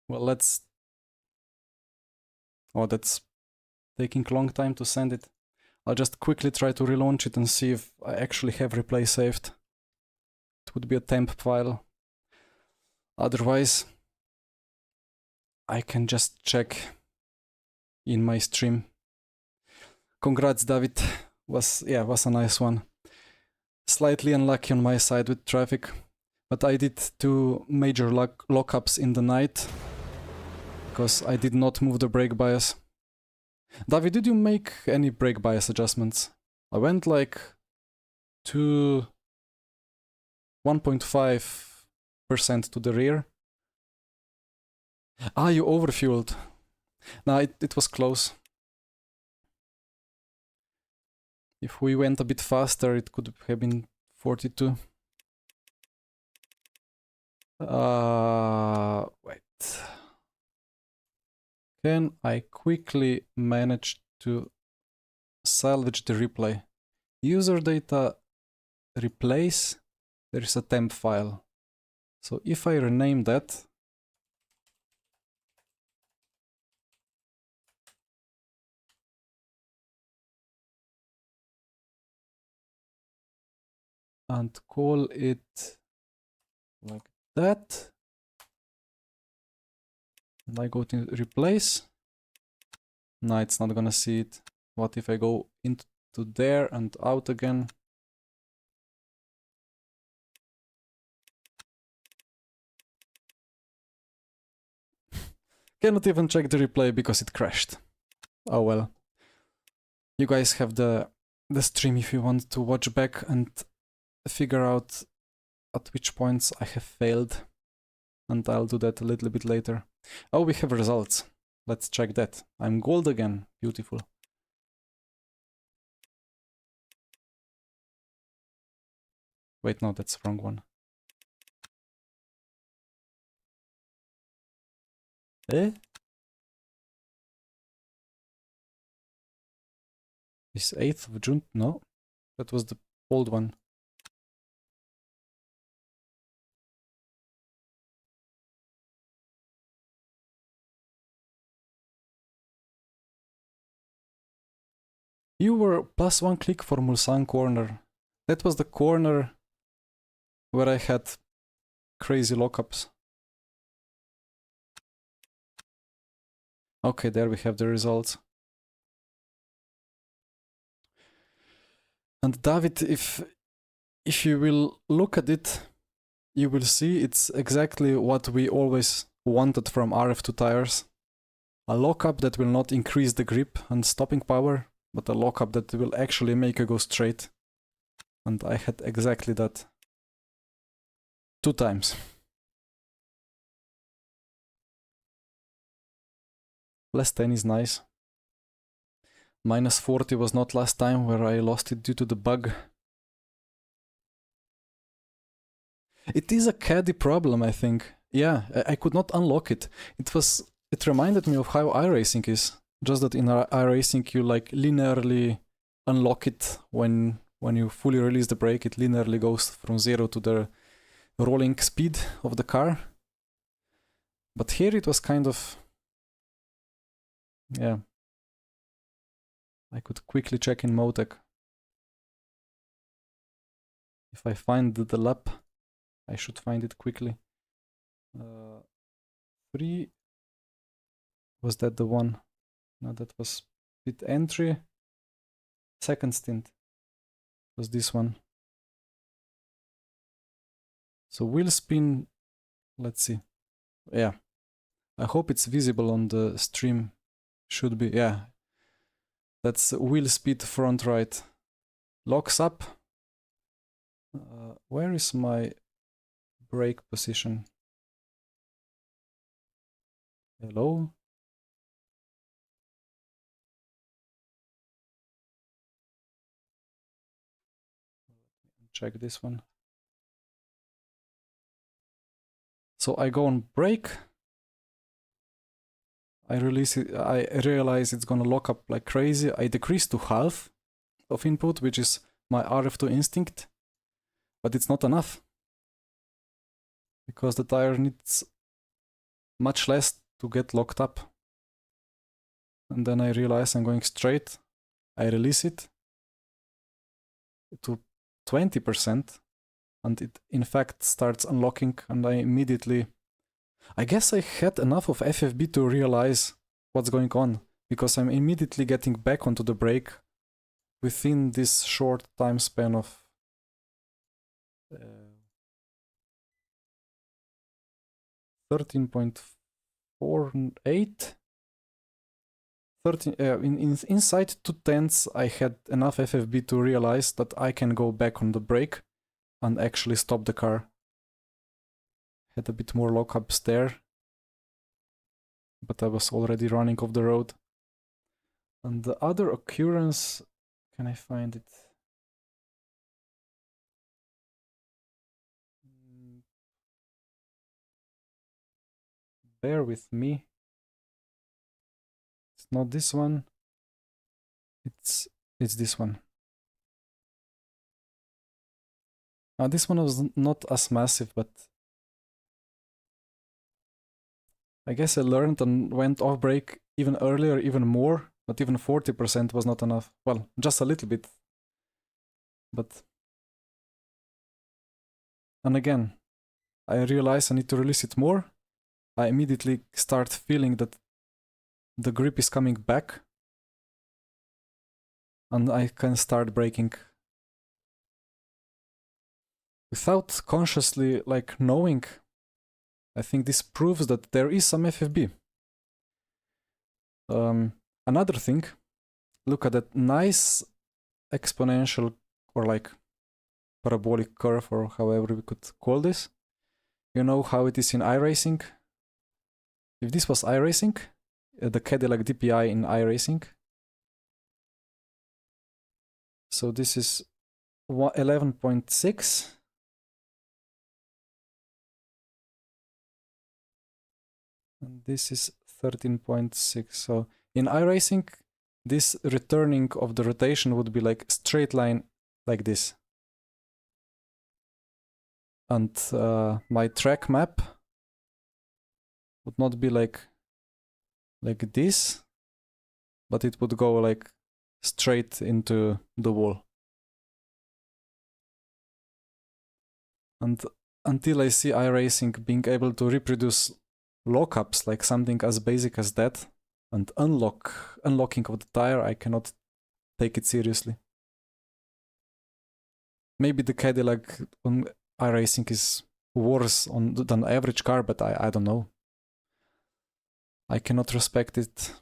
A: Well, let's... Oh, that's taking a long time to send it. I'll just quickly try to relaunch it and see if I actually have replay saved. It would be a temp file. Otherwise, I can just check in my stream. Congrats, David. Was a nice one. Slightly unlucky on my side with traffic, but I did 2 major lockups in the night because I did not move the brake bias. David, did you make any brake bias adjustments? I went like to 1.5% to the rear. Ah, you overfueled. Nah, it was close. If we went a bit faster, it could have been 42. Wait. Can I quickly manage to salvage the replay? User data replace. There is a temp file. So if I rename that, and call it like that, and I go to replace. No, it's not gonna see it. What if I go into there and out again? Cannot even check the replay because it crashed. Oh well. You guys have the stream if you want to watch back and figure out at which points I have failed. And I'll do that a little bit later. Oh, we have results. Let's check that. I'm gold again. Beautiful. Wait, no, that's the wrong one. Eh? Is 8th of June? No, that was the old one. You were +1 click for Mulsanne corner. That was the corner where I had crazy lockups. Okay, there we have the results. And David, if you will look at it, you will see it's exactly what we always wanted from RF2 tires. A lockup that will not increase the grip and stopping power, but a lockup that will actually make you go straight. And I had exactly that 2 times. +10 is nice. -40 was not last time where I lost it due to the bug. It is a caddy problem, I think. Yeah, I could not unlock it. It reminded me of how iRacing is. Just that in iRacing you like linearly unlock it when you fully release the brake, it linearly goes from 0 to the rolling speed of the car. But here it was kind of, yeah. I could quickly check in Motec. If I find the lap, I should find it quickly. 3, was that the one? No, that was pit entry. Second stint was this one. So wheel spin, let's see. Yeah, I hope it's visible on the stream. Should be, yeah. That's wheel speed front right. Locks up. Where is my brake position? Hello? Check this one. So I go on brake. I release it. I realize it's gonna lock up like crazy. I decrease to half of input, which is my RF2 instinct, but it's not enough because the tire needs much less to get locked up. And then I realize I'm going straight. I release it to 20%, and it in fact starts unlocking, and I guess I had enough of FFB to realize what's going on, because I'm immediately getting back onto the brake within this short time span of 13.48. Inside 2/10 I had enough FFB to realize that I can go back on the brake and actually stop the car. Had a bit more lockups there, but I was already running off the road. And the other occurrence, can I find it? Bear with me. It's not this one. It's this one. This one was not as massive, but I guess I learned and went off brake even earlier, even more, but even 40% was not enough. Well, just a little bit. But and again, I realize I need to release it more. I immediately start feeling that the grip is coming back, and I can start braking without consciously like knowing. I think this proves that there is some FFB. Another thing, look at that nice exponential or like parabolic curve, or however we could call this. You know how it is in iRacing? If this was iRacing, the Cadillac DPI in iRacing. So this is 11.6. And this is 13.6. So in iRacing, this returning of the rotation would be like straight line like this. And my track map would not be like this, but it would go like straight into the wall. And until I see iRacing being able to reproduce lockups like something as basic as that, and unlocking of the tire, I cannot take it seriously. Maybe the Cadillac on iRacing is worse than average car, but I don't know. I cannot respect it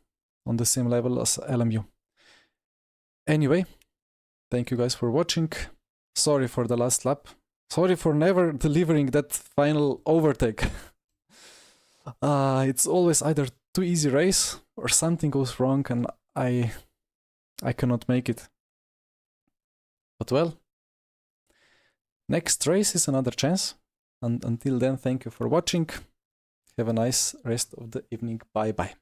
A: on the same level as LMU. Anyway, thank you guys for watching. Sorry for the last lap. Sorry for never delivering that final overtake. It's always either too easy race or something goes wrong and I cannot make it. But well, next race is another chance. And until then, thank you for watching. Have a nice rest of the evening. Bye bye.